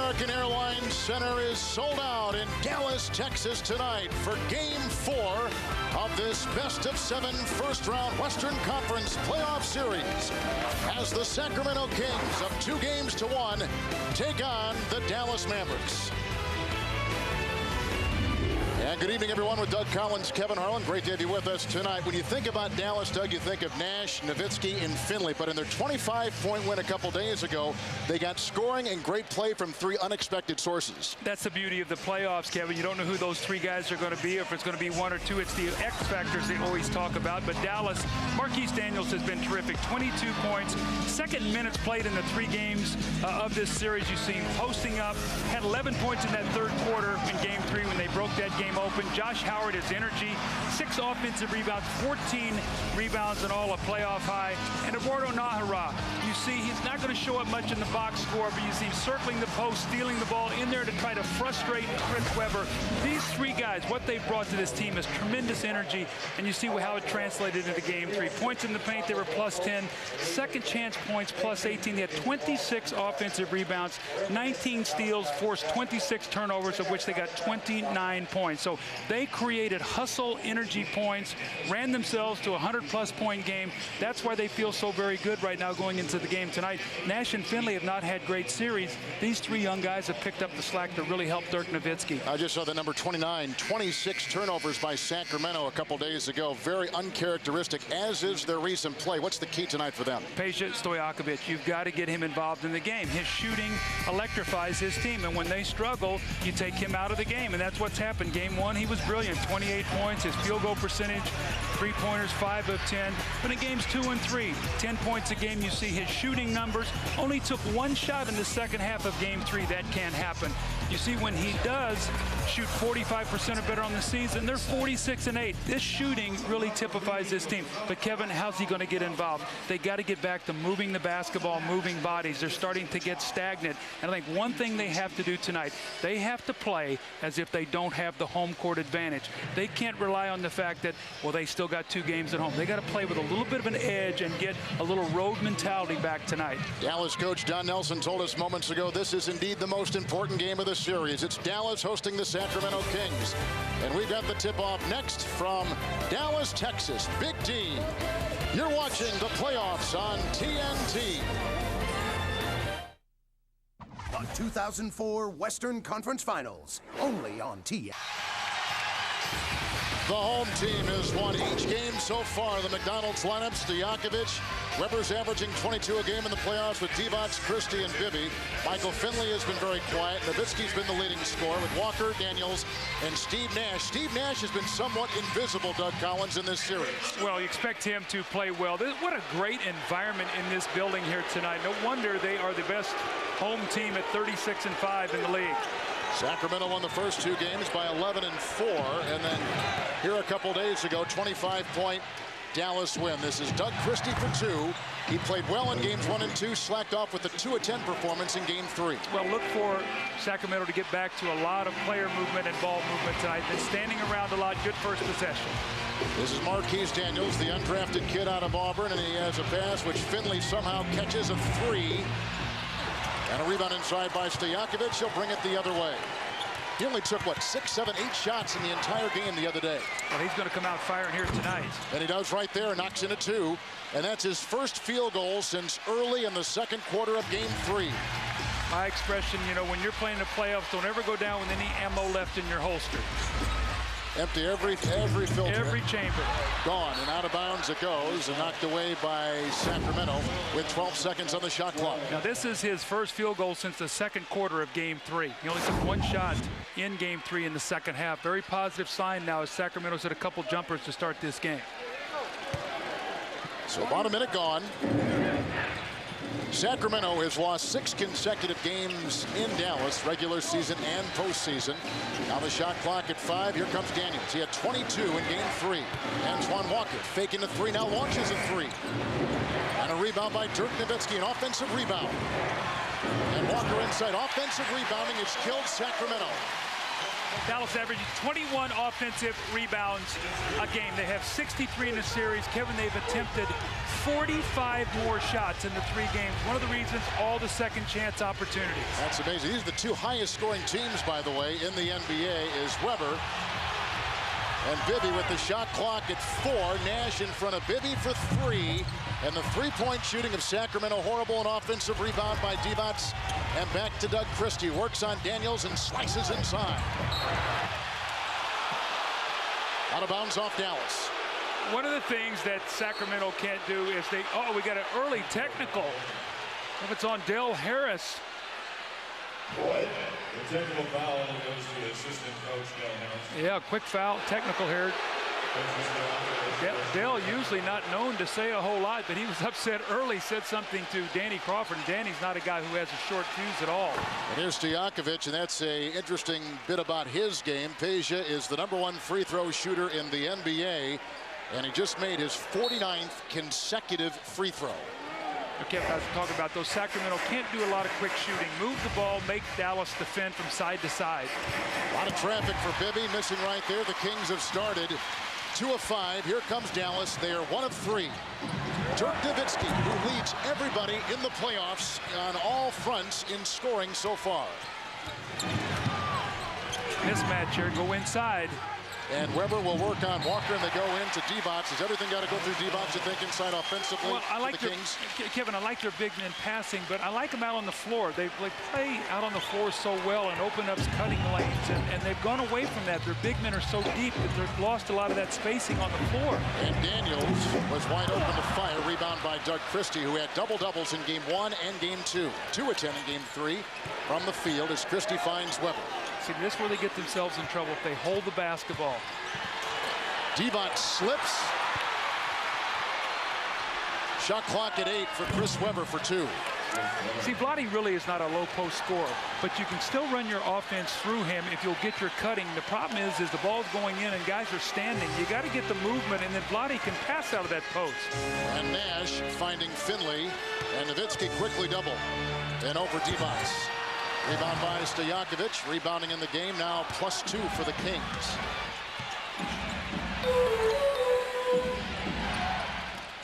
American Airlines Center is sold out in Dallas, Texas tonight for Game 4 of this best-of-7 first-round Western Conference playoff series as the Sacramento Kings, up 2-1, take on the Dallas Mavericks. And good evening, everyone, with Doug Collins, Kevin Harlan. Great to have you with us tonight. When you think about Dallas, Doug, you think of Nash, Nowitzki, and Finley. But in their 25-point win a couple days ago, they got scoring and great play from 3 unexpected sources. That's the beauty of the playoffs, Kevin. You don't know who those 3 guys are going to be, if it's going to be 1 or 2. It's the X factors they always talk about. But Dallas, Marquise Daniels has been terrific. 22 points, second minutes played in the 3 games of this series. You see him posting up, had 11 points in that third quarter in Game 3 when they broke that game open. Josh Howard, his energy, 6 offensive rebounds, 14 rebounds, and all a playoff high. And Eduardo Nahara, you see he's not going to show up much in the box score, but you see him circling the post, stealing the ball in there to try to frustrate Chris Webber. These 3 guys, what they've brought to this team is tremendous energy, and you see how it translated into Game 3. Points in the paint, they were plus 10. Second chance points, plus 18. They had 26 offensive rebounds, 19 steals, forced 26 turnovers, of which they got 29 points. So they created hustle, energy points, ran themselves to a 100-plus point game. That's why they feel so very good right now going into the game tonight. Nash and Finley have not had great series. These 3 young guys have picked up the slack to really help Dirk Nowitzki. I just saw the number 29, 26 turnovers by Sacramento a couple days ago. Very uncharacteristic, as is their recent play. What's the key tonight for them? Peja Stojakovic, you've got to get him involved in the game. His shooting electrifies his team, and when they struggle, you take him out of the game, and that's what's happened. Game 1, he was brilliant, 28 points, his field goal percentage, 3-pointers, 5 of 10. But in games 2 and 3, 10 points a game, you see his shooting numbers. Only took 1 shot in the second half of Game 3. That can't happen. You see, when he does shoot 45% or better on the season, they're 46-8. This shooting really typifies this team. But Kevin, how's he going to get involved? They got to get back to moving the basketball, moving bodies. They're starting to get stagnant. And I think one thing they have to do tonight, they have to play as if they don't have the home court advantage. They can't rely on the fact that, well, they still got 2 games at home. They got to play with a little bit of an edge and get a little road mentality back tonight. Dallas coach Don Nelson told us moments ago this is indeed the most important game of the series. It's Dallas hosting the Sacramento Kings. And we've got the tip-off next from Dallas, Texas. Big D, you're watching the playoffs on TNT. The 2004 Western Conference Finals, only on TNT. The home team has won each game so far. The McDonald's lineup, Stojakovic, Webber's averaging 22 a game in the playoffs with Divac, Christie, and Bibby. Michael Finley has been very quiet. Nowitzki's been the leading scorer with Walker, Daniels, and Steve Nash. Steve Nash has been somewhat invisible, Doug Collins, in this series. Well, you expect him to play well. What a great environment in this building here tonight. No wonder they are the best home team at 36-5 in the league. Sacramento won the first 2 games by 11-4, and then here a couple days ago, 25-point Dallas win. This is Doug Christie for 2. He played well in games 1 and 2, slacked off with a 2-of-10 performance in Game 3. Well, look for Sacramento to get back to a lot of player movement and ball movement tonight. Been standing around a lot. Good first possession. This is Marquise Daniels, the undrafted kid out of Auburn, and he has a pass which Finley somehow catches a 3. And a rebound inside by Stojakovic. He'll bring it the other way. He only took, what, 6, 7, 8 shots in the entire game the other day. Well, he's going to come out firing here tonight. And he does right there, knocks in a 2. And that's his first field goal since early in the second quarter of Game 3. My expression, you know, when you're playing the playoffs, don't ever go down with any ammo left in your holster. Empty every filter. Every chamber. Gone, and out of bounds it goes, and knocked away by Sacramento with 12 seconds on the shot clock. Now, this is his first field goal since the second quarter of Game 3. He only took 1 shot in Game 3 in the second half. Very positive sign now as Sacramento's hit a couple jumpers to start this game. So about a minute gone. Sacramento has lost 6 consecutive games in Dallas, regular season and postseason. Now the shot clock at 5. Here comes Daniels. He had 22 in Game 3. Antoine Walker faking the 3, now launches a 3. And a rebound by Dirk Nowitzki, an offensive rebound. And Walker inside, offensive rebounding has killed Sacramento. Dallas averaging 21 offensive rebounds a game. They have 63 in the series. Kevin, they've attempted 45 more shots in the 3 games. One of the reasons, all the second chance opportunities. That's amazing. These are the 2 highest scoring teams, by the way, in the NBA is Weber and Bibby with the shot clock at 4. Nash in front of Bibby for 3. And the 3-point shooting of Sacramento, horrible. An offensive rebound by Divac. And back to Doug Christie. Works on Daniels and slices inside. Out of bounds off Dallas. One of the things that Sacramento can't do is we got an early technical. If it's on Dale Harris. The technical foul goes to the assistant coach, Dale Harris. Yeah, quick foul, technical here. Dale usually not known to say a whole lot, but he was upset early, said something to Danny Crawford, and Danny's not a guy who has a short fuse at all. And here's Stojakovic, and that's an interesting bit about his game. Peja is the #1 free throw shooter in the NBA, and he just made his 49th consecutive free throw. Kevin, I was talking about those. Sacramento can't do a lot of quick shooting. Move the ball, make Dallas defend from side to side. A lot of traffic for Bibby, missing right there. The Kings have started 2 of 5. Here comes Dallas. They are 1 of 3. Dirk Nowitzki, who leads everybody in the playoffs on all fronts in scoring so far. Mismatch here, go inside. And Weber will work on Walker, and they go into Divac. Has everything got to go through Divac, you think, inside offensively? Well, I like the Kings? Kevin, I like their big men passing, but I like them out on the floor. They play out on the floor so well and open up cutting lanes, and they've gone away from that. Their big men are so deep that they've lost a lot of that spacing on the floor. And Daniels was wide open to fire. Rebound by Doug Christie, who had double-doubles in Game 1 and Game 2. 2 of 10 in Game 3 from the field as Christie finds Weber. See, this is where they get themselves in trouble if they hold the basketball. Divac slips. Shot clock at 8 for Chris Weber for 2. See, Vlade really is not a low post scorer, but you can still run your offense through him if you'll get your cutting. The problem is the ball's going in and guys are standing. You got to get the movement, and then Vlade can pass out of that post. And Nash finding Finley, and Nowitzki quickly double. And over Divac. Rebound by Stojakovic, rebounding in the game now +2 for the Kings.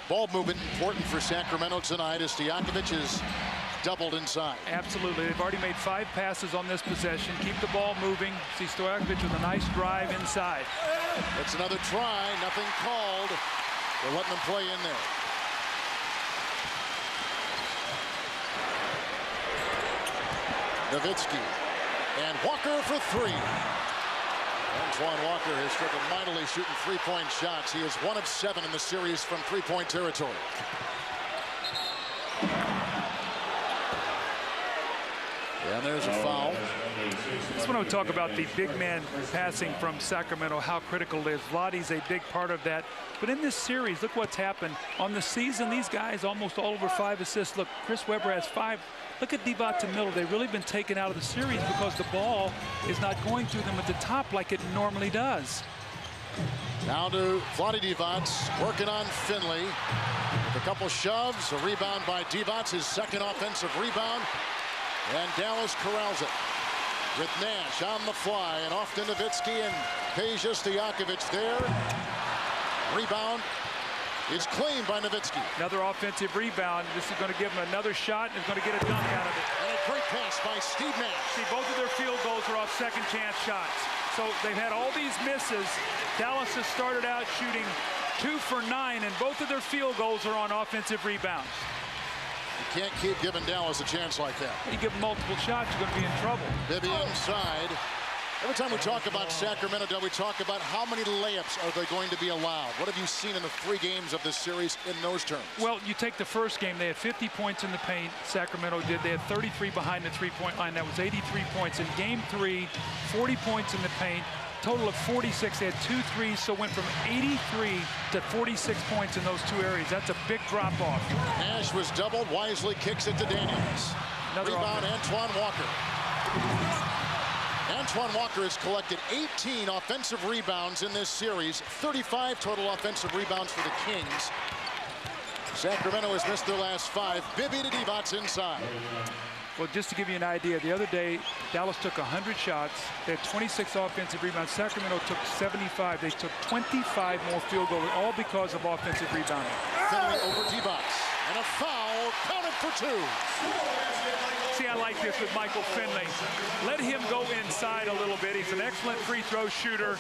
Ball movement important for Sacramento tonight as Stojakovic is doubled inside. Absolutely. They've already made 5 passes on this possession. Keep the ball moving. See Stojakovic with a nice drive inside. It's another try. Nothing called. They're letting them play in there. Nowitzki and Walker for 3. Antoine Walker has struggled mightily shooting 3-point shots. He is 1 of 7 in the series from 3-point territory. And there's a foul. That's when I would talk about the big man passing from Sacramento, how critical it is. Vlade's a big part of that. But in this series, look what's happened. On the season, these guys almost all over 5 assists. Look, Chris Weber has 5. Look at Divac and Miller. They've really been taken out of the series because the ball is not going through them at the top like it normally does. Now to Vlade Divac, working on Finley. With a couple shoves, a rebound by Divac, his 2nd offensive rebound. And Dallas corrals it with Nash on the fly, and off to Nowitzki, and Peja Stojakovic there. Rebound is claimed by Nowitzki. Another offensive rebound. This is going to give him another shot, and is going to get a dunk out of it. And a great pass by Steve Nash. See, both of their field goals are off second chance shots. So they've had all these misses. Dallas has started out shooting 2 for 9, and both of their field goals are on offensive rebounds. You can't keep giving Dallas a chance like that. You give them multiple shots, you're going to be in trouble. Bibby inside. Every time we talk about Sacramento, we talk about how many layups are they going to be allowed. What have you seen in the 3 games of this series in those terms? Well, you take the first game, they had 50 points in the paint. Sacramento did. They had 33 behind the 3-point line. That was 83 points. In game 3, 40 points in the paint. Total of 46. They had 2 threes, so went from 83 to 46 points in those 2 areas. That's a big drop off. Nash was doubled. Wisely kicks it to Daniels. Another rebound, Antoine Walker. Antoine Walker has collected 18 offensive rebounds in this series. 35 total offensive rebounds for the Kings. Sacramento has missed their last 5. Bibby to Divac inside. Well, just to give you an idea, the other day, Dallas took 100 shots. They had 26 offensive rebounds. Sacramento took 75. They took 25 more field goals, all because of offensive rebounding. Finley over D-Box. And a foul, counted for 2. See, I like this with Michael Finley. Let him go inside a little bit. He's an excellent free throw shooter.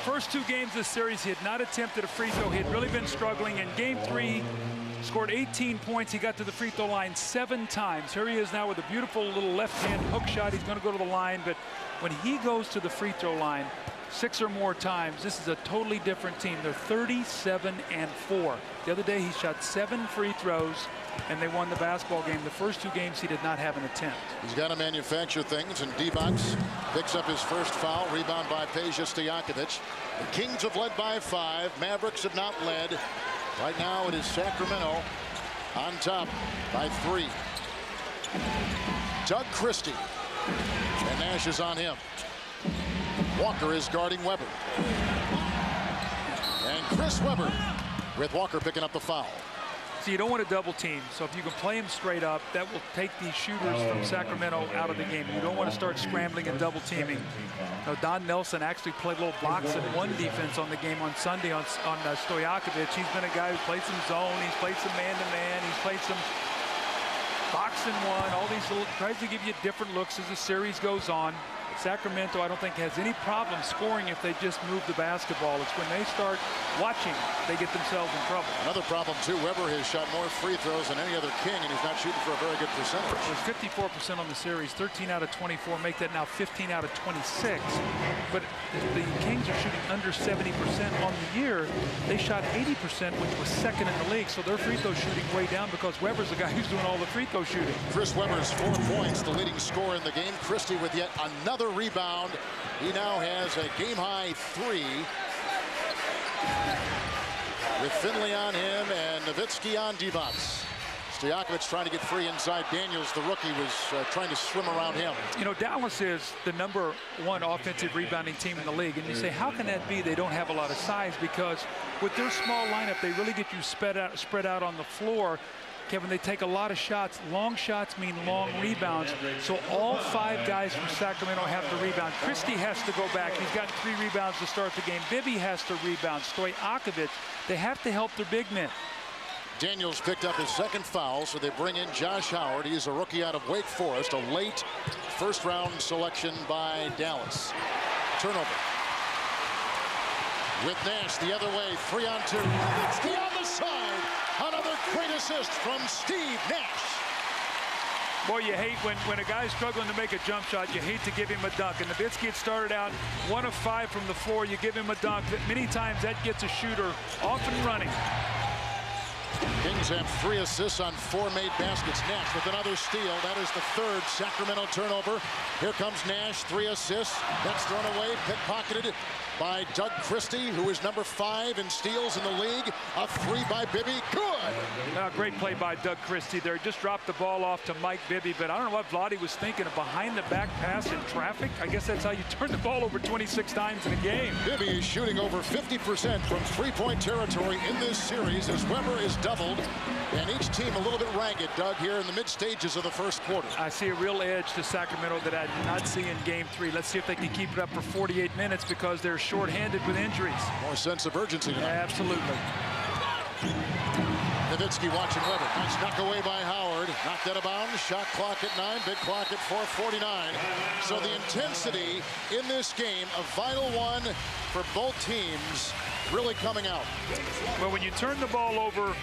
First 2 games of the series, he had not attempted a free throw. He had really been struggling. In game 3, scored 18 points. He got to the free throw line 7 times. Here he is now with a beautiful little left-hand hook shot. He's going to go to the line, but when he goes to the free throw line 6 or more times, this is a totally different team. They're 37-4. The other day, he shot 7 free throws, and they won the basketball game. The first 2 games, he did not have an attempt. He's got to manufacture things, and D-Box picks up his first foul. Rebound by Peja Stojakovic. The Kings have led by 5. Mavericks have not led. Right now, it is Sacramento on top by 3. Doug Christie. And Nash is on him. Walker is guarding Weber. And Chris Webber with Walker picking up the foul. So you don't want to double team. So if you can play him straight up, that will take these shooters from Sacramento out of the game. You don't want to start scrambling and double teaming. Now, Don Nelson actually played a little box and 1 defense on the game on Sunday on Stojakovic. He's been a guy who played some zone. He's played some man-to-man. He's played some box and 1. All these little, tries to give you different looks as the series goes on. Sacramento, I don't think, has any problem scoring if they just move the basketball. It's when they start watching, they get themselves in trouble. Another problem, too. Weber has shot more free throws than any other King, and he's not shooting for a very good percentage. It was 54% on the series, 13 out of 24, make that now 15 out of 26. But the Kings are shooting under 70% on the year. They shot 80%, which was 2nd in the league, so their free throw shooting way down because Weber's the guy who's doing all the free throw shooting. Chris Webber's 4 points, the leading scorer in the game. Christie with yet another rebound. He now has a game-high 3. With Finley on him and Nowitzki on D-Box. Stojakovic trying to get free inside. Daniels, the rookie, was trying to swim around him. You know, Dallas is the #1 offensive rebounding team in the league. And you say, how can that be? They don't have a lot of size, because with their small lineup, they really get you spread out on the floor. Kevin, they take a lot of shots. Long shots mean long rebounds. So all 5 guys from Sacramento have to rebound. Christie has to go back. He's got 3 rebounds to start the game. Bibby has to rebound. Stojakovic. They have to help their big men. Daniels picked up his 2nd foul, so they bring in Josh Howard. He's a rookie out of Wake Forest, a late first-round selection by Dallas. Turnover. With Nash the other way, 3 on 2. Nowitzki on the side. Another great assist from Steve Nash. Boy, you hate when a guy's struggling to make a jump shot, you hate to give him a dunk. And Nowitzki had started out 1 of 5 from the floor. You give him a dunk. Many times that gets a shooter off and running. Kings have 3 assists on 4 made baskets. Nash with another steal. That is the 3rd Sacramento turnover. Here comes Nash, 3 assists. That's thrown away, pickpocketed by Doug Christie, who is #5 in steals in the league. A 3 by Bibby. Good. Great play by Doug Christie there. Just dropped the ball off to Mike Bibby, but I don't know what Vlade was thinking, a behind-the-back pass in traffic. I guess that's how you turn the ball over 26 times in a game. Bibby is shooting over 50% from 3-point territory in this series as Weber is doubled, and each team a little bit ragged, Doug, here in the mid-stages of the first quarter. I see a real edge to Sacramento that I did not see in game 3. Let's see if they can keep it up for 48 minutes because they're shorthanded with injuries. More sense of urgency tonight. Absolutely. Nowitzki watching Weber. Nice knock away by Howard. Knocked out of bounds. Shot clock at 9. Big clock at 4:49. So the intensity in this game, a vital one for both teams, really coming out. Well, when you turn the ball over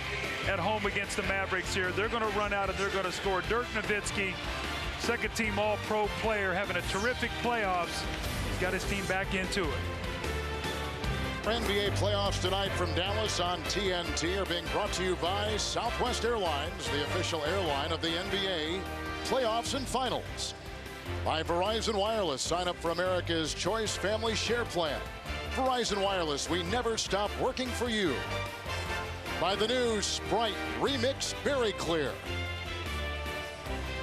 at home against the Mavericks here, they're going to run out and they're going to score. Dirk Nowitzki, 2nd-team All-Pro player, having a terrific playoffs. He's got his team back into it. NBA playoffs tonight from Dallas on TNT are being brought to you by Southwest Airlines, the official airline of the NBA playoffs and finals. By Verizon Wireless, sign up for America's Choice Family Share Plan. Verizon Wireless, we never stop working for you. By the new Sprite Remix Berry Clear.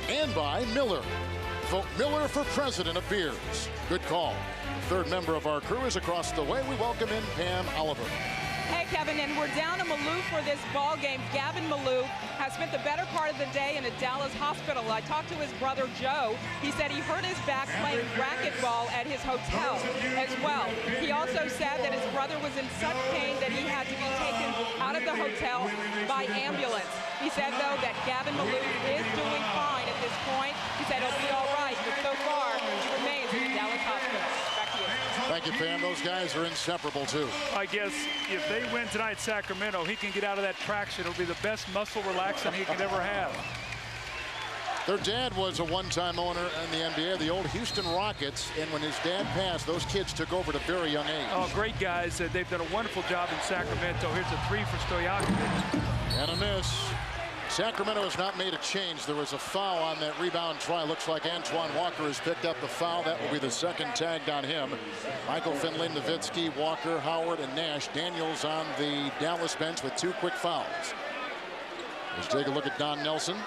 And by Miller. Vote Miller for president of beers. Good call. 3rd member of our crew is across the way. We welcome in Pam Oliver. Hey, Kevin, and we're down to Malou for this ball game. Gavin Malou has spent the better part of the day in a Dallas hospital. I talked to his brother, Joe. He said he hurt his back playing racquetball at his hotel as well. He also said that his brother was in such pain that he had to be taken out of the hotel by ambulance. He said, though, that Gavin Malou is doing fine at this point. He said he'll be all right, but so far he remains in the Dallas hospital. Back to you. Thank you, Pam. Those guys are inseparable, too. I guess if they win tonight, Sacramento, he can get out of that traction. It'll be the best muscle relaxant he could ever have. Their dad was a one-time owner in the NBA, the old Houston Rockets, and when his dad passed, those kids took over at a very young age. Oh, great guys. They've done a wonderful job in Sacramento. Here's a three for Stojakovic. And a miss. Sacramento has not made a change. There was a foul on that rebound try. Looks like Antoine Walker has picked up the foul. That will be the second tagged on him. Michael Finley, Nowitzki, Walker, Howard, and Nash. Daniels on the Dallas bench with 2 quick fouls. Let's take a look at Don Nelson.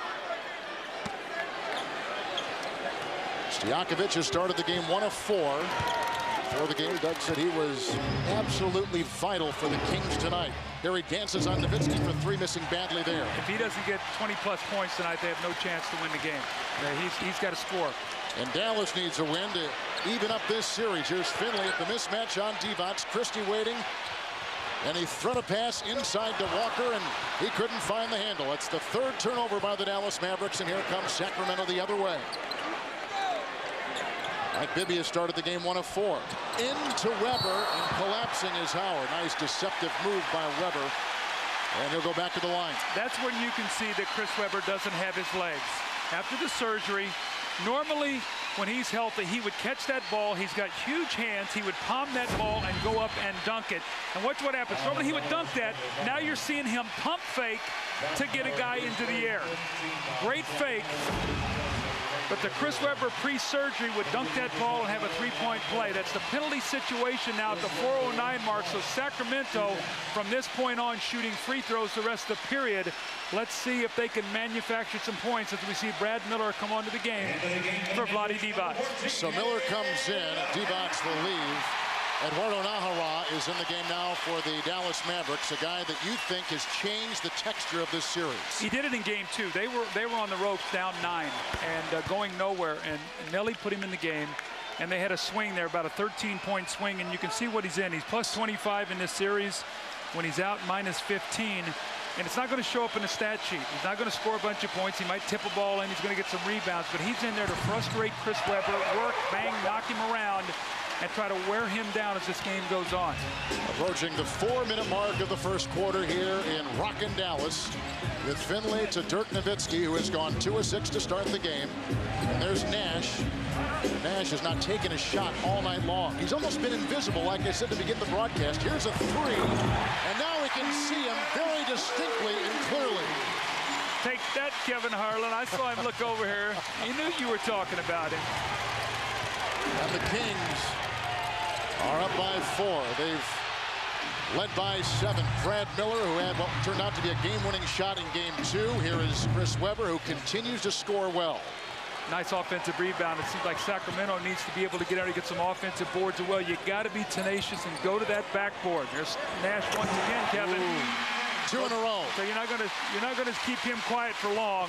Stojakovic has started the game 1 of 4. Before the game, Doug said he was absolutely vital for the Kings tonight. Here he dances on Nowitzki for 3, missing badly there. If he doesn't get 20-plus points tonight, they have no chance to win the game. He's got to score. And Dallas needs a win to even up this series. Here's Finley at the mismatch on Divac. Christie waiting. And he threw a pass inside to Walker, and he couldn't find the handle. It's the 3rd turnover by the Dallas Mavericks, and here comes Sacramento the other way. Mike Bibby has started the game 1 of 4. Into Weber, and collapsing is Howard. Nice deceptive move by Weber. And he'll go back to the line. That's when you can see that Chris Weber doesn't have his legs. After the surgery, normally when he's healthy, he would catch that ball. He's got huge hands. He would palm that ball and go up and dunk it. And watch what happens. Normally he would dunk that. Now you're seeing him pump fake to get a guy into the air. Great fake. But the Chris Weber pre-surgery would dunk that ball and have a 3-point play. That's the penalty situation now at the 4:09 mark. So Sacramento, from this point on, shooting free throws the rest of the period. Let's see if they can manufacture some points as we see Brad Miller come onto the game for Vlade Divac. So Miller comes in. Divac will leave. Eduardo Najera is in the game now for the Dallas Mavericks, a guy that you think has changed the texture of this series. He did it in game 2. They were on the ropes down 9 and going nowhere, and Nelly put him in the game, and they had a swing there, about a 13-point swing, and you can see what he's in. He's plus 25 in this series. When he's out, minus 15. And it's not going to show up in the stat sheet. He's not going to score a bunch of points. He might tip a ball in. He's going to get some rebounds. But he's in there to frustrate Chris Weber, work, bang, knock him around, and try to wear him down as this game goes on. Approaching the 4-minute mark of the first quarter here in rockin' Dallas, with Finley to Dirk Nowitzki, who has gone 2 of 6 to start the game. And there's Nash. Nash has not taken a shot all night long. He's almost been invisible, like I said to begin the broadcast. Here's a 3, and now we can see him very distinctly and clearly. Take that, Kevin Harlan. I saw him look over here. He knew you were talking about him. And the Kings are up by 4. They've led by 7. Brad Miller, who had what turned out to be a game-winning shot in game 2. Here is Chris Weber, who continues to score well. Nice offensive rebound. It seems like Sacramento needs to be able to get out and get some offensive boards as well. You got to be tenacious and go to that backboard. There's Nash once again, Kevin. Ooh. 2 in a row. So you're not going to keep him quiet for long.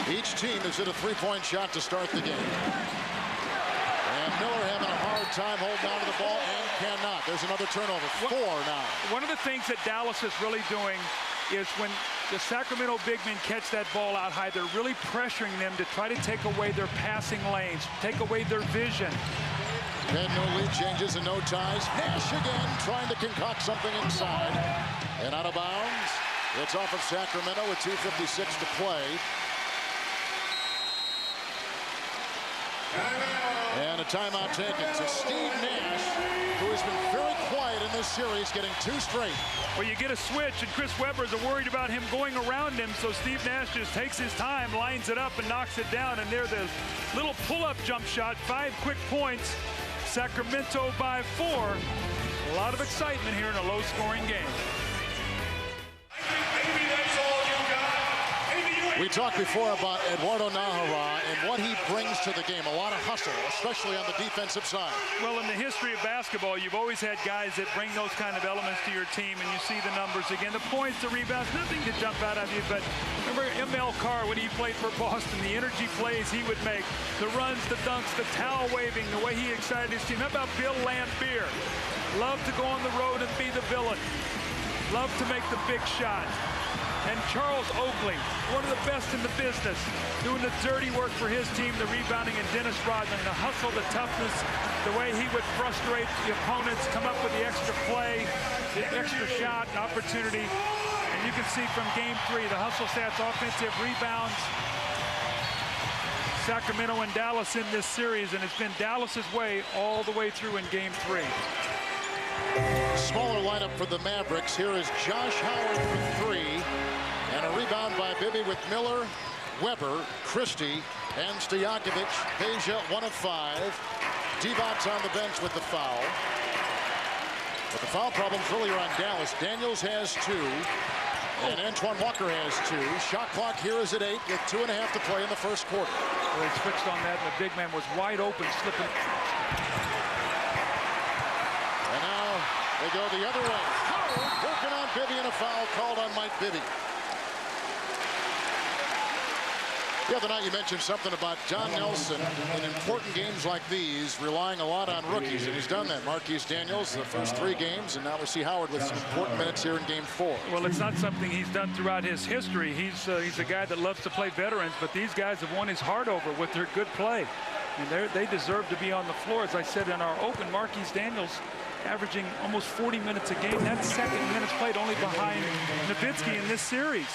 Each team has hit a 3-point shot to start the game. And Miller having a hard time holding on to the ball and cannot. There's another turnover. 4 now. One of the things that Dallas is really doing is when the Sacramento big men catch that ball out high, they're really pressuring them to try to take away their passing lanes, take away their vision. And no lead changes and no ties. Nash again trying to concoct something inside. And out of bounds. It's off of Sacramento with 2:56 to play. And a timeout taken. So Steve Nash, who has been very quiet in this series, getting 2 straight. Well, you get a switch, and Chris Webber's worried about him going around him, so Steve Nash just takes his time, lines it up, and knocks it down. And there, the little pull-up jump shot, 5 quick points. Sacramento by 4. A lot of excitement here in a low-scoring game. We talked before about Eduardo Nájera and what he brings to the game. A lot of hustle, especially on the defensive side. Well, in the history of basketball, you've always had guys that bring those kind of elements to your team, and you see the numbers again. The points, the rebounds, nothing to jump out of you. But remember M.L. Carr, when he played for Boston, the energy plays he would make, the runs, the dunks, the towel waving, the way he excited his team. How about Bill Laimbeer? Loved to go on the road and be the villain. Loved to make the big shot. And Charles Oakley, one of the best in the business, doing the dirty work for his team, the rebounding, and Dennis Rodman, the hustle, the toughness, the way he would frustrate the opponents, come up with the extra play, the extra shot, opportunity. And you can see from game 3, the hustle stats, offensive rebounds. Sacramento and Dallas in this series, and it's been Dallas's way all the way through in game 3. Smaller lineup for the Mavericks. Here is Josh Howard for 3. And a rebound by Bibby with Miller, Weber, Christie, and Stojakovic. Peja, 1 of 5. Divac on the bench with the foul. But the foul problems really are on Dallas. Daniels has 2. And Antoine Walker has 2. Shot clock here is at 8 with 2.5 to play in the first quarter. Well, he switched on that, and the big man was wide open, slipping. And now they go the other way. Howard working on Bibby, and a foul called on Mike Bibby. The other night you mentioned something about John Nelson in important games like these, relying a lot on rookies, and he's done that. Marquise Daniels, the first 3 games, and now we see Howard with some important minutes here in game 4. Well, it's not something he's done throughout his history. He's a guy that loves to play veterans, but these guys have won his heart over with their good play. And they deserve to be on the floor. As I said in our open, Marquise Daniels averaging almost 40 minutes a game. That's second minutes played, only behind Nowitzki in this series.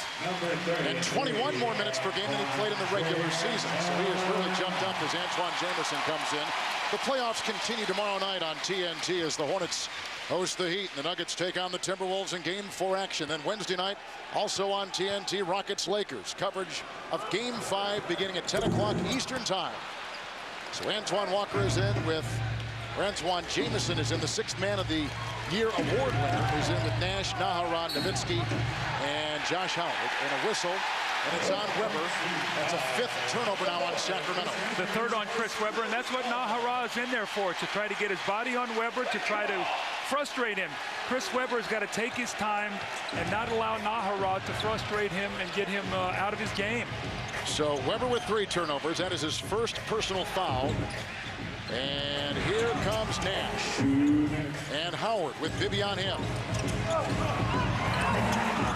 And 21 more minutes per game than he played in the regular season. So he has really jumped up as Antoine Jamison comes in. The playoffs continue tomorrow night on TNT as the Hornets host the Heat. And the Nuggets take on the Timberwolves in game 4 action. Then Wednesday night, also on TNT, Rockets-Lakers. Coverage of game 5 beginning at 10 o'clock Eastern time. So Antoine Walker is in with Antoine Jamison is in, the 6th Man of the Year award winner, who's in with Nash, Nájera, Nowitzki, and Josh Howard. And a whistle, and it's on Weber. That's a 5th turnover now on Sacramento. The 3rd on Chris Weber, and that's what Nájera is in there for, to try to get his body on Weber, to try to frustrate him. Chris Weber's got to take his time and not allow Nájera to frustrate him and get him out of his game. So Weber with 3 turnovers. That is his first personal foul. And here comes Nash. And Howard with Bibby on him.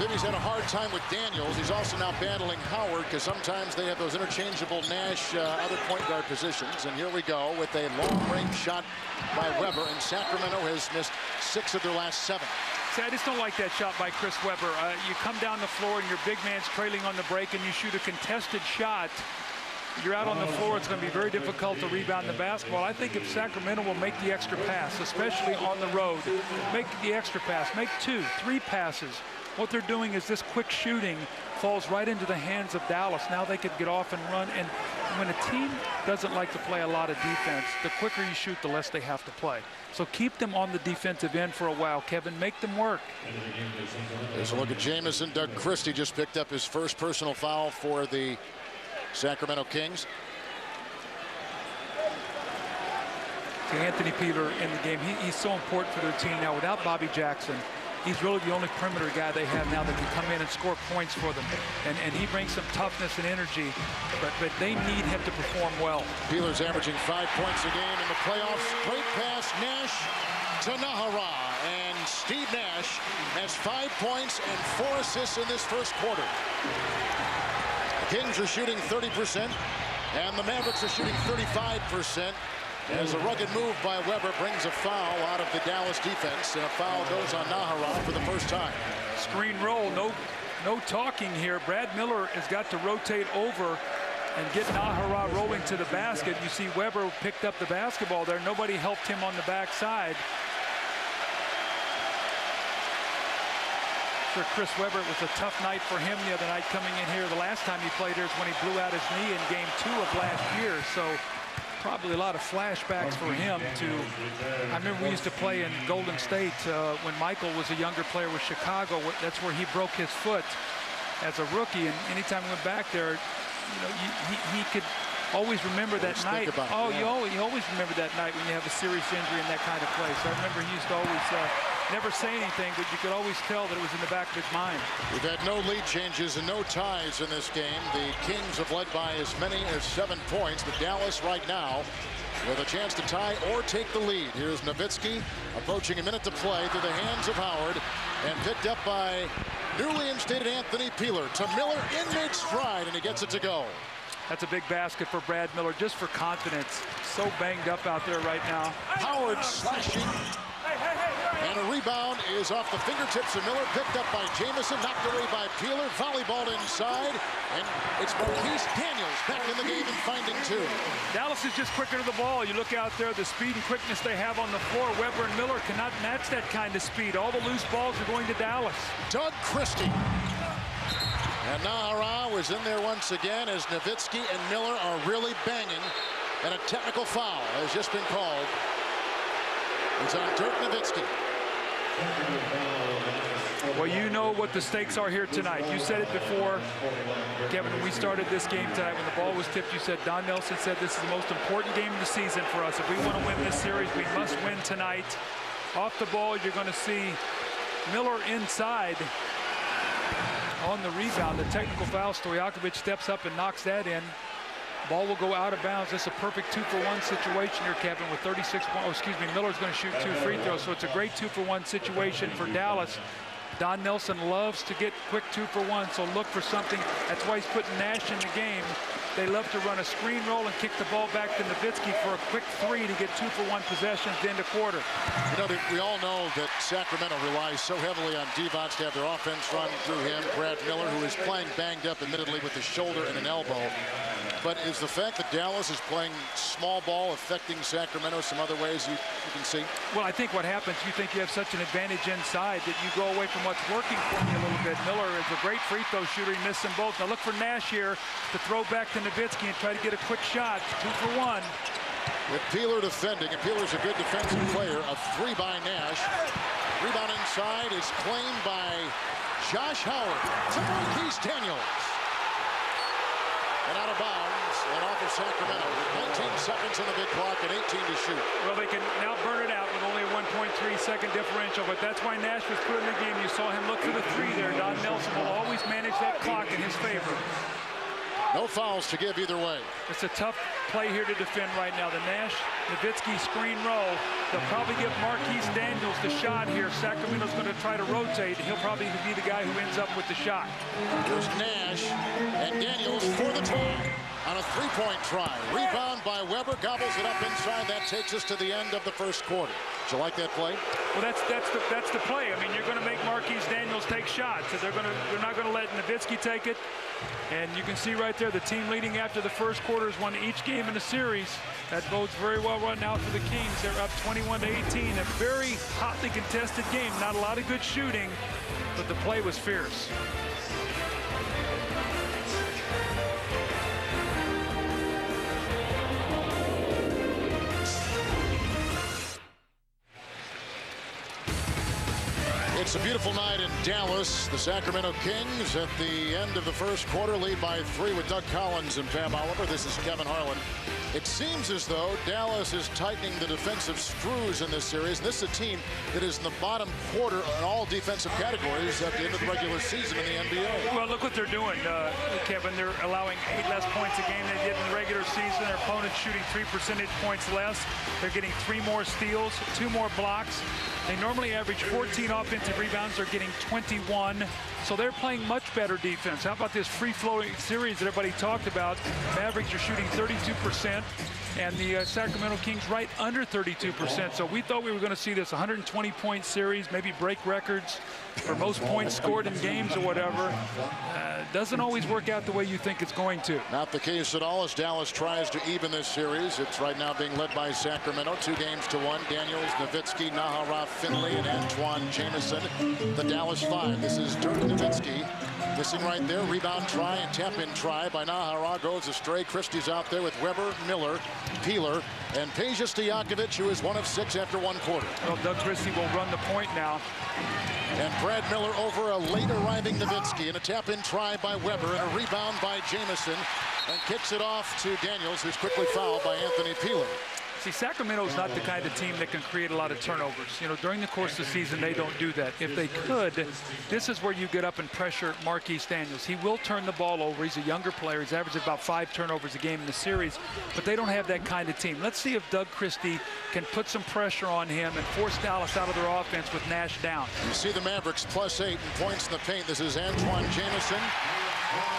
Bibby's had a hard time with Daniels. He's also now battling Howard because sometimes they have those interchangeable Nash other point guard positions. And here we go with a long-range shot by Weber. And Sacramento has missed 6 of their last 7. See, I just don't like that shot by Chris Weber. You come down the floor and your big man's trailing on the break and you shoot a contested shot. You're out on the floor. It's going to be very difficult to rebound the basketball. I think if Sacramento will make the extra pass, especially on the road, make the extra pass, make 2, 3 passes. What they're doing is this quick shooting falls right into the hands of Dallas. Now they could get off and run. And when a team doesn't like to play a lot of defense, the quicker you shoot, the less they have to play. So keep them on the defensive end for a while, Kevin. Make them work. There's a look at Jamison. Doug Christie just picked up his first personal foul for the Sacramento Kings. Anthony Peeler in the game. He's so important for their team now. Without Bobby Jackson, he's really the only perimeter guy they have now that can come in and score points for them. And he brings some toughness and energy, but they need him to perform well. Peeler's averaging 5 points a game in the playoffs. Great pass, Nash to Nájera. And Steve Nash has 5 points and 4 assists in this first quarter. The Kings are shooting 30%, and the Mavericks are shooting 35%. As a rugged move by Weber brings a foul out of the Dallas defense, and a foul goes on Nájera for the first time. Screen roll, no talking here. Brad Miller has got to rotate over and get Nájera rolling to the basket. You see Weber picked up the basketball there. Nobody helped him on the backside. For Chris Weber, it was a tough night for him the other night coming in here. The last time he played here is when he blew out his knee in game 2 of last year. So probably a lot of flashbacks for him to, I remember we used to play in Golden State when Michael was a younger player with Chicago. That's where he broke his foot. as a rookie, and anytime we went back there, you know, he could always remember that night. You always remember that night when you have a serious injury in that kind of place. I remember he used to always never say anything, but you could always tell that it was in the back of his mind. We've had no lead changes and no ties in this game. The Kings have led by as many as 7 points, but Dallas right now with a chance to tie or take the lead. Here's Nowitzki approaching a minute to play through the hands of Howard and picked up by newly instated Anthony Peeler to Miller in mid-stride, and he gets it to go. That's a big basket for Brad Miller, just for confidence. So banged up out there right now. Howard slashing. And a rebound is off the fingertips of Miller, picked up by Jamison, knocked away by Peeler, volleyball inside, and it's Marquise Daniels back in the game and finding 2. Dallas is just quicker to the ball. You look out there, the speed and quickness they have on the floor. Weber and Miller cannot match that kind of speed. All the loose balls are going to Dallas. Doug Christie. And Nahara was in there once again as Nowitzki and Miller are really banging, and a technical foul has just been called. It's on Dirk Nowitzki. Well, you know what the stakes are here tonight. You said it before, Kevin, when we started this game tonight, when the ball was tipped, you said, Don Nelson said this is the most important game of the season for us. If we want to win this series, we must win tonight. Off the ball, you're going to see Miller inside on the rebound. The technical foul, Stojakovic steps up and knocks that in. Ball will go out of bounds. It's a perfect 2-for-1 situation here, Kevin, with 36 points. Oh, excuse me, Miller's going to shoot 2 free throws, so it's a great 2-for-1 situation for Dallas. Don Nelson loves to get quick 2-for-1, so look for something. That's why he's putting Nash in the game. They love to run a screen roll and kick the ball back to Nowitzki for a quick 3 to get 2-for-1 possessions to end a quarter. You know, we all know that Sacramento relies so heavily on Divac to have their offense run through him. Brad Miller, who is playing banged up, admittedly, with a shoulder and an elbow. But is the fact that Dallas is playing small ball affecting Sacramento some other ways you can see? Well, I think what happens, you think you have such an advantage inside that you go away from what's working for you a little bit. Miller is a great free throw shooter. He missed them both. Now look for Nash here to throw back to Nowitzki and try to get a quick shot. 2-for-1. With Peeler defending, and Peeler's a good defensive player, a 3 by Nash. Rebound inside is claimed by Josh Howard to Marquise Daniels. And out of bounds, and off of Sacramento with 19 seconds on the big clock and 18 to shoot. Well, they can now burn it out with only a 1.3-second differential, but that's why Nash was put in the game. You saw him look for the 3 there. Don Nelson will always manage that clock in his favor. No fouls to give either way. It's a tough play here to defend right now. The Nash-Nowitzki screen roll. They'll probably give Marquise Daniels the shot here. Sacramento's going to try to rotate. He'll probably be the guy who ends up with the shot. Here's Nash and Daniels for the tie on a 3-point try. Rebound by Weber, gobbles it up inside. That takes us to the end of the first quarter. Did you like that play? Well, that's the play. I mean, you're going to make Marquise Daniels take shots. So they're not going to let Nowitzki take it. And you can see right there, the team leading after the first quarter has won each game in the series. That bodes very well right now for the Kings. They're up 21-18. A very hotly contested game. Not a lot of good shooting, but the play was fierce. It's a beautiful night in Dallas. The Sacramento Kings at the end of the first quarter lead by 3 with Doug Collins and Pam Oliver. This is Kevin Harlan. It seems as though Dallas is tightening the defensive screws in this series. This is a team that is in the bottom quarter in all defensive categories at the end of the regular season in the NBA. Well, look what they're doing, Kevin. They're allowing 8 less points a game than they did in the regular season. Their opponents shooting 3 percentage points less. They're getting 3 more steals, 2 more blocks. They normally average 14 offensive rebounds. They're getting 21. So they're playing much better defense. How about this free-flowing series that everybody talked about? Mavericks are shooting 32%, and the Sacramento Kings right under 32%. So we thought we were going to see this 120-point series, maybe break records for most points scored in games or whatever. Doesn't always work out the way you think it's going to. Not the case at all as Dallas tries to even this series. It's right now being led by Sacramento, 2-1. Daniels, Nowitzki, Nahara, Finley, and Antoine Jamison. The Dallas 5. This is Dirk Nowitzki Missing right there. Rebound try and tap-in try by Nahara. Goes astray. Christie's out there with Weber, Miller, Peeler, and Peja Stojakovic, who is 1 of 6 after 1 quarter. Well, Doug Christie will run the point now. And Brad Miller over a late arriving Nowitzki, and a tap-in try by Weber, and a rebound by Jamison, and kicks it off to Daniels, who's quickly fouled by Anthony Peeler. See, Sacramento's not the kind of team that can create a lot of turnovers. You know, during the course of the season, they don't do that. If they could, this is where you get up and pressure Marquise Daniels. He will turn the ball over. He's a younger player. He's averaged about 5 turnovers a game in the series, but they don't have that kind of team. Let's see if Doug Christie can put some pressure on him and force Dallas out of their offense with Nash down. You see the Mavericks +8 in points in the paint. This is Antoine Jamison.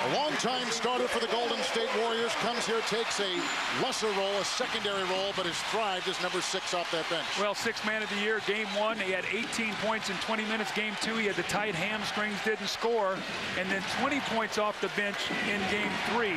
A longtime starter for the Golden State Warriors, comes here, takes a lesser role, a secondary role, but has thrived as number 6 off that bench. Well, 6th man of the year, game 1, he had 18 points in 20 minutes. Game 2, he had the tight hamstrings, didn't score, and then 20 points off the bench in game 3.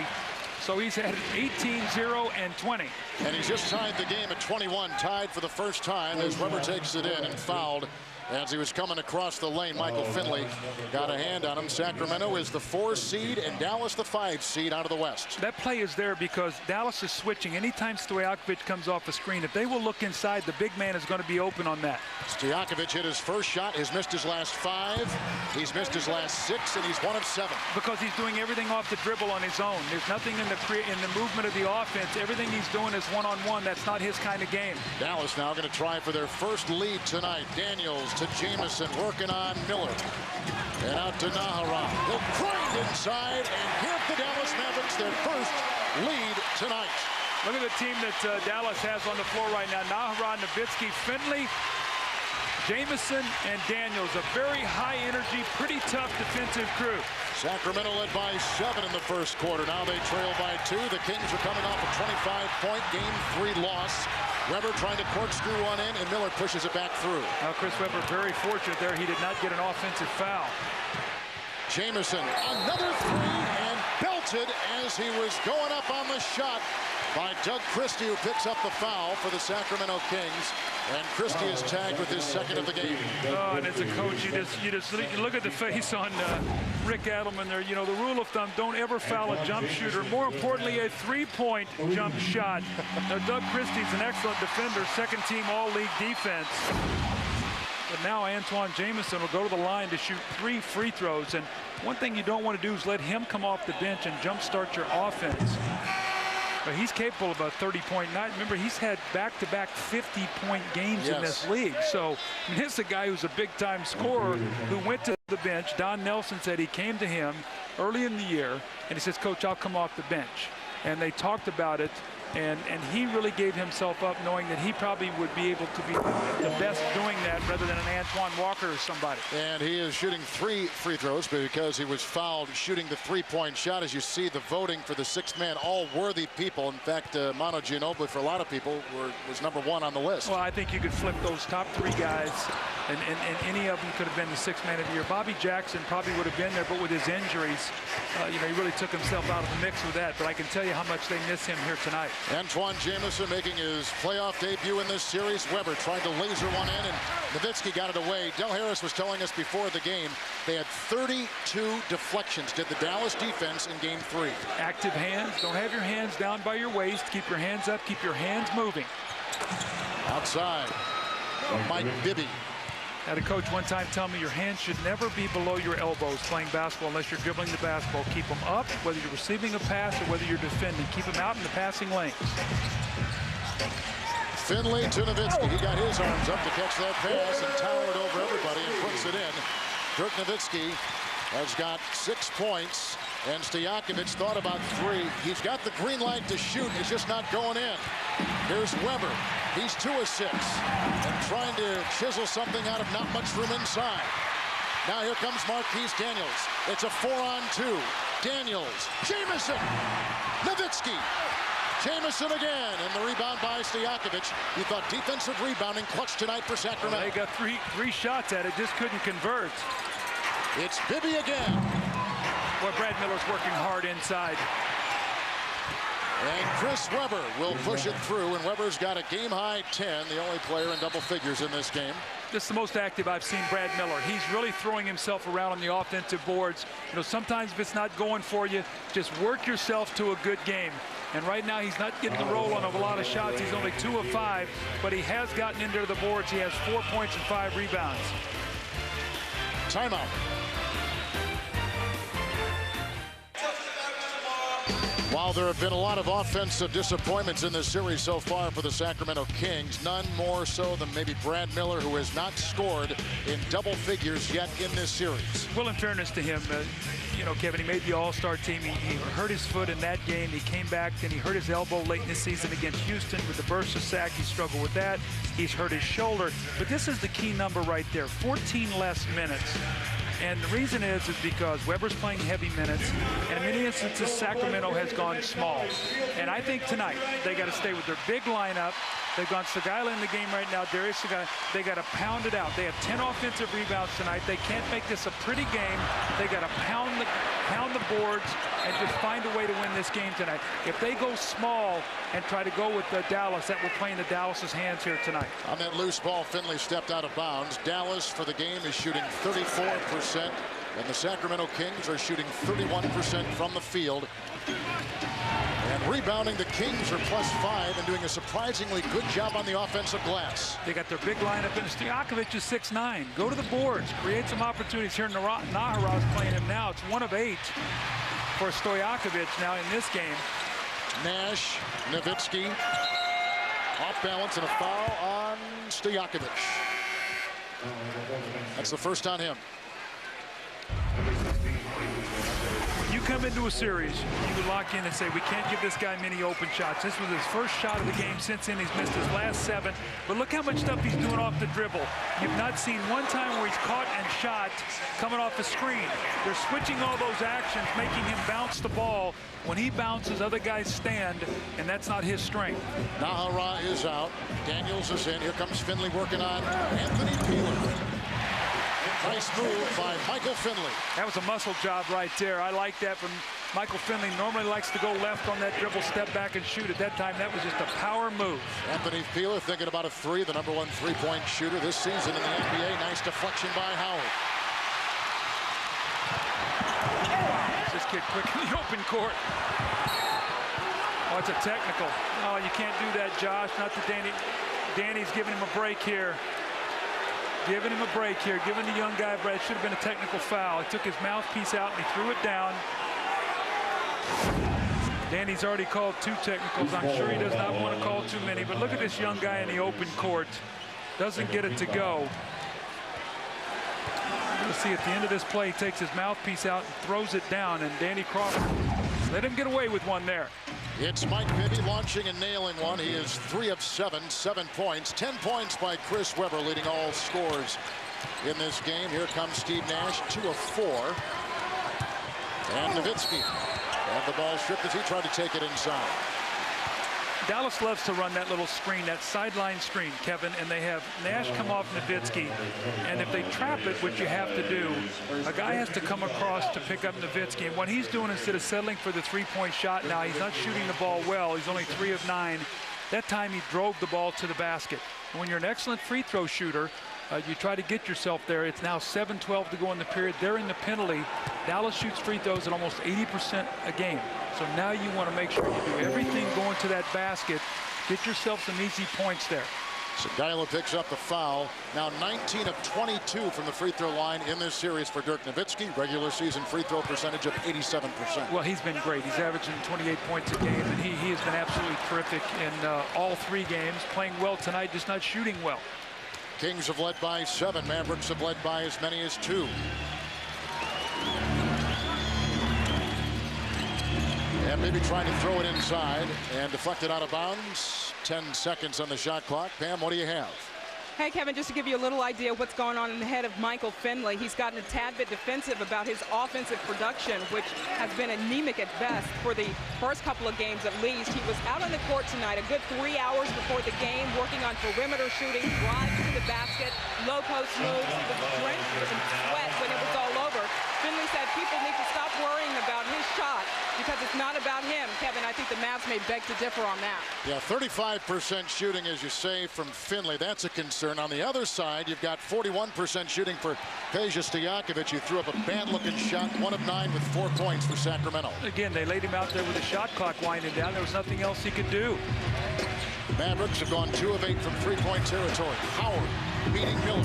So he's had 18, 0, and 20. And he's just tied the game at 21, tied for the first time as Weber takes it in and fouled. As he was coming across the lane, Michael Finley got a hand on him. Sacramento is the 4 seed and Dallas the 5 seed out of the West. That play is there because Dallas is switching. Anytime Stojakovic comes off a screen, if they will look inside, the big man is going to be open on that. Stojakovic hit his first shot, has missed his last 5. He's missed his last 6, and he's 1 of 7. Because he's doing everything off the dribble on his own. There's nothing in the movement of the offense. Everything he's doing is one-on-one. That's not his kind of game. Dallas now going to try for their first lead tonight. Daniels to Jamison, working on Miller. And out to Nahara. He'll grind inside and give the Dallas Mavericks their first lead tonight. Look at the team that Dallas has on the floor right now. Nahara, Nowitzki, Finley, Jamison, and Daniels. A very high-energy, pretty tough defensive crew. Sacramento led by 7 in the first quarter. Now they trail by 2. The Kings are coming off a 25-point Game 3 loss. Weber trying to corkscrew one in, and Miller pushes it back through. Now Chris Webber very fortunate there. He did not get an offensive foul. Jamison, another 3, and belted as he was going up on the shot by Doug Christie, who picks up the foul for the Sacramento Kings. And Christie is tagged with his 2nd of the game. Oh, and as a coach, you just look at the face on Rick Adelman there. You know, the rule of thumb, don't ever foul a jump shooter. More importantly, a 3-point jump shot. Now, Doug Christie's an excellent defender, 2nd team all-league defense. But now Antoine Jamison will go to the line to shoot 3 free throws. And one thing you don't want to do is let him come off the bench and jumpstart your offense. But he's capable of a 30-point night. Remember, he's had back-to-back 50-point games in this league. So I mean, this is a guy who's a big-time scorer who went to the bench. Don Nelson said he came to him early in the year, and he says, Coach, I'll come off the bench. And they talked about it. And he really gave himself up knowing that he probably would be able to be the best doing that rather than an Antoine Walker or somebody. And he is shooting 3 free throws because he was fouled shooting the 3-point shot. As you see, the voting for the 6th man, all worthy people. In fact, Manu Ginobili, for a lot of people, was number 1 on the list. Well, I think you could flip those top 3 guys, and any of them could have been the 6th man of the year. Bobby Jackson probably would have been there, but with his injuries, you know, he really took himself out of the mix with that. But I can tell you how much they miss him here tonight. Antoine Jamison making his playoff debut in this series. Weber tried to laser one in, and Nowitzki got it away. Del Harris was telling us before the game they had 32 deflections, did the Dallas defense in Game 3. Active hands. Don't have your hands down by your waist. Keep your hands up. Keep your hands moving. Outside, Mike Bibby. Had a coach one time tell me your hands should never be below your elbows playing basketball unless you're dribbling the basketball. Keep them up, whether you're receiving a pass or whether you're defending. Keep them out in the passing lanes. Finley to Nowitzki. He got his arms up to catch that pass and towered over everybody and puts it in. Dirk Nowitzki has got 6 points, and Stojakovic thought about 3. He's got the green light to shoot. It's just not going in. Here's Weber. He's 2 of 6 and trying to chisel something out of not much room inside. Now here comes Marquise Daniels. It's a 4-on-2. Daniels, Jamison, Nowitzki. Jamison again, and the rebound by Stojakovic. You thought defensive rebounding clutch tonight for Sacramento. They got three shots at it, just couldn't convert. It's Bibby again. Boy, Brad Miller's working hard inside. And Chris Webber will push it through, and Webber's got a game-high 10, the only player in double figures in this game. this is the most active I've seen Brad Miller. He's really throwing himself around on the offensive boards. You know, sometimes if it's not going for you, just work yourself to a good game. And right now he's not getting the roll on a lot of shots. He's only 2 of 5, but he has gotten into the boards. He has 4 points and 5 rebounds. Timeout. While there have been a lot of offensive disappointments in this series so far for the Sacramento Kings, none more so than maybe Brad Miller, who has not scored in double figures yet in this series. Well, in fairness to him, you know, Kevin, he made the All-Star team. He hurt his foot in that game. He came back, then he hurt his elbow late in the season against Houston with the burst of sack. He struggled with that. He's hurt his shoulder. But this is the key number right there, 14 less minutes. And the reason is because Weber's playing heavy minutes, and in many instances, Sacramento has gone small. And I think tonight, they got to stay with their big lineup. They've gone Segala in the game right now, Darius Segala. They got to pound it out. They have 10 offensive rebounds tonight. They can't make this a pretty game. They got to pound the boards and just find a way to win this game tonight. If they go small and try to go with Dallas, that will play into Dallas's hands here tonight. On that loose ball, Finley stepped out of bounds. Dallas for the game is shooting 34%, and the Sacramento Kings are shooting 31% from the field. And rebounding, the Kings are +5 and doing a surprisingly good job on the offensive glass. They got their big lineup, and Stojakovic is 6'9". Go to the boards, create some opportunities here. Nahara's playing him now. It's 1 of 8 for Stojakovic now in this game. Nash, Nowitzki, off balance and a foul on Stojakovic. That's the first on him. You come into a series, you would lock in and say, we can't give this guy many open shots. This was his first shot of the game. Since then, he's missed his last 7. But look how much stuff he's doing off the dribble. You've not seen one time where he's caught and shot coming off the screen. They're switching all those actions, making him bounce the ball. When he bounces, other guys stand, and that's not his strength. Nahara is out. Daniels is in. Here comes Finley working on Anthony Peeler. Nice move by Michael Finley. That was a muscle job right there. I like that from Michael Finley. Normally likes to go left on that dribble, step back and shoot. At that time, that was just a power move. Anthony Peeler thinking about a 3, the #1 3-point shooter this season in the NBA. Nice deflection by Howard. This kid quick in the open court. Oh, it's a technical. Oh, you can't do that, Josh. Not to Danny. Danny's giving him a break here. Giving him a break here, giving the young guy a break. It should have been a technical foul. He took his mouthpiece out and he threw it down. Danny's already called 2 technicals. I'm sure he does not want to call too many, but look at this young guy in the open court. Doesn't get it to go. You'll see at the end of this play, he takes his mouthpiece out and throws it down, and Danny Crawford let him get away with one there. It's Mike Bibby launching and nailing one. He is 3 of 7, 7 points. 10 points by Chris Webber, leading all scores in this game. Here comes Steve Nash, 2 of 4. And Nowitzki had the ball stripped as he tried to take it inside. Dallas loves to run that little screen, that sideline screen, Kevin, and they have Nash come off Nowitzki. And if they trap it, which you have to do, a guy has to come across to pick up Nowitzki. And what he's doing, instead of settling for the 3-point shot now, he's not shooting the ball well. He's only 3 of 9. That time he drove the ball to the basket. And when you're an excellent free throw shooter, you try to get yourself there. It's now 7-12 to go in the period. They're in the penalty. Dallas shoots free throws at almost 80% a game. So now you want to make sure you do everything going to that basket. Get yourself some easy points there. Segala picks up the foul. Now 19 of 22 from the free throw line in this series for Dirk Nowitzki. Regular season free throw percentage of 87%. Well, he's been great. He's averaging 28 points a game, and he has been absolutely terrific in all 3 games. Playing well tonight, just not shooting well. Kings have led by 7. Mavericks have led by as many as 2. And maybe trying to throw it inside and deflected out of bounds. 10 seconds on the shot clock. Pam, what do you have? Hey, Kevin, just to give you a little idea of what's going on in the head of Michael Finley, he's gotten a tad bit defensive about his offensive production, which has been anemic at best for the first couple of games at least. He was out on the court tonight a good 3 hours before the game, working on perimeter shooting, drives to the basket, low post moves. He was drenched in sweat when it was all over. Finley said said people need to stop worrying about his shot because it's not about him. Kevin, I think the Mavs may beg to differ on that. Yeah, 35% shooting, as you say, from Finley. That's a concern. On the other side, you've got 41% shooting for Peja Stojakovic, who threw up a bad-looking shot, 1 of 9 with 4 points for Sacramento. Again, they laid him out there with the shot clock winding down. There was nothing else he could do. The Mavericks have gone 2 of 8 from three-point territory. Howard beating Miller.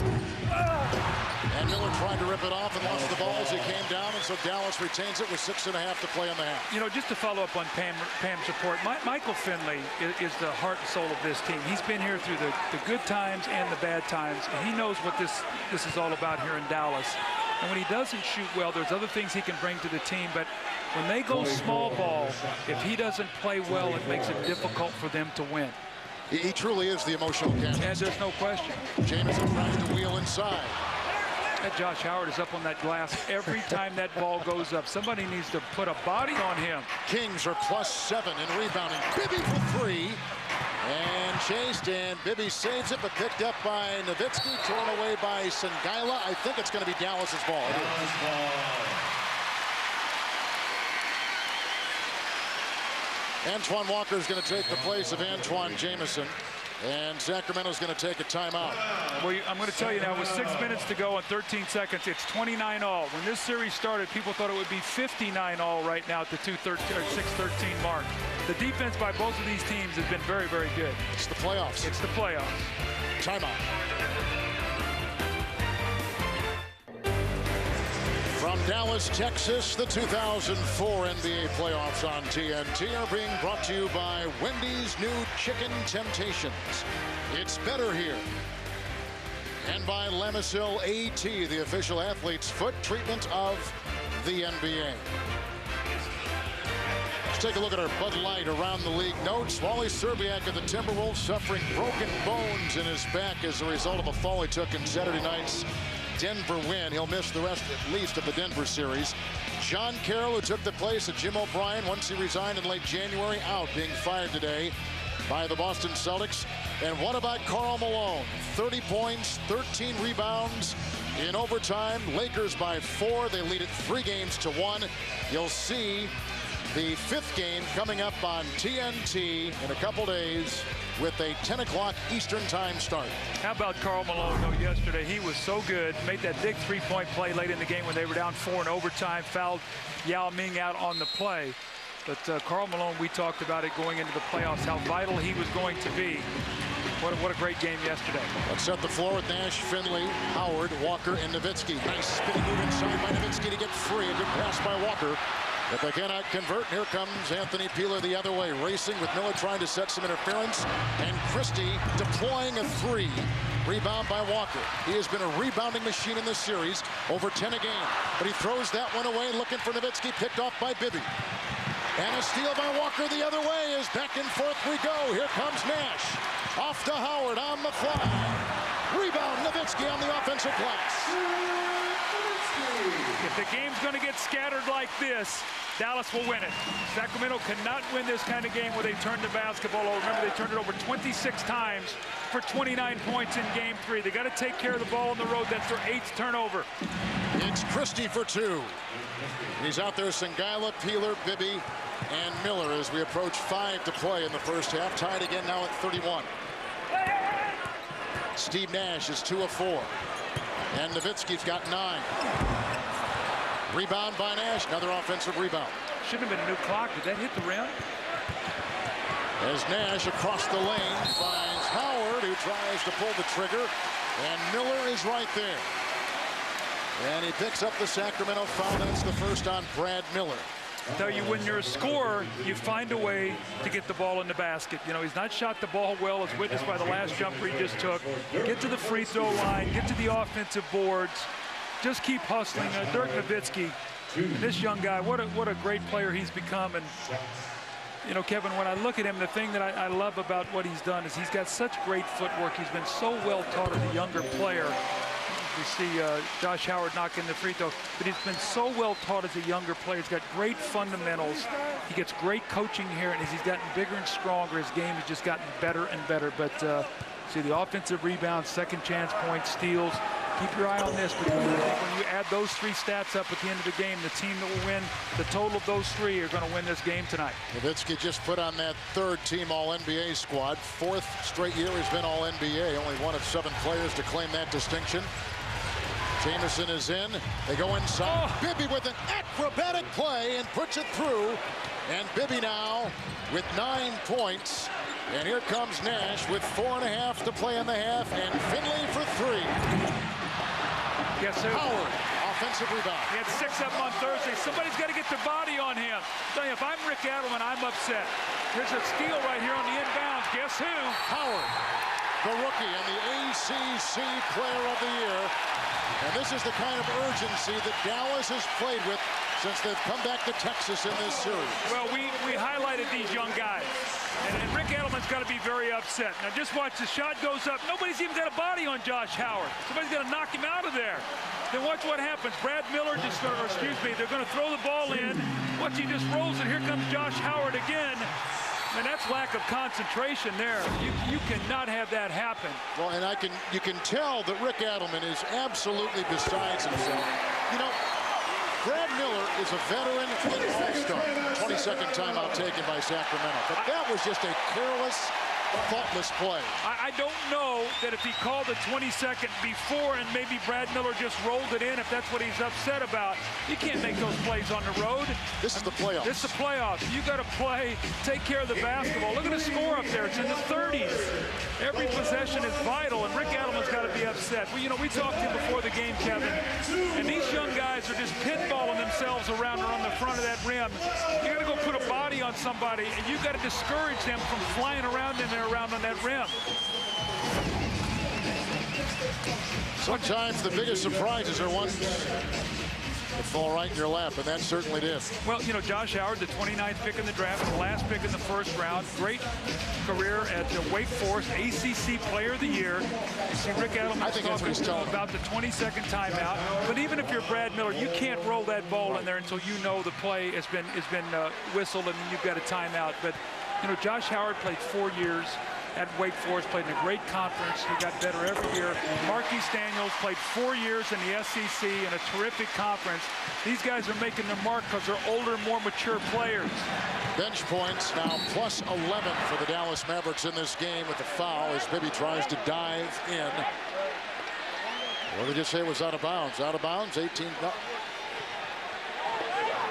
And Miller tried to rip it off and lost the ball as he came down, and so Dallas retains it with 6.5 to play in the half. You know, just to follow up on Pam's report, Michael Finley is the heart and soul of this team. He's been here through the good times and the bad times, and he knows what this is all about here in Dallas. And when he doesn't shoot well, there's other things he can bring to the team, but when they go small ball, if he doesn't play well, it makes it difficult for them to win. He truly is the emotional captain. And there's no question. Jamison tries to wheel inside. That Josh Howard is up on that glass every time that ball goes up. Somebody needs to put a body on him. Kings are +7 in rebounding. Bibby for 3. And chased, and Bibby saves it, but picked up by Nowitzki, torn away by Sengaila. I think it's going to be Dallas's ball. Antoine Walker is going to take the place of Antoine Jamison, and Sacramento's going to take a timeout. Well, I'm going to tell you now, with 6 minutes to go and 13 seconds, it's 29-all. When this series started, people thought it would be 59-all right now at the 6:13 mark. The defense by both of these teams has been very, very good. It's the playoffs. It's the playoffs. Timeout. From Dallas, Texas, the 2004 NBA playoffs on TNT are being brought to you by Wendy's new Chicken Temptations. It's better here. And by Lamisil AT, the official athlete's foot treatment of the NBA. Let's take a look at our Bud Light around the league notes. Wally Szczerbiak of the Timberwolves suffering broken bones in his back as a result of a fall he took in Saturday night's Denver win. He'll miss the rest, at least, of the Denver series. John Carroll, who took the place of Jim O'Brien once he resigned in late January, out, being fired today by the Boston Celtics. And what about Karl Malone? 30 points, 13 rebounds in overtime. Lakers by 4. They lead it 3 games to 1. You'll see the 5th game coming up on TNT in a couple days with a 10 o'clock Eastern time start. How about Karl Malone, though, yesterday? He was so good. Made that big three-point play late in the game when they were down 4 in overtime. Fouled Yao Ming out on the play. But Karl Malone, we talked about it going into the playoffs, how vital he was going to be. What a great game yesterday. Let's set the floor with Nash, Finley, Howard, Walker, and Nowitzki. Nice spinning move inside by Nowitzki to get free. A good pass by Walker. But they cannot convert. Here comes Anthony Peeler the other way, racing with Miller trying to set some interference. And Christie deploying a 3. Rebound by Walker. He has been a rebounding machine in this series, over 10 a game. But he throws that one away, looking for Nowitzki, picked off by Bibby. And a steal by Walker the other way as back and forth we go. Here comes Nash. Off to Howard on the fly. Rebound, Nowitzki on the offensive glass. If the game's going to get scattered like this, Dallas will win it. Sacramento cannot win this kind of game where they turn the basketball over. Remember, they turned it over 26 times for 29 points in game 3. They got to take care of the ball on the road. That's their 8th turnover. It's Christie for 2. He's out there, Sengaila, Peeler, Bibby, and Miller as we approach 5 to play in the first half. Tied again now at 31. Steve Nash is 2 of 4. And Nowitzki's got 9. Rebound by Nash. Another offensive rebound. Shouldn't have been a new clock. Did that hit the rim? As Nash across the lane finds Howard, who tries to pull the trigger. And Miller is right there. And he picks up the Sacramento foul. That's the first on Brad Miller. I tell you, when you're a scorer, you find a way to get the ball in the basket. You know, he's not shot the ball well, as witnessed by the last jumper he just took. Get to the free throw line, get to the offensive boards. Just keep hustling. Dirk Nowitzki, this young guy, what a great player he's become. And, you know, Kevin, when I look at him, the thing that I love about what he's done is he's got such great footwork. He's been so well taught as a younger player. We see Josh Howard knocking the free throw, but he's been so well taught as a younger player. He's got great fundamentals. He gets great coaching here, and as he's gotten bigger and stronger, his game has just gotten better and better. But see the offensive rebounds, second chance points, steals. Keep your eye on this, because I think when you add those 3 stats up at the end of the game, the team that will win the total of those 3 are going to win this game tonight. Nowitzki just put on that 3rd team All-NBA squad. 4th straight year he's been All-NBA. Only one of 7 players to claim that distinction. Jamison is in. They go inside. Oh. Bibby with an acrobatic play and puts it through. And Bibby now with 9 points. And here comes Nash with 4.5 to play in the half. And Finley for 3. Yes, sir. Howard, offensive rebound. He had 6 of them on Thursday. Somebody's got to get their body on him. I'm telling you, if I'm Rick Adelman, I'm upset. Here's a steal right here on the inbound. Guess who? Howard, the rookie and the ACC Player of the Year. And this is the kind of urgency that Dallas has played with since they've come back to Texas in this series. Well, we highlighted these young guys. And Rick Adelman's got to be very upset. Now just watch, the shot goes up. Nobody's even got a body on Josh Howard. Somebody's got to knock him out of there. Then watch what happens. Brad Miller just, or excuse me, they're going to throw the ball in. Watch, he just rolls it. Here comes Josh Howard again. And that's lack of concentration there. You cannot have that happen. Well, and you can tell that Rick Adelman is absolutely besides himself. You know, Brad Miller is a veteran and all-star. 22nd timeout taken by Sacramento. But that was just a careless, thoughtless play. I don't know that if he called the 22nd before and maybe Brad Miller just rolled it in, if that's what he's upset about. You can't make those plays on the road. This is the playoffs. This is the playoffs. You got to play, take care of the basketball. Look at the score up there. It's in the 30s. Every possession is vital, and Rick Adelman's got to be upset. Well, you know, we talked to him before the game, Kevin, and these young guys are just pinballing themselves around or on the front of that rim. You got to go put a body on somebody, and you got to discourage them from flying around in there around on that rim. Sometimes the biggest surprises are ones that fall right in your lap, and that certainly did. Well, you know, Josh Howard, the 29th pick in the draft, the last pick in the 1st round. Great career at Wake Forest, ACC Player of the Year. You see Rick Adelman talking about the 22nd timeout. But even if you're Brad Miller, you can't roll that ball in there until you know the play has been whistled and you've got a timeout. But, you know, Josh Howard played 4 years at Wake Forest, played in a great conference. He got better every year. Marquise Daniels played 4 years in the SEC in a terrific conference. These guys are making their mark because they're older, more mature players. Bench points now plus 11 for the Dallas Mavericks in this game with the foul as Bibby tries to dive in. What did you say was out of bounds? Out of bounds, 18. No.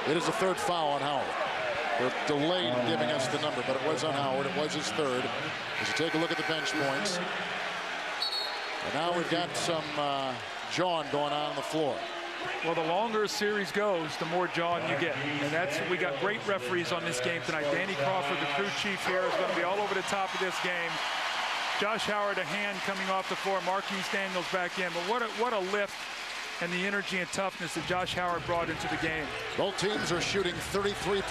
It is the 3rd foul on Howard. They're delayed in giving us the number, but it was on Howard. It was his 3rd. As you take a look at the bench points. And now we've got some jawing going on the floor. Well, the longer a series goes, the more jawing you get. And we got great referees on this game tonight. Danny Crawford, the crew chief here, is going to be all over the top of this game. Josh Howard, a hand coming off the floor. Marquise Daniels back in. But what a lift and the energy and toughness that Josh Howard brought into the game. Both teams are shooting 33%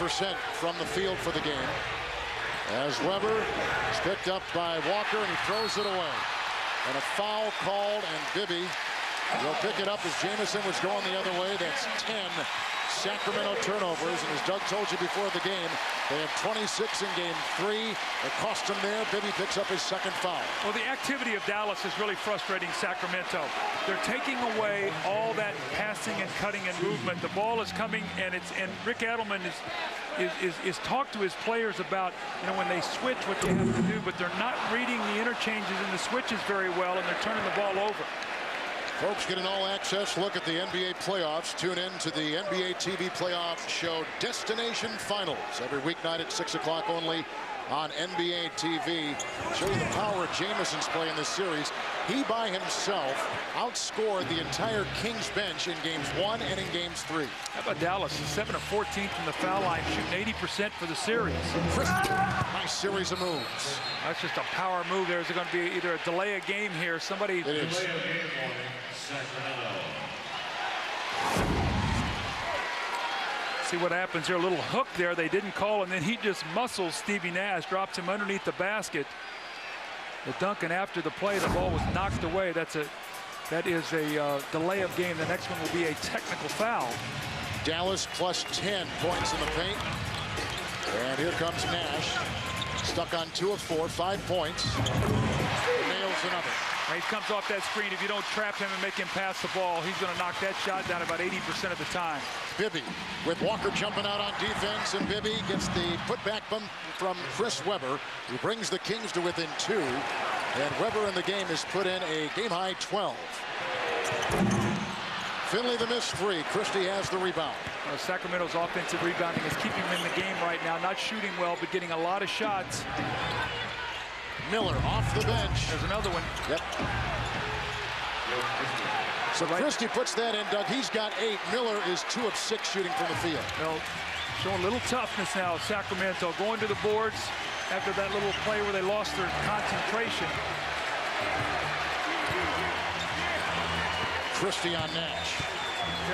from the field for the game. As Weber is picked up by Walker, and he throws it away. And a foul called, and Bibby will pick it up as Jamison was going the other way. That's 10 Sacramento turnovers, and as Doug told you before the game, they have 26 in game 3. It cost him there. Bibby picks up his 2nd foul. Well, the activity of Dallas is really frustrating Sacramento. They're taking away all that passing and cutting and movement. The ball is coming, and Rick Adelman is talked to his players about, you know, when they switch what they have to do, but they're not reading the interchanges and the switches very well, and they're turning the ball over. Folks, get an all-access look at the NBA playoffs. Tune in to the NBA TV playoff show Destination Finals every weeknight at 6 o'clock only on NBA TV. Show you the power of Jamison's play in this series. He by himself outscored the entire Kings bench in games 1 and in games 3. How about Dallas? 7 of 14 from the foul line, shooting 80% for the series. Nice series of moves. That's just a power move. There's going to be either a delay of game here. Somebody. It is. See what happens here. A little hook there. They didn't call, and then he just muscles Stevie Nash, drops him underneath the basket. The Duncan after the play, the ball was knocked away. That is a delay of game. The next one will be a technical foul. Dallas plus 10 points in the paint. And here comes Nash. Stuck on 2 of 4, 5 points. Nails another. He comes off that screen. If you don't trap him and make him pass the ball, he's going to knock that shot down about 80% of the time. Bibby with Walker jumping out on defense, and Bibby gets the putback from Chris Webber, who brings the Kings to within 2. And Webber in the game has put in a game-high 12. Finley the missed 3. Christie has the rebound. Sacramento's offensive rebounding is keeping him in the game right now. Not shooting well, but getting a lot of shots. Miller off the bench. There's another one. Yep. So Christie puts that in, Doug. He's got 8. Miller is 2 of 6 shooting from the field. Well, showing a little toughness now, Sacramento. Going to the boards after that little play where they lost their concentration. Christie on Nash.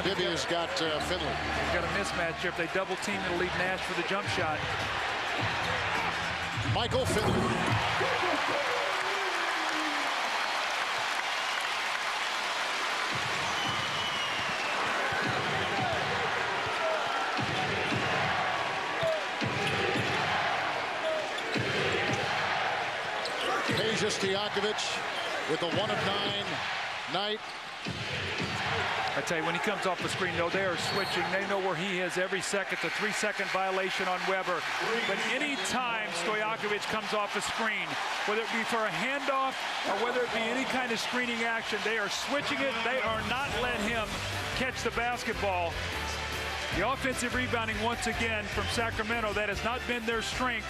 Bibby has got Finley. He's got a mismatch here. If they double team, it'll leave Nash for the jump shot. Michael Finley. Peja Stojakovic with a 1 of 9 night. I tell you, when he comes off the screen, though, they are switching. They know where he is every second. The 3-second violation on Webber. But any time Stojakovic comes off the screen, whether it be for a handoff or whether it be any kind of screening action, they are switching it. They are not letting him catch the basketball. The offensive rebounding once again from Sacramento, that has not been their strength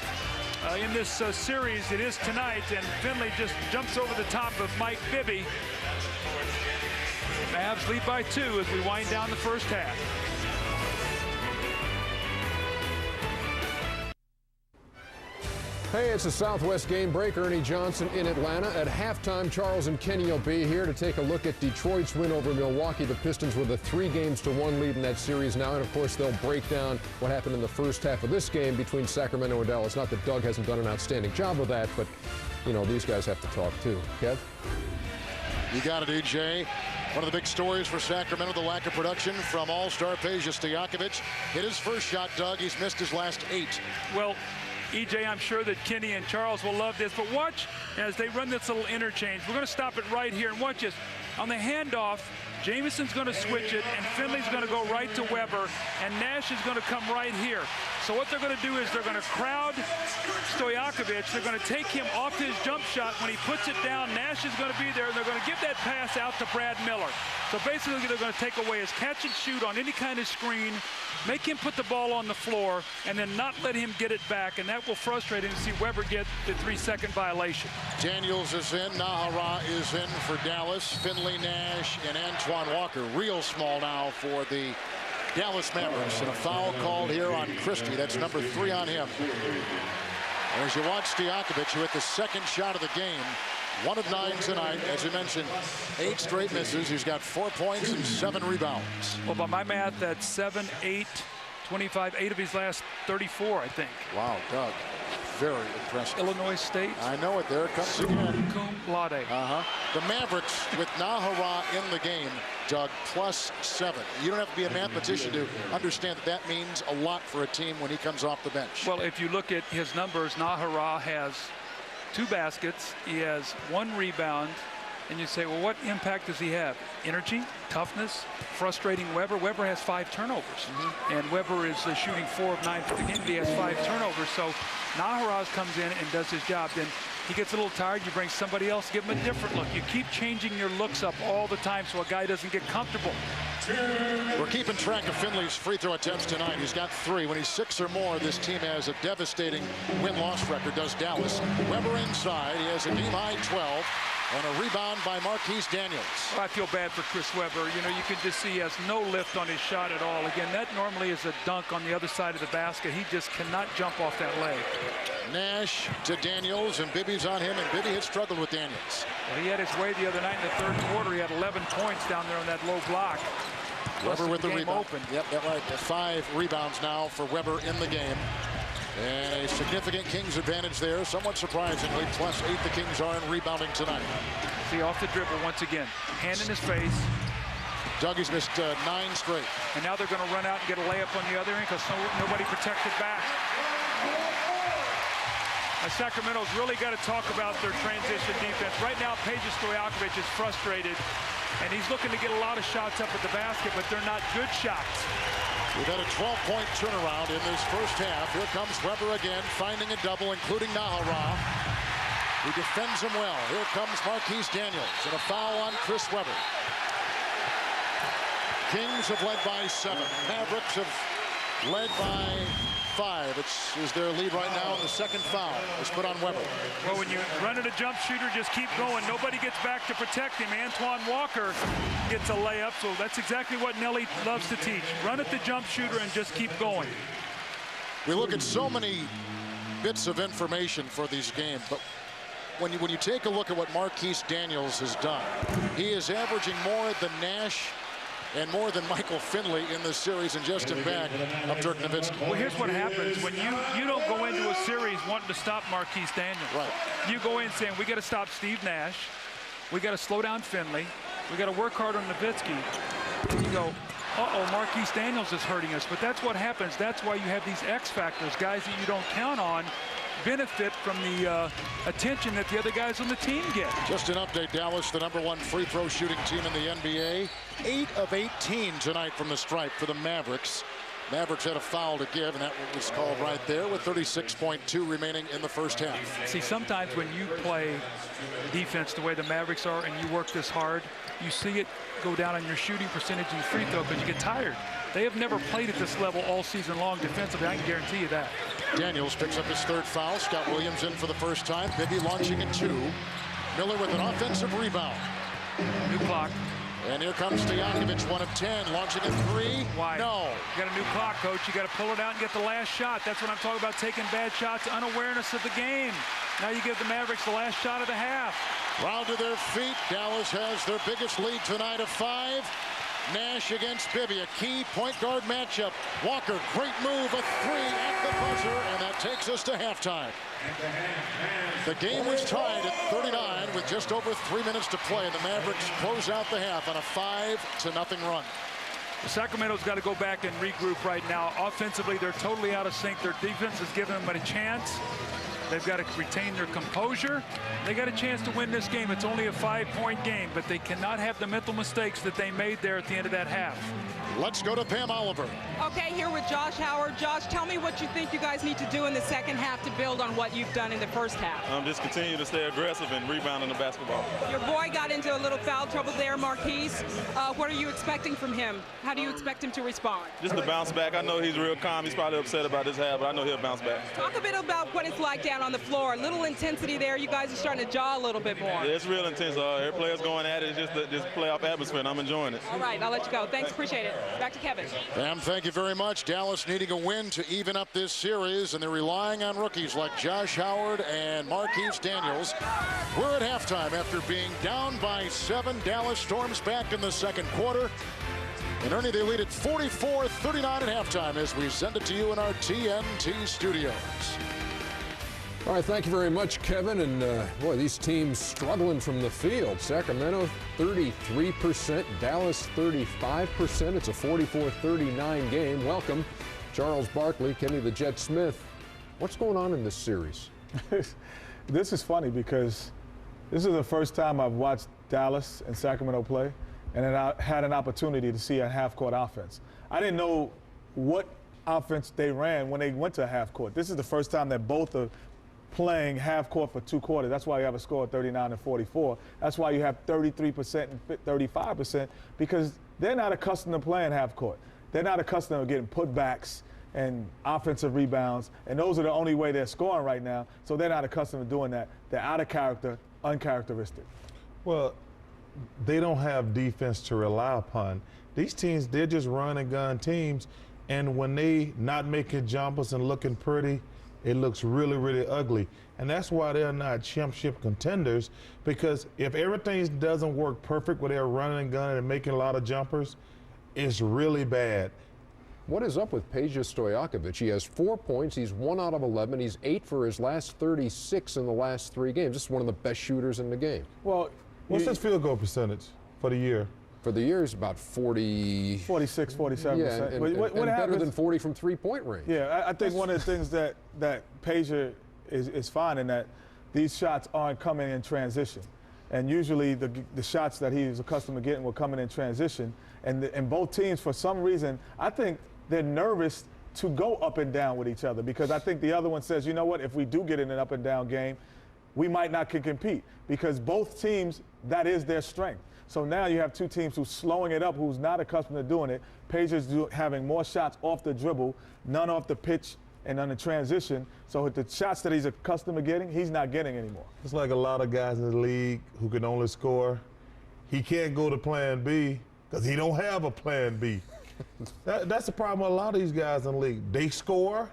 in this series. It is tonight, and Finley just jumps over the top of Mike Bibby. Mavs lead by 2 as we wind down the first half. Hey, it's a Southwest game break. Ernie Johnson in Atlanta. At halftime, Charles and Kenny will be here to take a look at Detroit's win over Milwaukee. The Pistons with a 3-1 lead in that series now. And, of course, they'll break down what happened in the first half of this game between Sacramento and Dallas. Not that Doug hasn't done an outstanding job of that, but, you know, these guys have to talk, too. Kev? You got it, EJ. One of the big stories for Sacramento, the lack of production from all-star Peja Stojakovic. Hit his first shot, Doug. He's missed his last 8. Well, EJ, I'm sure that Kenny and Charles will love this, but watch as they run this little interchange. We're going to stop it right here and watch this. On the handoff, Jamison's going to switch it, and Finley's going to go right to Webber, and Nash is going to come right here. So what they're going to do is they're going to crowd Stojakovic. They're going to take him off his jump shot. When he puts it down, Nash is going to be there, and they're going to give that pass out to Brad Miller. So basically, they're going to take away his catch and shoot on any kind of screen, make him put the ball on the floor, and then not let him get it back, and that will frustrate him to see Webber get the 3-second violation. Daniels is in. Nahara is in for Dallas. Finley, Nash, and Antoine Walker. Real small now for the Dallas Mavericks. And a foul called here on Christie. That's number 3 on him. And as you watch Stojakovic, who hit the second shot of the game, 1 of 9 tonight. As you mentioned, 8 straight misses. He's got 4 points and 7 rebounds. Well, by my math, that's 7, 8, 25, 8 of his last 34, I think. Wow, Doug. Very impressive. Illinois State. I know it. There it comes again. Cum laude. The Mavericks with Nahara in the game, Doug, +7. You don't have to be a mathematician to understand that that means a lot for a team when he comes off the bench. Well, if you look at his numbers, Nahara has 2 baskets. He has 1 rebound. And you say, well, what impact does he have? Energy, toughness, frustrating Webber. Webber has 5 turnovers. And Webber is shooting 4 of 9 for the game. He has 5 turnovers. So Nahara comes in and does his job. Then he gets a little tired. You bring somebody else, give him a different look. You keep changing your looks up all the time so a guy doesn't get comfortable. We're keeping track of Finley's free throw attempts tonight. He's got 3. When he's 6 or more, this team has a devastating win-loss record, does Dallas. Webber inside. He has a game-high 12. And a rebound by Marquise Daniels. Well, I feel bad for Chris Webber. You know, you can just see he has no lift on his shot at all. Again, that normally is a dunk on the other side of the basket. He just cannot jump off that leg. Nash to Daniels, and Bibby's on him, and Bibby had struggled with Daniels. Well, he had his way the other night in the 3rd quarter. He had 11 points down there on that low block. Webber with the rebound. Open. Yep, that's right. 5 rebounds now for Webber in the game. And a significant Kings advantage there. Somewhat surprisingly, +8 the Kings are in rebounding tonight. See, off the dribble once again. Hand in his face. Dougie's missed 9 straight. And now they're going to run out and get a layup on the other end because nobody protected back. Sacramento's really got to talk about their transition defense. Right now, Peja Stojakovic is frustrated, and he's looking to get a lot of shots up at the basket, but they're not good shots. We've had a 12-point turnaround in this first half. Here comes Weber again, finding a double, including Nahara. He defends him well. Here comes Marquise Daniels, and a foul on Chris Weber. Kings have led by 7. Mavericks have led by 5. Is their lead right now, and the second foul is put on Weber. Well, when you run at a jump shooter, just keep going. Nobody gets back to protect him. Antoine Walker gets a layup, so that's exactly what Nelly loves to teach. Run at the jump shooter and just keep going. We look at so many bits of information for these games, but when you take a look at what Marquise Daniels has done, he is averaging more than Nash and more than Michael Finley in this series, and just in back of Dirk Nowitzki. Well, here's what happens when you don't go into a series wanting to stop Marquise Daniels. Right. You go in saying, we got to stop Steve Nash, we got to slow down Finley, we got to work hard on Nowitzki. And you go, uh-oh, Marquise Daniels is hurting us. But that's what happens. That's why you have these X factors, guys that you don't count on, benefit from the attention that the other guys on the team get. Just an update, Dallas, the #1 free throw shooting team in the NBA. 8 of 18 tonight from the stripe for the Mavericks. Mavericks had a foul to give, and that was called right there with 36.2 remaining in the first half. See, sometimes when you play defense the way the Mavericks are and you work this hard, you see it go down on your shooting percentage and free throw because you get tired. They have never played at this level all season long defensively. I can guarantee you that. Daniels picks up his 3rd foul. Scott Williams in for the first time. Bibby launching at 2. Miller with an offensive rebound. New clock. And here comes Stojakovic, 1 of 10, launching at 3. Why? No. You got a new clock, coach. You got to pull it out and get the last shot. That's what I'm talking about, taking bad shots, unawareness of the game. Now you give the Mavericks the last shot of the half. Round to their feet. Dallas has their biggest lead tonight of 5. Nash against Bibby, a key point guard matchup. Walker, great move, a 3 at the buzzer, and that takes us to halftime. The game was tied at 39 with just over 3 minutes to play. The Mavericks close out the half on a 5-0 run. Sacramento's got to go back and regroup right now. Offensively, they're totally out of sync. Their defense is giving them a chance. They've got to retain their composure. They got a chance to win this game. It's only a 5-point game, but they cannot have the mental mistakes that they made there at the end of that half. Let's go to Pam Oliver. Okay, here with Josh Howard. Josh, tell me what you think you guys need to do in the second half to build on what you've done in the first half. Just continue to stay aggressive and rebounding the basketball. Your boy got into a little foul trouble there, Marquise. What are you expecting from him? How do you expect him to respond? Just to bounce back. I know he's real calm. He's probably upset about this half, but I know he'll bounce back. Talk a bit about what it's like down on the floor. A little intensity there. You guys are starting to jaw a little bit more. Yeah, it's real intense. Every player's going at it. It's just this playoff atmosphere, and I'm enjoying it. All right, I'll let you go. Thanks, appreciate it. Back to Kevin. Pam, thank you very much. Dallas needing a win to even up this series, and they're relying on rookies like Josh Howard and Marquise Daniels. We're at halftime after being down by 7. Dallas storms back in the second quarter. And Ernie, they lead at 44-39 at halftime as we send it to you in our TNT studios. All right, thank you very much, Kevin. And boy, these teams struggling from the field. Sacramento 33%, Dallas 35%. It's a 44-39 game. Welcome, Charles Barkley, Kenny the Jet Smith. What's going on in this series? This is funny because this is the first time I've watched Dallas and Sacramento play, and then I had an opportunity to see a half-court offense. I didn't know what offense they ran when they went to half court. This is the first time that both are playing half court for 2 quarters. That's why you have a score of 39-44. That's why you have 33% and 35%, because they're not accustomed to playing half court. They're not accustomed to getting putbacks and offensive rebounds, and those are the only way they're scoring right now, so they're not accustomed to doing that. They're out of character, uncharacteristic. Well, they don't have defense to rely upon. These teams, they're just run and gun teams, and when they not making jumpers and looking pretty, it looks really, really ugly. And that's why they're not championship contenders, because if everything doesn't work perfect where they're running and gunning and making a lot of jumpers, it's really bad. What is up with Peja Stojakovic? He has 4 points. He's 1 out of 11. He's 8 for his last 36 in the last 3 games. This is one of the best shooters in the game. Well, what's his field goal percentage for the year? For the year, it's about 46, 47%. Yeah, and what better than 40 from 3-point range. Yeah, I think one of the things that Peja is fine in that these shots aren't coming in transition. And usually the shots that he's accustomed to getting were coming in transition. And both teams, for some reason, I think they're nervous to go up and down with each other, because I think the other one says, you know what, if we do get in an up and down game, we might not can compete, because both teams, that is their strength. So now you have two teams who's slowing it up, who's not accustomed to doing it. Pagers having more shots off the dribble, none off the pitch and on the transition. So the shots that he's accustomed to getting, he's not getting anymore. It's like a lot of guys in the league who can only score. He can't go to plan B because he don't have a plan B. That's the problem with a lot of these guys in the league. They score.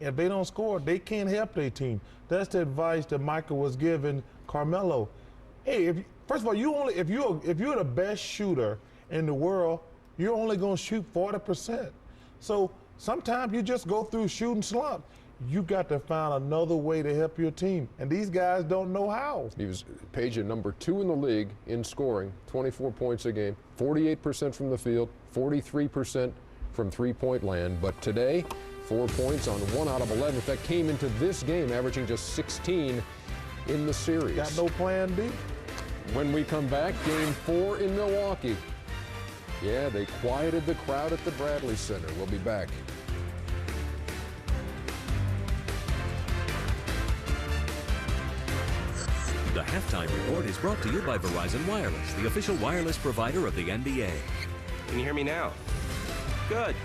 If they don't score, they can't help their team. That's the advice that Michael was giving Carmelo. Hey, first of all, if you're the best shooter in the world, you're only going to shoot 40%. So sometimes you just go through shooting slump. You got to find another way to help your team, and these guys don't know how. He was Pager number 2 in the league in scoring, 24 points a game, 48% from the field, 43% from three-point land. But today, 4 points on 1 out of 11. That came into this game averaging just 16 in the series. Got no plan B. When we come back, game 4 in Milwaukee. Yeah, they quieted the crowd at the Bradley Center. We'll be back. The Halftime Report is brought to you by Verizon Wireless, the official wireless provider of the NBA. Can you hear me now? Good.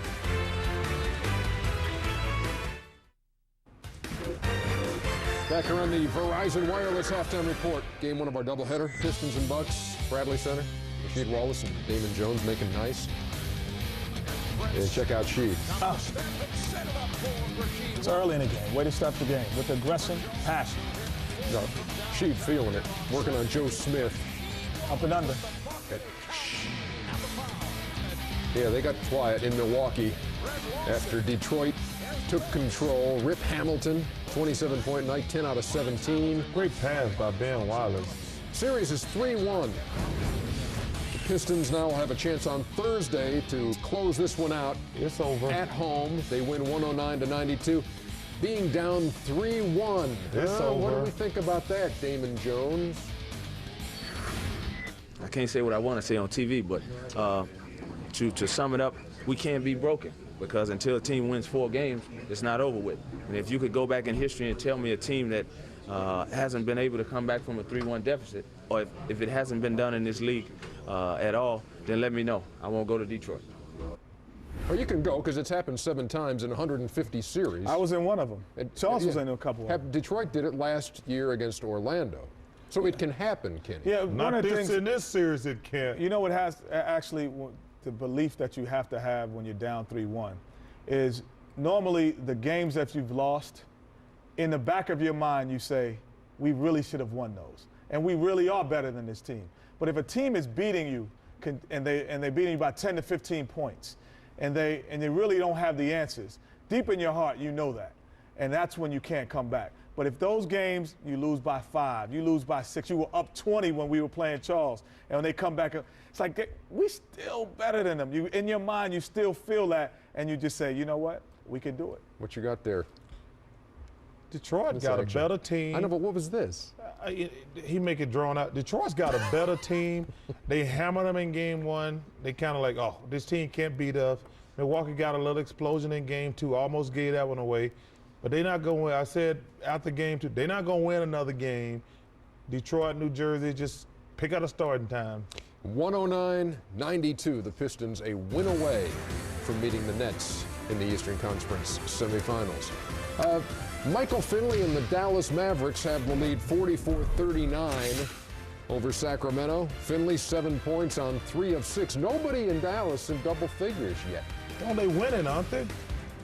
Back around the Verizon Wireless Halftime Report. Game 1 of our doubleheader, Pistons and Bucks, Bradley Center. Rasheed Wallace and Damon Jones making nice. And check out Sheed. It's early in the game. Way to start the game with aggression, passion. No, Sheed feeling it. Working on Joe Smith. Up and under. Yeah, they got quiet in Milwaukee after Detroit took control. Rip Hamilton, 27-point night, 10 out of 17. Great pass by Ben Wallace. Series is 3-1. The Pistons now will have a chance on Thursday to close this one out. It's over. At home, they win 109-92. Being down 3-1. It's over. What do we think about that, Damon Jones? I can't say what I want to say on TV, but to sum it up, we can't be broken, because until a team wins 4 games, it's not over with. And if you could go back in history and tell me a team that hasn't been able to come back from a 3-1 deficit, or if it hasn't been done in this league at all, then let me know. I won't go to Detroit. Well, you can go, because it's happened 7 times in 150 series. I was in one of them. Charles was in a couple of them. Detroit did it last year against Orlando. So it can happen, Kenny. Yeah, Not one of the this things in this series it can't. You know what has actually the belief that you have to have when you're down 3-1 is normally the games that you've lost, in the back of your mind you say, we really should have won those. And we really are better than this team. But if a team is beating you and they're beating you by 10 to 15 points, and they really don't have the answers, deep in your heart you know that. And that's when you can't come back. But if those games, you lose by 5, you lose by 6, you were up 20 when we were playing Charles, and when they come back, it's like, we still better than them. In your mind, you still feel that, and you just say, you know what, we can do it. What you got there? Detroit got a better team. I know, but what was this? He make it drawn out. Detroit's got a better team. They hammered them in game 1. They kind of like, oh, this team can't beat us. Milwaukee got a little explosion in game 2, almost gave that one away. But they're not going to win. I said after game 2, they're not going to win another game. Detroit, New Jersey, just pick out a starting time. 109-92. The Pistons a win away from meeting the Nets in the Eastern Conference semifinals. Michael Finley and the Dallas Mavericks have the lead 44-39 over Sacramento. Finley 7 points on 3 of 6. Nobody in Dallas in double figures yet. Oh, they winning, aren't they?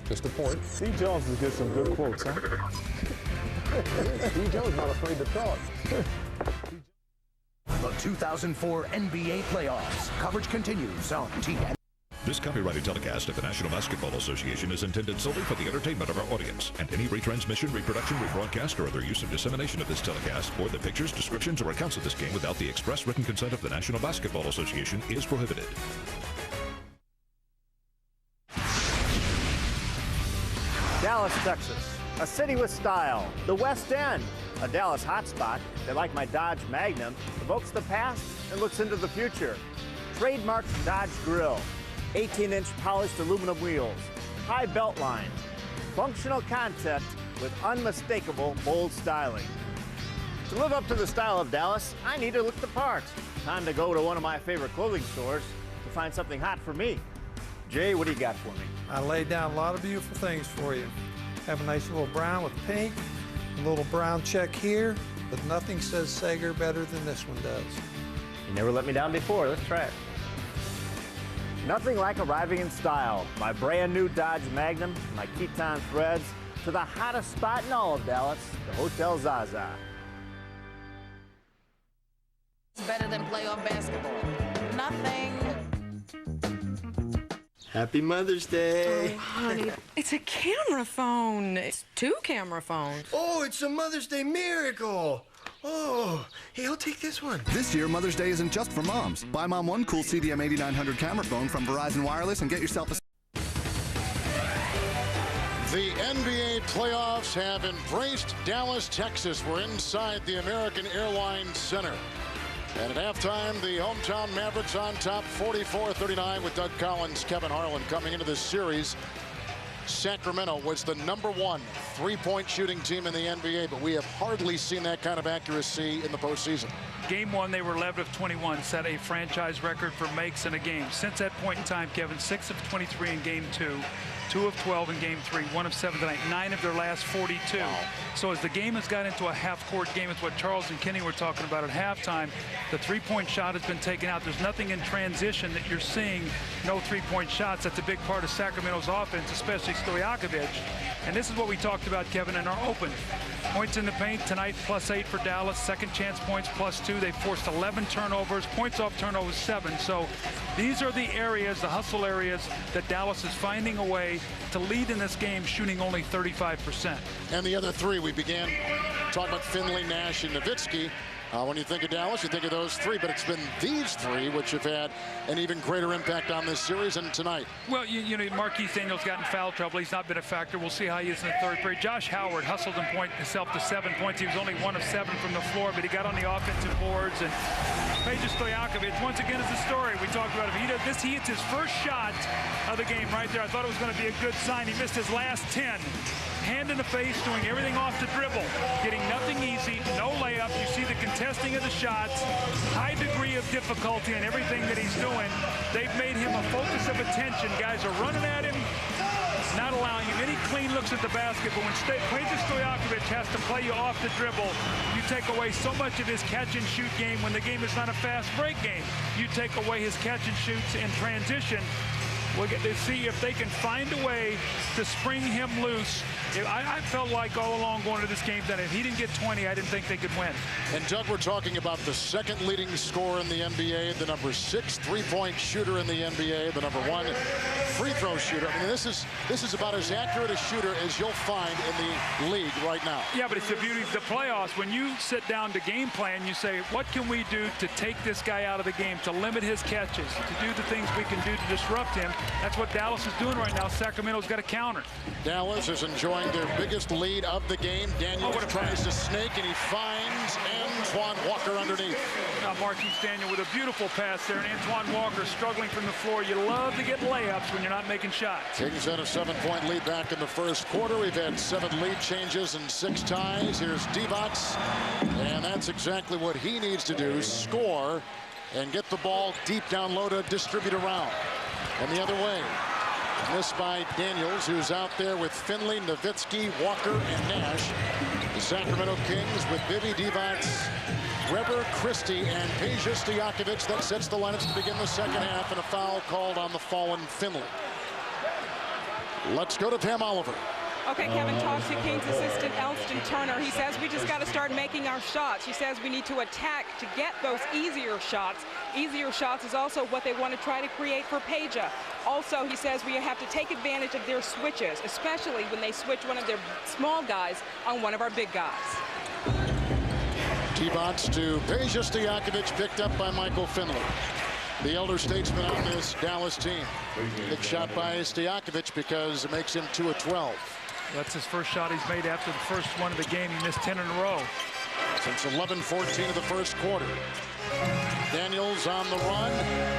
Just a point. Steve Jones has get some good quotes, huh? Steve Jones not afraid to talk. The 2004 NBA playoffs. Coverage continues on TN. This copyrighted telecast of the National Basketball Association is intended solely for the entertainment of our audience, and any retransmission, reproduction, rebroadcast, or other use or dissemination of this telecast, or the pictures, descriptions, or accounts of this game without the express written consent of the National Basketball Association is prohibited. Dallas, Texas. A city with style, the West End, a Dallas hotspot that, like my Dodge Magnum, evokes the past and looks into the future. Trademark Dodge Grill, 18-inch polished aluminum wheels, high belt line, functional concept with unmistakable bold styling. To live up to the style of Dallas, I need to look the part. Time to go to one of my favorite clothing stores to find something hot for me. Jay, what do you got for me? I laid down a lot of beautiful things for you. Have a nice little brown with pink, a little brown check here, but nothing says Sager better than this one does. You never let me down before. Let's try it. Nothing like arriving in style. My brand new Dodge Magnum, my Keaton threads, to the hottest spot in all of Dallas, the Hotel Zaza. It's better than playoff basketball. Nothing. Happy Mother's Day. Oh, honey, it's a camera phone. It's 2 camera phones. Oh, it's a Mother's Day miracle. Oh, hey, I'll take this one. This year, Mother's Day isn't just for moms. Buy Mom one cool CDM 8900 camera phone from Verizon Wireless and get yourself a... The NBA playoffs have embraced Dallas, Texas. We're inside the American Airlines Center. And at halftime, the hometown Mavericks on top 44-39 with Doug Collins, Kevin Harlan coming into this series. Sacramento was the #1 3-point shooting team in the NBA, but we have hardly seen that kind of accuracy in the postseason. Game 1, they were 11 of 21, set a franchise record for makes in a game. Since that point in time, Kevin, 6 of 23 in Game 2. 2 of 12 in Game 3, 1 of 7 tonight, 9 of their last 42. Wow. So as the game has got into a half-court game, it's what Charles and Kenny were talking about at halftime. The three-point shot has been taken out. There's nothing in transition that you're seeing, no three-point shots. That's a big part of Sacramento's offense, especially Stojakovic. And this is what we talked about, Kevin, in our open. Points in the paint tonight, +8 for Dallas. Second chance points, +2. They forced 11 turnovers. Points off turnovers, 7. So these are the areas, the hustle areas, that Dallas is finding a way to lead in this game, shooting only 35%. And the other 3, we began talking about Finley, Nash, and Nowitzki. When you think of Dallas, you think of those 3, but it's been these 3 which have had an even greater impact on this series and tonight. Well, you know, Marquise Daniels got in foul trouble. He's not been a factor. We'll see how he is in the third period. Josh Howard hustled and point himself to 7 points. He was only 1 of 7 from the floor, but he got on the offensive boards. And Peja Stojakovic, once again, is the story. We talked about if he hits his first shot of the game right there. I thought it was going to be a good sign. He missed his last 10. Hand in the face, doing everything off the dribble, getting nothing easy, no layup. You see the contesting of the shots, high degree of difficulty in everything that he's doing. They've made him a focus of attention. Guys are running at him, not allowing him any clean looks at the basket. But when Peja Stojakovic has to play you off the dribble, you take away so much of his catch-and-shoot game. When the game is not a fast break game, you take away his catch-and-shoots in transition. We'll get to see if they can find a way to spring him loose. I felt like all along going to this game that if he didn't get 20, I didn't think they could win. And Doug, we're talking about the 2nd leading scorer in the NBA, the #6 3-point shooter in the NBA, the #1 free throw shooter. I mean, this is about as accurate a shooter as you'll find in the league right now. Yeah, but it's the beauty of the playoffs. When you sit down to game plan, you say, what can we do to take this guy out of the game, to limit his catches, to do the things we can do to disrupt him. That's what Dallas is doing right now. Sacramento's got a counter. Dallas is enjoying their biggest lead of the game. Daniels tries to snake, and he finds Antoine Walker underneath. Now Marquise Daniel with a beautiful pass there, and Antoine Walker struggling from the floor. You love to get layups when you're not making shots. Kings had a 7-point lead back in the first quarter. We've had 7 lead changes and 6 ties. Here's Divac, and that's exactly what he needs to do, score and get the ball deep down low to distribute around. And the other way, missed by Daniels, who's out there with Finley, Nowitzki, Walker, and Nash. The Sacramento Kings with Bibby, Divac, Weber, Christie, and Peja Stojakovic. That sets the lineups to begin the second half, and a foul called on the fallen Finley. Let's go to Pam Oliver. Okay, Kevin talks to Kings assistant Elston Turner. He says we just got to start making our shots. He says we need to attack to get those easier shots. Easier shots is also what they want to try to create for Peja. Also, he says we have to take advantage of their switches, especially when they switch one of their small guys on one of our big guys. Divac to Peja Stojakovic, picked up by Michael Finley. The elder statesman on this Dallas team. Big shot by Stojakovic because it makes him 2 of 12. That's his first shot he's made after the first one of the game. He missed 10 in a row. Since 11-14 of the first quarter. Daniels on the run,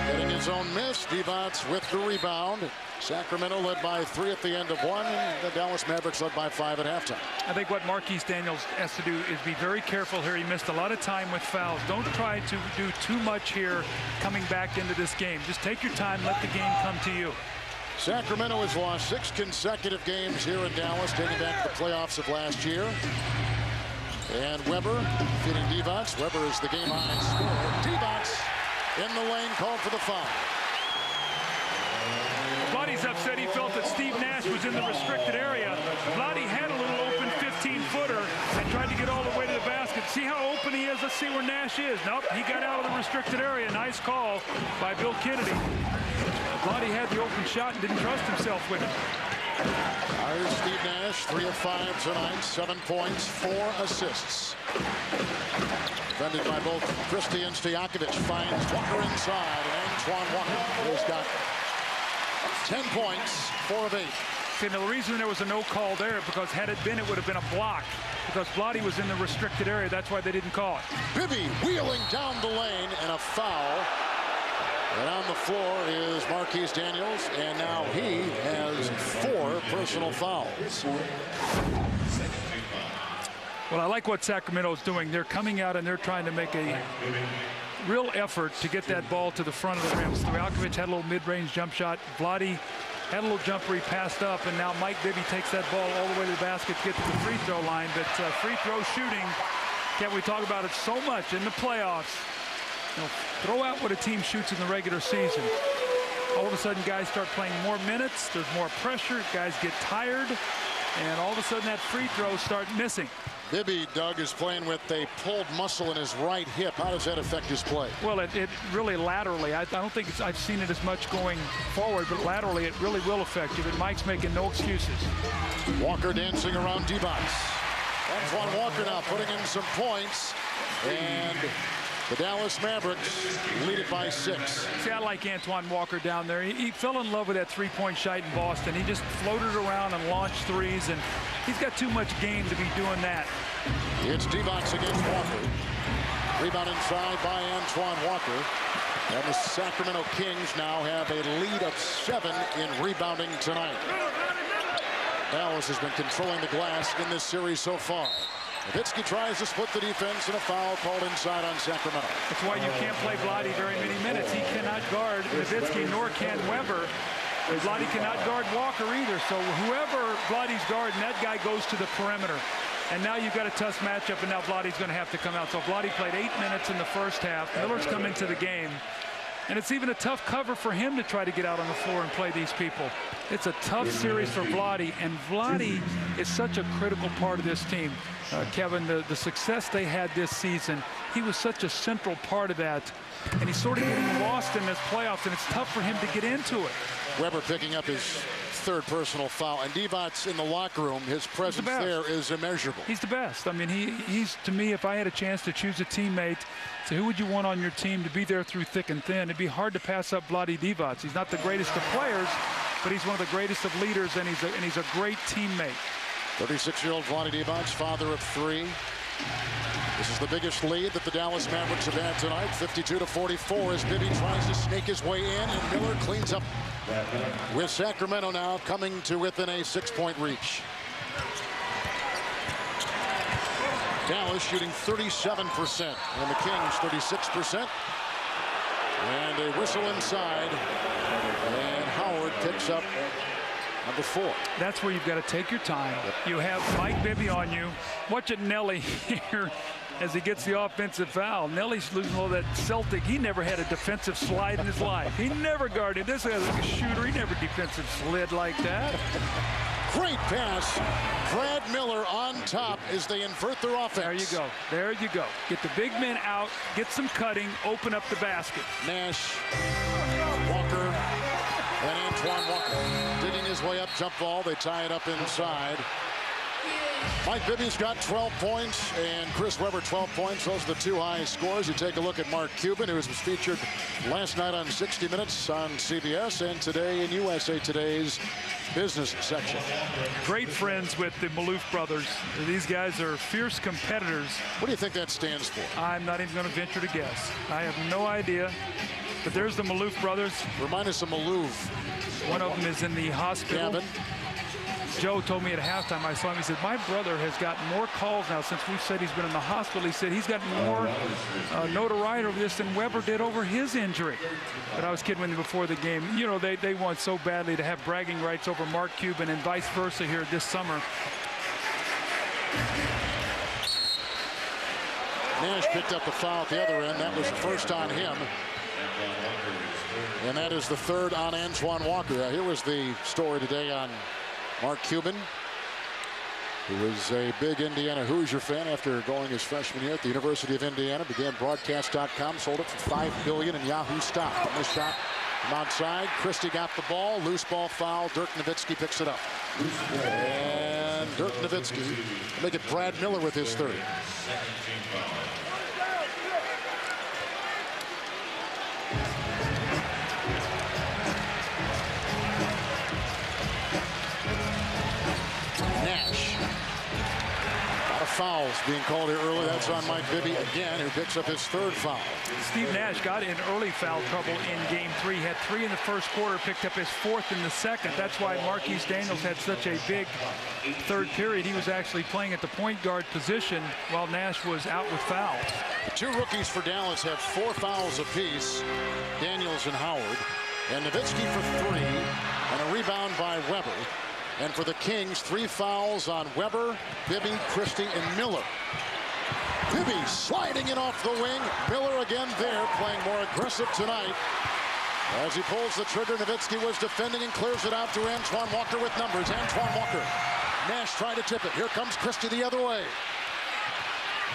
getting his own miss. Divac with the rebound. Sacramento led by 3 at the end of 1, and the Dallas Mavericks led by 5 at halftime. I think what Marquise Daniels has to do is be very careful here. He missed a lot of time with fouls. Don't try to do too much here coming back into this game. Just take your time, let the game come to you. Sacramento has lost 6 consecutive games here in Dallas, dating back to the playoffs of last year. And Weber feeding Divac. Weber is the game-high scorer. Divac in the lane, called for the foul. Vlade's upset. He felt that Steve Nash was in the restricted area. Vlade had a little open 15-footer and tried to get all the way to the basket. See how open he is? Let's see where Nash is. Nope, he got out of the restricted area. Nice call by Bill Kennedy. Vlade had the open shot and didn't trust himself with it. Here's Steve Nash, 3 of 5 tonight, 7 points, 4 assists. Defended by both Christie and Stojakovic. Finds Walker inside, and Antoine Walker has got 10 points, 4 of 8. See, the reason there was a no call there, because had it been, it would have been a block. Because Vlade was in the restricted area, that's why they didn't call it. Bibby wheeling down the lane, and a foul. And on the floor is Marquise Daniels, and now he has 4 personal fouls. Well, I like what Sacramento's doing. They're coming out and they're trying to make a real effort to get that ball to the front of the rim. Stojakovic had a little mid-range jump shot. Vlade had a little jumper he passed up, and now Mike Bibby takes that ball all the way to the basket to get to the free throw line. But free throw shooting, can't we talk about it so much in the playoffs? You know, throw out what a team shoots in the regular season. All of a sudden, guys start playing more minutes. There's more pressure. Guys get tired. And all of a sudden, that free throws start missing. Bibby, Doug, is playing with a pulled muscle in his right hip. How does that affect his play? Well, it really laterally. I don't think I've seen it as much going forward, but laterally it really will affect you. But Mike's making no excuses. Walker dancing around Divac. Antoine Walker now putting in some points. And the Dallas Mavericks lead it by 6. See, I like Antoine Walker down there. He fell in love with that three-point shot in Boston. He just floated around and launched threes, and he's got too much game to be doing that. It's Divac against Walker. Rebound inside by Antoine Walker. And the Sacramento Kings now have a lead of 7 in rebounding tonight. Dallas has been controlling the glass in this series so far. Nowitzki tries to split the defense, and a foul called inside on Sacramento. That's why you can't play Vlade very many minutes. He cannot guard Nowitzki, nor can Weber. Vlade cannot guard Walker either. So whoever Vlade's guarding, that guy goes to the perimeter. And now you've got a tough matchup, and now Vlade's going to have to come out. So Vlade played 8 minutes in the first half. Miller's come into the game. And it's even a tough cover for him to try to get out on the floor and play these people. It's a tough series for Vlade, and Vlade is such a critical part of this team. Kevin, the success they had this season, he was such a central part of that. And he's sort of getting lost in this playoffs, and it's tough for him to get into it. Weber picking up his 3rd personal foul, and Divac in the locker room, his presence there is immeasurable. He's the best. I mean, he's to me, if I had a chance to choose a teammate, so who would you want on your team to be there through thick and thin? It'd be hard to pass up Vlade Divac. He's not the greatest of players, but he's one of the greatest of leaders, and he's a great teammate. 36-year-old Vlade Divac, father of 3. This is the biggest lead that the Dallas Mavericks have had tonight, 52-44, as Bibby tries to snake his way in, and Miller cleans up with Sacramento now coming to within a 6-point reach. Dallas shooting 37%, and the Kings 36%. And a whistle inside, and Howard picks up number 4. That's where you've got to take your time. You have Mike Bibby on you. Watch it, Nelly here as he gets the offensive foul. Nelly's losing all that Celtic. He never had a defensive slide in his life. He never guarded. This guy's like a shooter. He never defensive slid like that. Great pass. Brad Miller on top as they invert their offense. There you go. There you go. Get the big men out, get some cutting, open up the basket. Nash, Walker, and Antoine Walker digging his way up, jump ball. They tie it up inside. Mike Bibby's got 12 points, and Chris Webber 12 points. Those are the two highest scores. You take a look at Mark Cuban, who was featured last night on 60 Minutes on CBS and today in USA Today's business section. Great friends with the Maloof brothers. These guys are fierce competitors. What do you think that stands for? I'm not even going to venture to guess. I have no idea. But there's the Maloof brothers. Remind us of Maloof. One of them is in the hospital. Gavin. Joe told me at halftime, I saw him, he said, my brother has gotten more calls now since we've said he's been in the hospital. He said he's gotten more notoriety over this than Webber did over his injury. But I was kidding with him before the game. You know, they want so badly to have bragging rights over Mark Cuban and vice versa here this summer. Nash picked up the foul at the other end. That was the first on him. And that is the third on Antoine Walker. Here was the story today on Mark Cuban, who was a big Indiana Hoosier fan after going his freshman year at the University of Indiana. Began broadcast.com, sold it for $5 billion, and Yahoo stopped. On this shot from outside, Christie got the ball, loose ball foul. Dirk Nowitzki picks it up. And Dirk Nowitzki make it Brad Miller with his third. Nash. A lot of fouls being called here early. That's on Mike Bibby again, who picks up his third foul. Steve Nash got in early foul trouble in game 3. Had 3 in the first quarter, picked up his 4th in the second. That's why Marquise Daniels had such a big third period. He was actually playing at the point guard position while Nash was out with fouls. The two rookies for Dallas have 4 fouls apiece, Daniels and Howard. And Nowitzki for 3, and a rebound by Webber. And for the Kings, 3 fouls on Webber, Bibby, Christie, and Miller. Bibby sliding in off the wing. Miller again there, playing more aggressive tonight. As he pulls the trigger, Nowitzki was defending and clears it out to Antoine Walker with numbers. Antoine Walker. Nash tried to tip it. Here comes Christie the other way.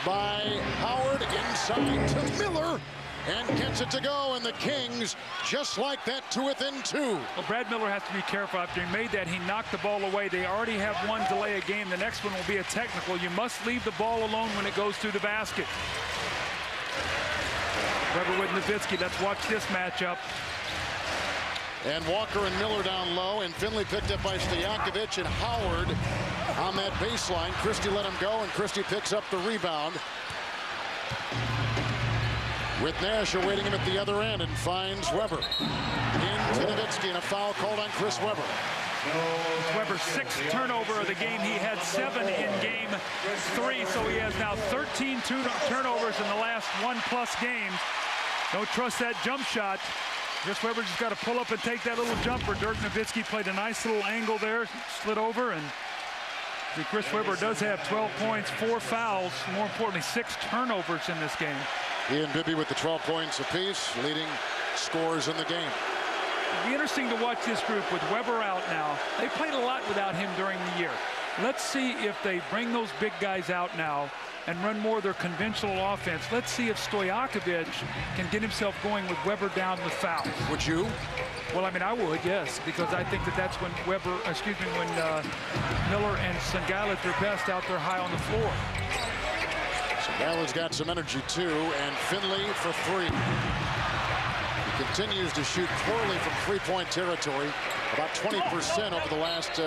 By Howard inside to Miller. And gets it to go, and the Kings, just like that, to within 2. Well, Brad Miller has to be careful. After he made that, he knocked the ball away. They already have 1 delay a game. The next one will be a technical. You must leave the ball alone when it goes through the basket. Webber with Nowitzki. Let's watch this matchup. And Walker and Miller down low, and Finley picked up by Stojakovic, and Howard on that baseline. Christie let him go, and Christie picks up the rebound. With Nash awaiting him at the other end, and finds Webber. Into Nowitzki, and a foul called on Chris Webber. Webber's 6th turnover of the game. He had 7 in game 3, so he has now 13 turnovers in the last 1+ games. Don't trust that jump shot. Chris Webber just got to pull up and take that little jumper. Dirk Nowitzki played a nice little angle there, slid over, and Chris Webber does have 12 points, 4 fouls, more importantly, 6 turnovers in this game. He and Bibby with the 12 points apiece, leading scores in the game. It'll be interesting to watch this group with Webber out now. They played a lot without him during the year. Let's see if they bring those big guys out now and run more of their conventional offense. Let's see if Stojakovic can get himself going with Webber down with fouls. Would you? Well, I mean, I would, yes, because I think that's when Miller and Sengala at their best out there high on the floor. Sengala's got some energy too, and Finley for 3. He continues to shoot poorly from 3-point territory, about 20% over the last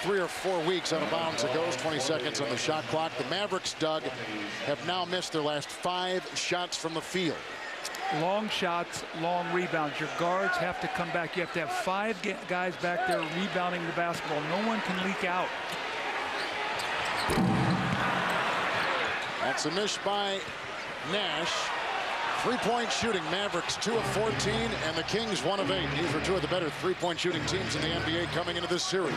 3 or 4 weeks out of bounds. It goes 20 seconds on the shot clock. The Mavericks, Doug, have now missed their last 5 shots from the field. Long shots, long rebounds. Your guards have to come back. You have to have 5 guys back there rebounding the basketball. No one can leak out. That's a miss by Nash. 3-point shooting. Mavericks 2 of 14, and the Kings 1 of 8. These are 2 of the better 3-point shooting teams in the NBA coming into this series.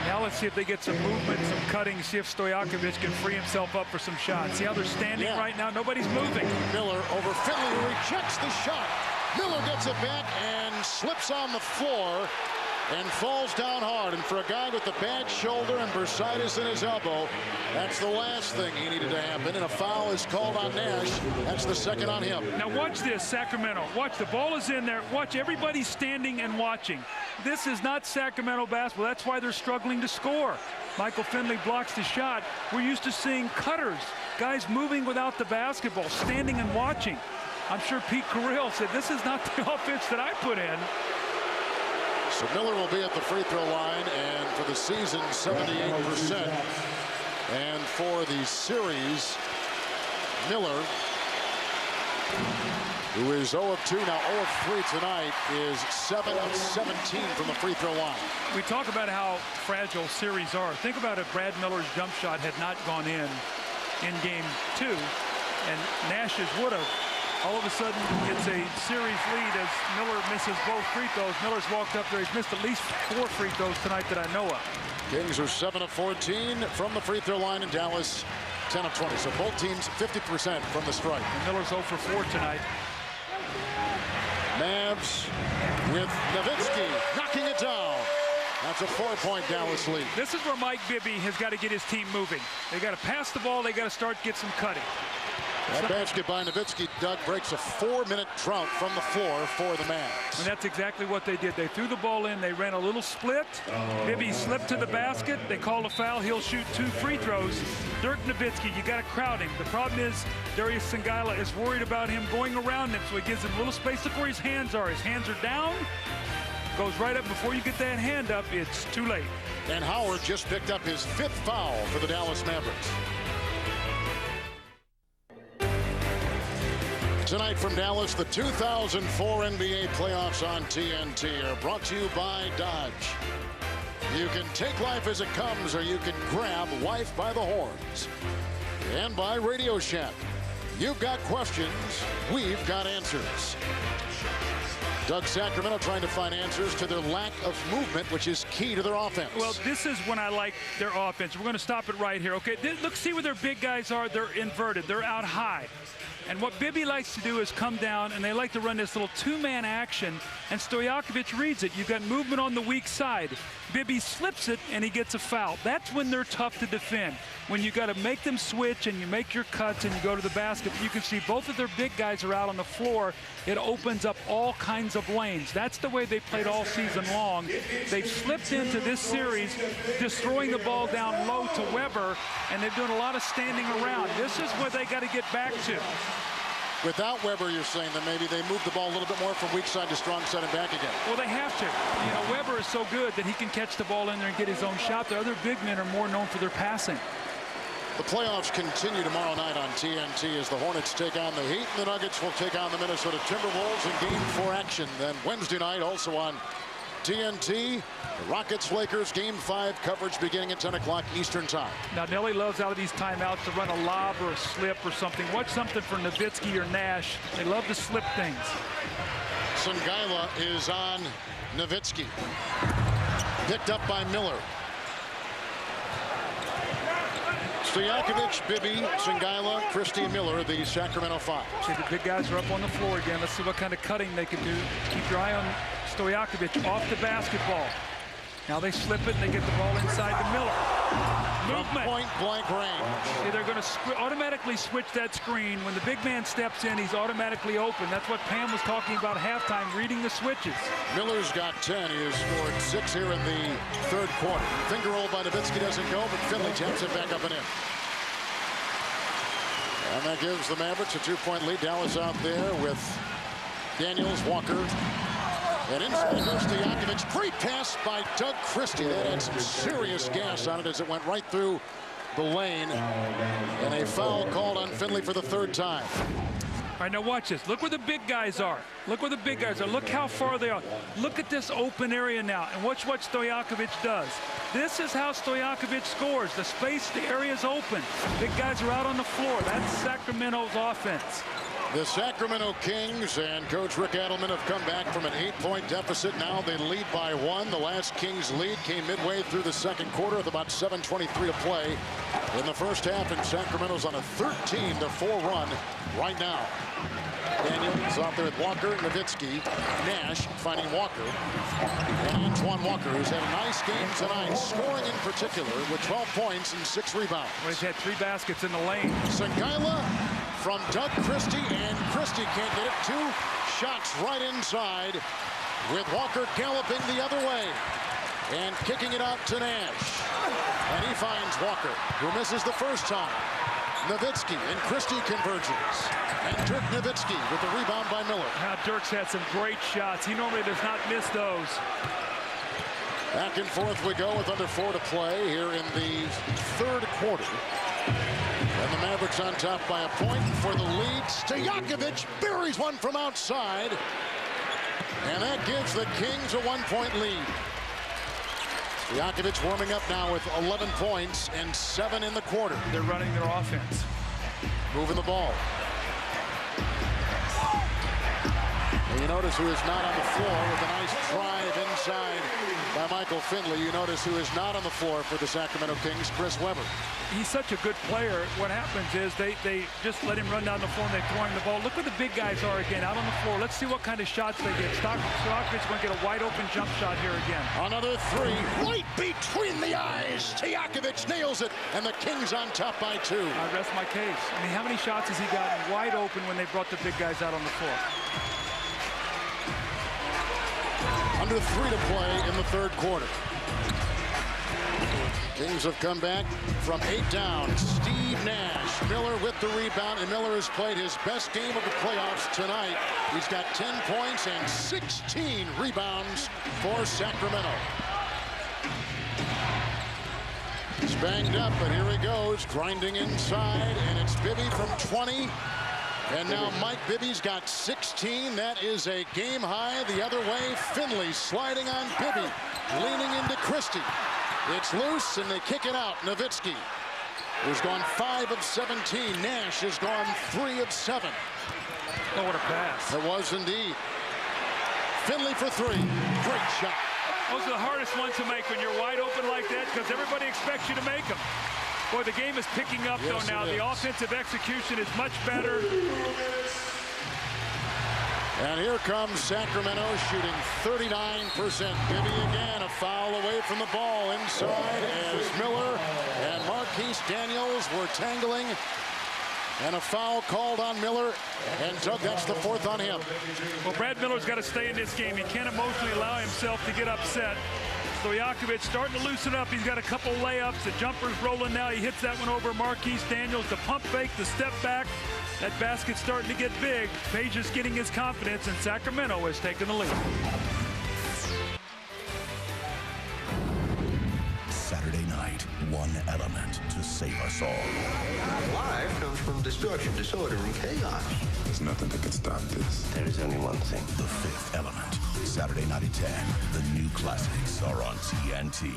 Now let's see if they get some movement, some cutting, see if Stojakovic can free himself up for some shots. See how they're standing right now? Nobody's moving. Miller over Finley, who rejects the shot. Miller gets it back and slips on the floor. and falls down hard. And for a guy with a bad shoulder and bursitis in his elbow, that's the last thing he needed to happen. And a foul is called on Nash. That's the second on him. Now watch this, Sacramento. Watch, the ball is in there. Watch, everybody standing and watching. This is not Sacramento basketball. That's why they're struggling to score. Michael Finley blocks the shot. We're used to seeing cutters, guys moving without the basketball, standing and watching. I'm sure Pete Carrill said, this is not the offense that I put in. So Miller will be at the free throw line, and for the season, 78%. And for the series, Miller, who is 0 of 2, now 0 of 3 tonight, is 7 of 17 from the free throw line. We talk about how fragile series are. Think about if Brad Miller's jump shot had not gone in game 2, and Nash's would have. All of a sudden, it's a series lead as Miller misses both free throws. Miller's walked up there. He's missed at least 4 free throws tonight that I know of. Kings are 7 of 14 from the free throw line, in Dallas 10 of 20. So both teams 50% from the strike. And Miller's 0 for 4 tonight. Mavs with Nowitzki knocking it down. That's a 4-point Dallas lead. This is where Mike Bibby has got to get his team moving. They got to pass the ball. They got to start get some cutting. That basket by Nowitzki, Doug, breaks a 4-minute drought from the floor for the Mavs. And that's exactly what they did. They threw the ball in. They ran a little split. Bibby slipped to the basket. They called a foul. He'll shoot 2 free throws. Dirk Nowitzki, you got to crowd him. The problem is Darius Singila is worried about him going around him, so he gives him a little space. Look where his hands are. His hands are down. Goes right up. Before you get that hand up, it's too late. And Howard just picked up his 5th foul for the Dallas Mavericks. Tonight from Dallas, the 2004 NBA playoffs on TNT are brought to you by Dodge. You can take life as it comes, or you can grab life by the horns. And by Radio Shack. You've got questions, we've got answers. Doug, Sacramento trying to find answers to their lack of movement, which is key to their offense. Well, this is when I like their offense. We're going to stop it right here. Okay, look, see where their big guys are. They're inverted. They're out high. And what Bibby likes to do is come down, and they like to run this little 2-man action, and Stojakovic reads it. You've got movement on the weak side. Bibby slips it, and he gets a foul. That's when they're tough to defend. When you got to make them switch, and you make your cuts, and you go to the basket. You can see both of their big guys are out on the floor. It opens up all kinds of lanes. That's the way they played all season long. They've slipped into this series, just throwing the ball down low to Weber, and they're doing a lot of standing around. This is where they got to get back to. Without Weber, you're saying that maybe they move the ball a little bit more from weak side to strong side and back again. Well, they have to. You know, Weber is so good that he can catch the ball in there and get his own shot. The other big men are more known for their passing. The playoffs continue tomorrow night on TNT as the Hornets take on the Heat, and the Nuggets will take on the Minnesota Timberwolves in Game 4 action. Then Wednesday night, also on TNT, the Rockets-Lakers Game 5 coverage beginning at 10 o'clock Eastern Time. Now, Nelly loves out of these timeouts to run a lob or a slip or something. Watch something for Nowitzki or Nash. They love to slip things. Singila is on Nowitzki. Picked up by Miller. Stojakovic, Bibby, Singila, Christie, Miller, the Sacramento 5. See, the big guys are up on the floor again. Let's see what kind of cutting they can do. Keep your eye on Stojakovic off the basketball. Now they slip it and they get the ball inside to Miller. Movement. From point-blank range. See, they're going to automatically switch that screen. When the big man steps in, he's automatically open. That's what Pam was talking about halftime, reading the switches. Miller's got 10. He has scored 6 here in the third quarter. Finger roll by Nowitzki doesn't go, but Finley taps it back up and in. And that gives the Mavericks a 2-point lead. Dallas out there with Daniels, Walker. And inside goes Stojakovic. Great pass by Doug Christie. That had some serious gas on it as it went right through the lane. And a foul called on Finley for the 3rd time. All right, now watch this. Look where the big guys are. Look where the big guys are. Look how far they are. Look at this open area now. And watch what Stojakovic does. This is how Stojakovic scores. The space, the area is open. Big guys are out on the floor. That's Sacramento's offense. The Sacramento Kings and Coach Rick Adelman have come back from an 8-point deficit. Now they lead by 1. The last Kings lead came midway through the second quarter with about 7:23 to play in the first half, and Sacramento's on a 13-4 run right now. Daniels out there with Walker, Nowitzki, Nash finding Walker. And Antoine Walker, who's had a nice game tonight, scoring in particular with 12 points and 6 rebounds. Well, he's had 3 baskets in the lane. Sangaila from Doug Christie, and Christie can't get it. 2 shots right inside with Walker galloping the other way and kicking it out to Nash. And he finds Walker, who misses the first time. Nowitzki and Christie converges. And Dirk Nowitzki with the rebound by Miller. Now Dirk's had some great shots. He normally does not miss those. Back and forth we go with under 4 to play here in the third quarter. And the Mavericks on top by a point for the lead. Stojakovic buries one from outside. And that gives the Kings a 1-point lead. Stojakovic warming up now with 11 points and 7 in the quarter. They're running their offense. Moving the ball. And you notice who is not on the floor with a nice drive inside by Michael Finley. You notice who is not on the floor for the Sacramento Kings, Chris Webber. He's such a good player. What happens is they just let him run down the floor and they're throwing the ball. Look where the big guys are again, out on the floor. Let's see what kind of shots they get. Stojakovic's going to get a wide open jump shot here again. Another 3, right between the eyes. Stojakovic nails it, and the Kings on top by 2. I rest my case. I mean, how many shots has he gotten wide open when they brought the big guys out on the floor? Under 3 to play in the third quarter. Kings have come back from 8 down. Steve Nash, Miller with the rebound, and Miller has played his best game of the playoffs tonight. He's got 10 points and 16 rebounds for Sacramento. He's banged up, but here he goes, grinding inside, and it's Bibby from 20. And now Mike Bibby's got 16. That is a game high. The other way, Finley sliding on Bibby, leaning into Christie. It's loose, and they kick it out. Nowitzki, who's gone 5 of 17. Nash has gone 3 of 7. Oh, what a pass. It was indeed. Finley for 3. Great shot. Those are the hardest ones to make when you're wide open like that, because everybody expects you to make them. Boy, the game is picking up, yes, though, now. The offensive execution is much better. And here comes Sacramento shooting 39%. Bibby again, a foul away from the ball inside as Miller and Marquise Daniels were tangling. And a foul called on Miller. And Doug, that's the 4th on him. Well, Brad Miller's got to stay in this game. He can't emotionally allow himself to get upset. Stojakovic starting to loosen up. He's got a couple layups. The jumper's rolling now. He hits that one over Marquise Daniels. The pump fake, the step back. That basket's starting to get big. Page is getting his confidence, and Sacramento has taken the lead. Saturday night, one element to save us all. Life comes from destruction, disorder, and chaos. There's nothing that can stop this. There is only one thing. The Fifth Element. Saturday night at 10. The new classics are on TNT.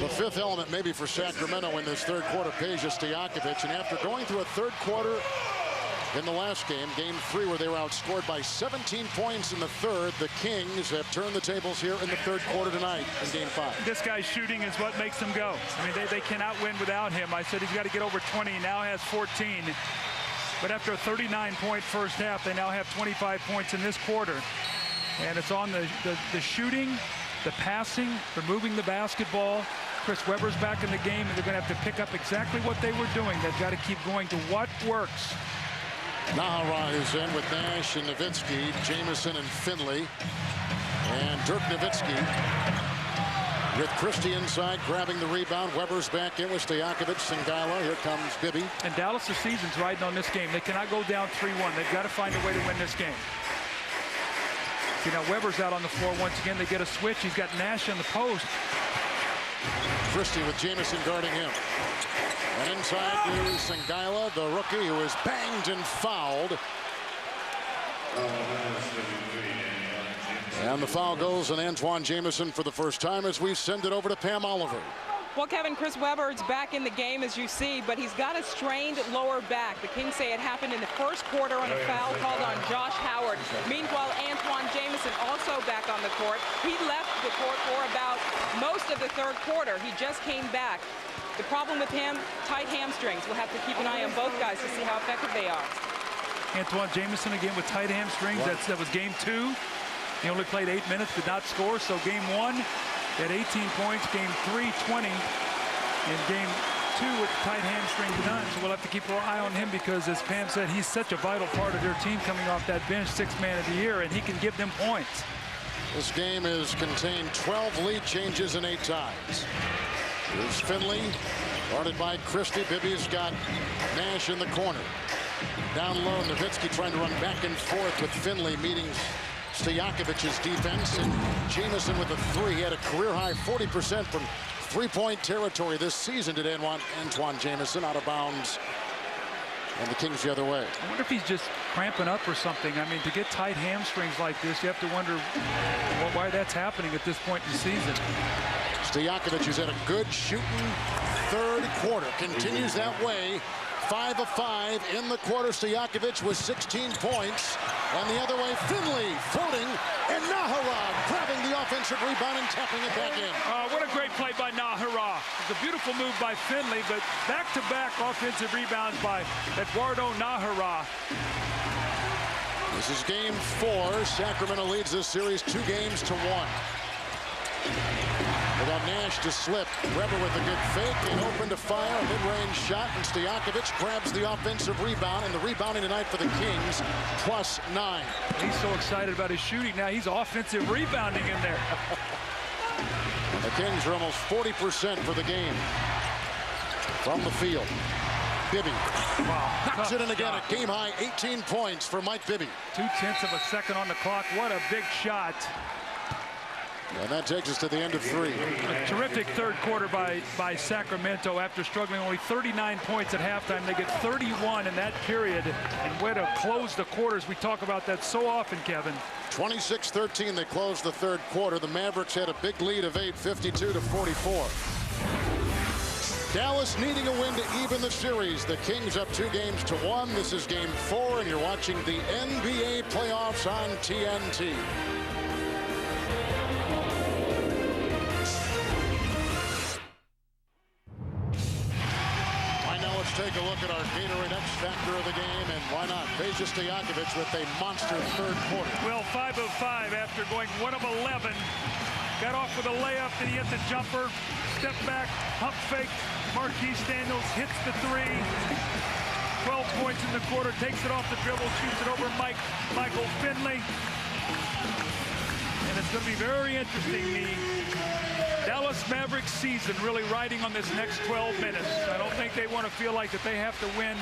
The 5th element maybe for Sacramento in this third quarter. Page Stojakovic, and after going through a third quarter in the last game, game 3, where they were outscored by 17 points in the third, the Kings have turned the tables here in the third quarter tonight in game 5. This guy's shooting is what makes them go. I mean, they cannot win without him. I said he's got to get over 20. Now has 14. But after a 39-point first half, they now have 25 points in this quarter. And it's on the shooting, the passing, removing the basketball. Chris Webber's back in the game, and they're going to have to pick up exactly what they were doing. They've got to keep going to what works. Nahara is in with Nash and Nowitzki, Jamison and Finley, and Dirk Nowitzki with Christie inside, grabbing the rebound. Weber's back in with Stojakovic, Sangaila. Here comes Bibby. And Dallas' season's riding on this game. They cannot go down 3-1. They've got to find a way to win this game. See, now Weber's out on the floor once again. They get a switch. He's got Nash on the post. Christie with Jamison guarding him. And inside to Sangaila, the rookie, who is banged and fouled. And the foul goes on Antoine Jamison for the first time as we send it over to Pam Oliver. Well, Kevin, Chris Webber is back in the game, as you see, but he's got a strained lower back. The Kings say it happened in the first quarter on a foul called on Josh Howard. Meanwhile, Antoine Jamison also back on the court. He left the court for about most of the third quarter. He just came back. The problem with him, tight hamstrings. We'll have to keep an eye on both guys to see how effective they are. Antoine Jameson again with tight hamstrings. That was game 2. He only played 8 minutes, did not score. So game 1, he had 18 points. Game 3, 20. And game 2 with tight hamstring none. So we'll have to keep our eye on him because, as Pam said, he's such a vital part of their team coming off that bench, 6th man of the year, and he can give them points. This game has contained 12 lead changes in 8 ties. Here's Finley, guarded by Christie. Bibby's got Nash in the corner. Down low, Nowitzki trying to run back and forth with Finley meeting Stojakovic's defense, and Jameson with a 3. He had a career-high 40% from three-point territory this season today. Antoine Jameson out of bounds, and the Kings the other way. I wonder if he's just cramping up or something. I mean, to get tight hamstrings like this, you have to wonder why that's happening at this point in the season. Stojakovic has had a good shooting third quarter. Continues that way. 5 of 5 in the quarter. Stojakovic with 16 points. And the other way, Finley floating. And Nahara grabbing the offensive rebound and tapping it back in. What a great play by Nahara. It's a beautiful move by Finley, but back-to-back offensive rebounds by Eduardo Nahara. This is game 4. Sacramento leads this series 2 games to 1. Without Nash to slip. Weber with a good fake and open to fire. A mid-range shot, and Stojakovic grabs the offensive rebound, and the rebounding tonight for the Kings, +9. He's so excited about his shooting now. He's offensive rebounding in there. The Kings are almost 40% for the game from the field. Bibby knocks it in again. A game-high 18 points for Mike Bibby. 0.2 of a second on the clock. What a big shot. And that takes us to the end of 3. A terrific third quarter by Sacramento. After struggling only 39 points at halftime, they get 31 in that period. And way to close the quarters. We talk about that so often, Kevin. 26-13, they closed the third quarter. The Mavericks had a big lead of 8, 52-44. Dallas needing a win to even the series. The Kings up 2 games to 1. This is game 4, and you're watching the NBA playoffs on TNT. Take a look at our Gatorade X factor of the game, and why not? Peja Stojakovic with a monster third quarter. Well, 5 of 5 after going 1 of 11. Got off with a layup, then he hit the jumper, step back, pump fake. Marquise Daniels hits the 3. 12 points in the quarter, takes it off the dribble, shoots it over Michael Finley. And it's going to be very interesting. The Dallas Mavericks season really riding on this next 12 minutes. I don't think they want to feel like that they have to win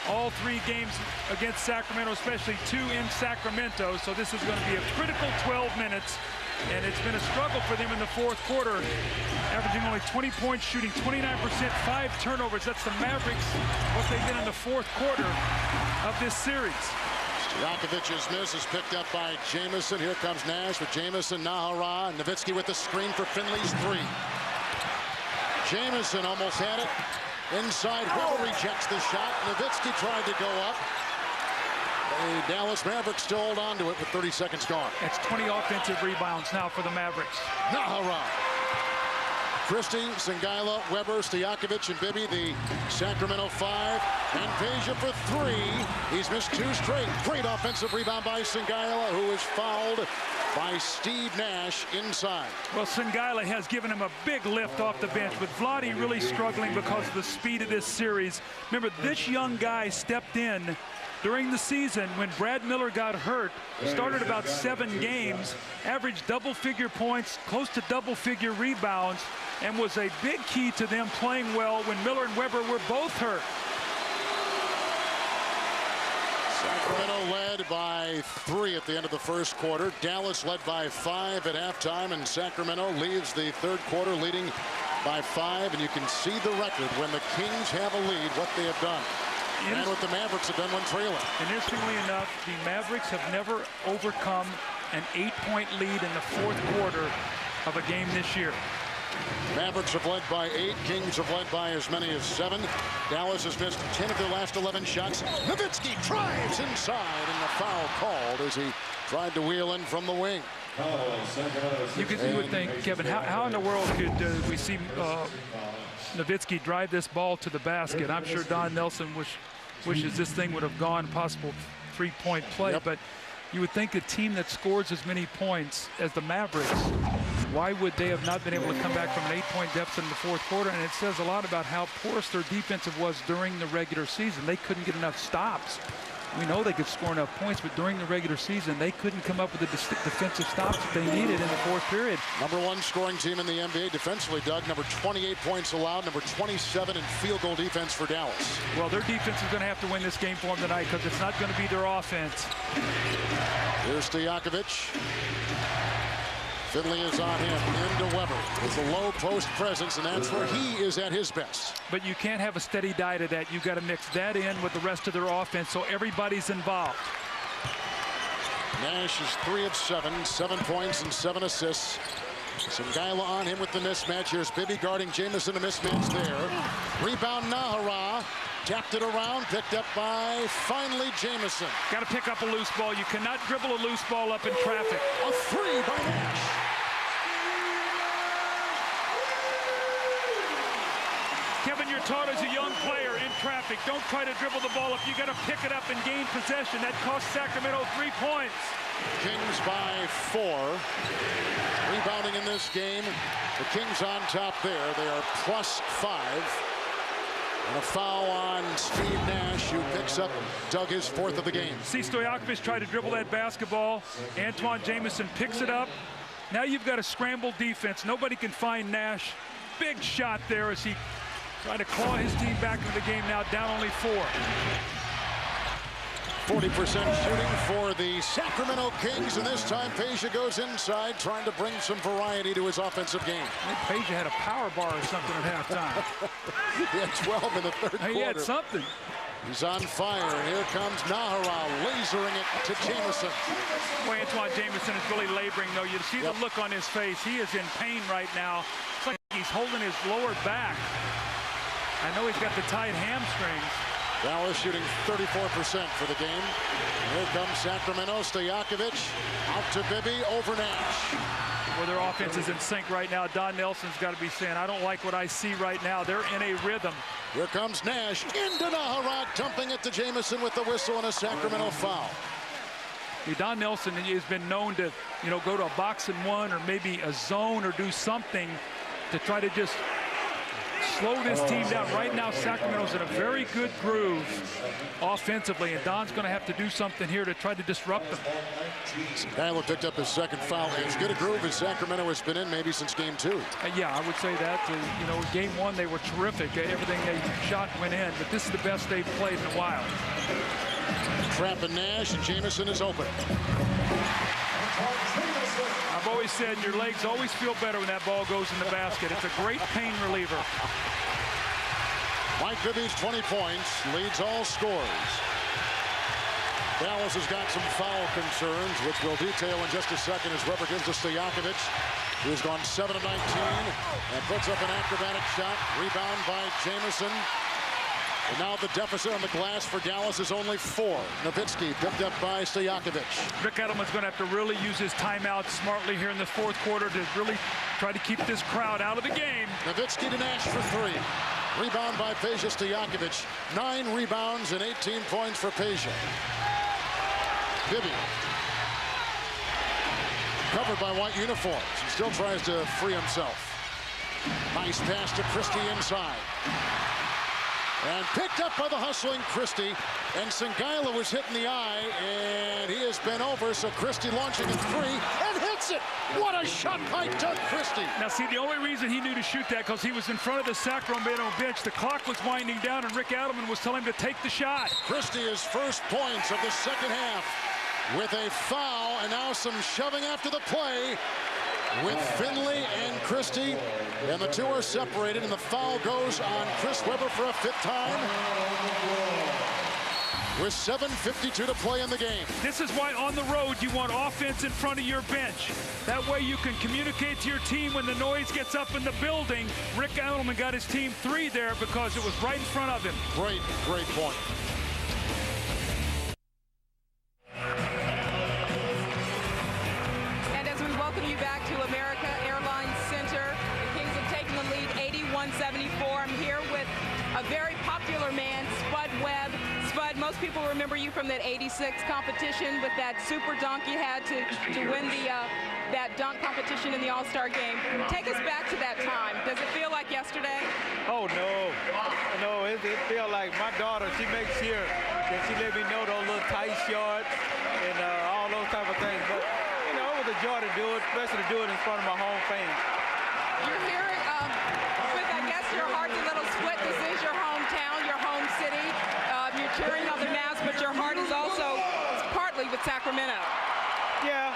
all 3 games against Sacramento, especially 2 in Sacramento. So this is going to be a critical 12 minutes. And it's been a struggle for them in the fourth quarter, averaging only 20 points, shooting 29%, 5 turnovers. That's the Mavericks, what they've been in the fourth quarter of this series. Stojakovic's miss is picked up by Jameson. Here comes Nash with Jameson, Nahara, Nowitzki with the screen for Finley's 3. Jameson almost had it. Inside, Weber rejects the shot. Nowitzki tried to go up. The Dallas Mavericks still hold on to it with 30 seconds gone. That's 20 offensive rebounds now for the Mavericks. Nahara. Christie, Singaila, Weber, Stojakovic, and Bibby, the Sacramento 5. And Peja for 3. He's missed 2 straight. Great offensive rebound by Singaila, who is fouled by Steve Nash inside. Well, Singaila has given him a big lift off the bench, with Vlade really struggling because of the speed of this series. Remember, this young guy stepped in during the season when Brad Miller got hurt, started about 7 games, averaged double-figure points, close to double-figure rebounds, and was a big key to them playing well when Miller and Weber were both hurt. Sacramento led by 3 at the end of the first quarter. Dallas led by 5 at halftime, and Sacramento leaves the third quarter leading by 5. And you can see the record when the Kings have a lead, what they have done. And what the Mavericks have done when trailing. And interestingly enough, the Mavericks have never overcome an 8-point lead in the fourth quarter of a game this year. Mavericks have led by 8. Kings have led by as many as 7. Dallas has missed 10 of their last 11 shots. Nowitzki drives inside, and the foul called as he tried to wheel in from the wing. You would think, Kevin, how in the world could we see Nowitzki drive this ball to the basket? I'm sure Don Nelson wishes this thing would have gone possible three-point play. But you would think a team that scores as many points as the Mavericks, why would they have not been able to come back from an 8-point deficit in the fourth quarter? And it says a lot about how porous their defensive was during the regular season. They couldn't get enough stops. We know they could score enough points, but during the regular season, they couldn't come up with the defensive stops that they needed in the fourth period. Number 1 scoring team in the NBA defensively, Doug. Number 28 points allowed. Number 27 in field goal defense for Dallas. Well, their defense is going to have to win this game for them tonight because it's not going to be their offense. Here's Stojakovic. Finley is on him into Weber with the low post presence, and that's where he is at his best. But you can't have a steady diet of that. You've got to mix that in with the rest of their offense so everybody's involved. Nash is 3 of 7, 7 points and 7 assists. Sangaila on him with the mismatch. Here's Bibby guarding Jamison, a mismatch there. Rebound Nahara. Tapped it around, picked up by finally Jamison. Got to pick up a loose ball. You cannot dribble a loose ball up in traffic. A 3 by Nash. Kevin, you're taught as a young player in traffic, don't try to dribble the ball up. You got to pick it up and gain possession. That cost Sacramento 3 points. Kings by 4. Rebounding in this game. The Kings on top there. They are +5. And a foul on Steve Nash, who picks up Doug his 4th of the game. See Stojakovic try to dribble that basketball. Antoine Jamison picks it up. Now you've got a scramble defense. Nobody can find Nash. Big shot there as he tried to claw his team back into the game, now down only 4. 40% shooting for the Sacramento Kings, and this time Peja goes inside, trying to bring some variety to his offensive game. I think Peja had a power bar or something at halftime. He had 12 in the third quarter. He had something. He's on fire, and here comes Nahara, lasering it to Jamison. Boy, Antoine Jamison is really laboring, though. You see the look on his face. He is in pain right now. It's like he's holding his lower back. I know he's got the tight hamstrings. Dallas shooting 34% for the game. And here comes Sacramento. Stojakovic out to Bibby, over Nash. Well, their offense is in sync right now. Don Nelson's got to be saying, I don't like what I see right now. They're in a rhythm. Here comes Nash into Nahara, dumping it to Jamison with the whistle and a Sacramento foul. Don Nelson has been known to, go to a box and one or maybe a zone or do something to try to just slow this team down. Right now, Sacramento's in a very good groove offensively, and Don's going to have to do something here to try to disrupt them. Skyler picked up his 2nd foul. As good a groove as Sacramento has been in maybe since game 2. Yeah, I would say that. Game 1 they were terrific. Everything they shot went in, but this is the best they've played in a while. Trapping Nash, and Jamison is open. I've always said your legs always feel better when that ball goes in the basket. It's a great pain reliever. Mike Bibby's 20 points, leads all scores. Dallas has got some foul concerns, which we'll detail in just a second as Weber gives to Stojakovic, who's gone 7 of 19 and puts up an acrobatic shot. Rebound by Jamison. And now the deficit on the glass for Dallas is only 4. Nowitzki picked up by Stojakovic. Rick Edelman's going to have to really use his timeout smartly here in the fourth quarter to really try to keep this crowd out of the game. Nowitzki to Nash for 3. Rebound by Peja Stojakovic. 9 rebounds and 18 points for Peja. Bibby. Covered by white uniforms. He still tries to free himself. Nice pass to Christie inside. And picked up by the hustling Christie. And Sangaila was hit in the eye, and he has been over, so Christie launching a 3 and hits it. What a shot by Doug Christie. Now, see, the only reason he knew to shoot that because he was in front of the Sacramento bench. The clock was winding down, and Rick Adelman was telling him to take the shot. Christie is first points of the second half with a foul, and now some shoving after the play with Finley and Christie, and the two are separated, and the foul goes on Chris Webber for a 5th time with 7:52 to play in the game. This is why on the road you want offense in front of your bench. That way you can communicate to your team when the noise gets up in the building. Rick Adelman got his team 3 there because it was right in front of him. Great point. Welcome you back to America Airlines Center. The Kings have taken the lead 81-74. I'm here with a very popular man, Spud Webb. Spud, most people remember you from that '86 competition with that super dunk you had to win that dunk competition in the All-Star game. Take us back to that time. Does it feel like yesterday? Oh, no, it feels like my daughter, she makes sure that she let me know those little tight shorts and all those type of things. But, you know, it was a joy to do it, especially to do it in front of my home fans. You're here with, I guess, your heart's a little split. This is your hometown, your home city. You're cheering on the Mavs, but your heart is also partly with Sacramento. Yeah,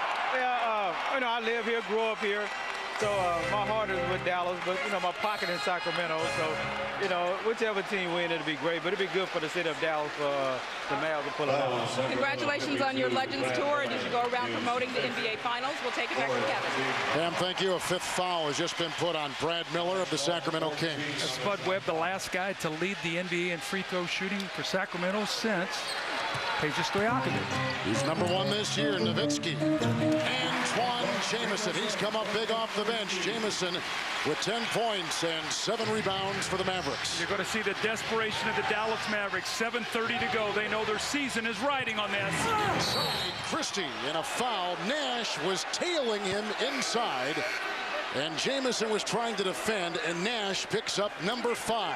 you know, I live here, grew up here, so my heart is with Dallas, but, you know, my pocket in Sacramento, so, you know, whichever team win, it'll be great, but it'll be good for the city of Dallas for the Mavs to pull it off. Congratulations on your Legends Tour, and as you go around promoting the NBA Finals, we'll take it back to Kevin. Pam, thank you. A fifth foul has just been put on Brad Miller of the Sacramento Kings. Spud Webb, the last guy to lead the NBA in free throw shooting for Sacramento since Peja Stojakovic. He's #1 this year, Nowitzki. Antoine Jamison, he's come up big off the bench. Jamison with 10 points and 7 rebounds for the Mavericks. You're going to see the desperation of the Dallas Mavericks. 7:30 to go. They know their season is riding on this. Inside Christie in a foul. Nash was tailing him inside, and Jamison was trying to defend, and Nash picks up #5.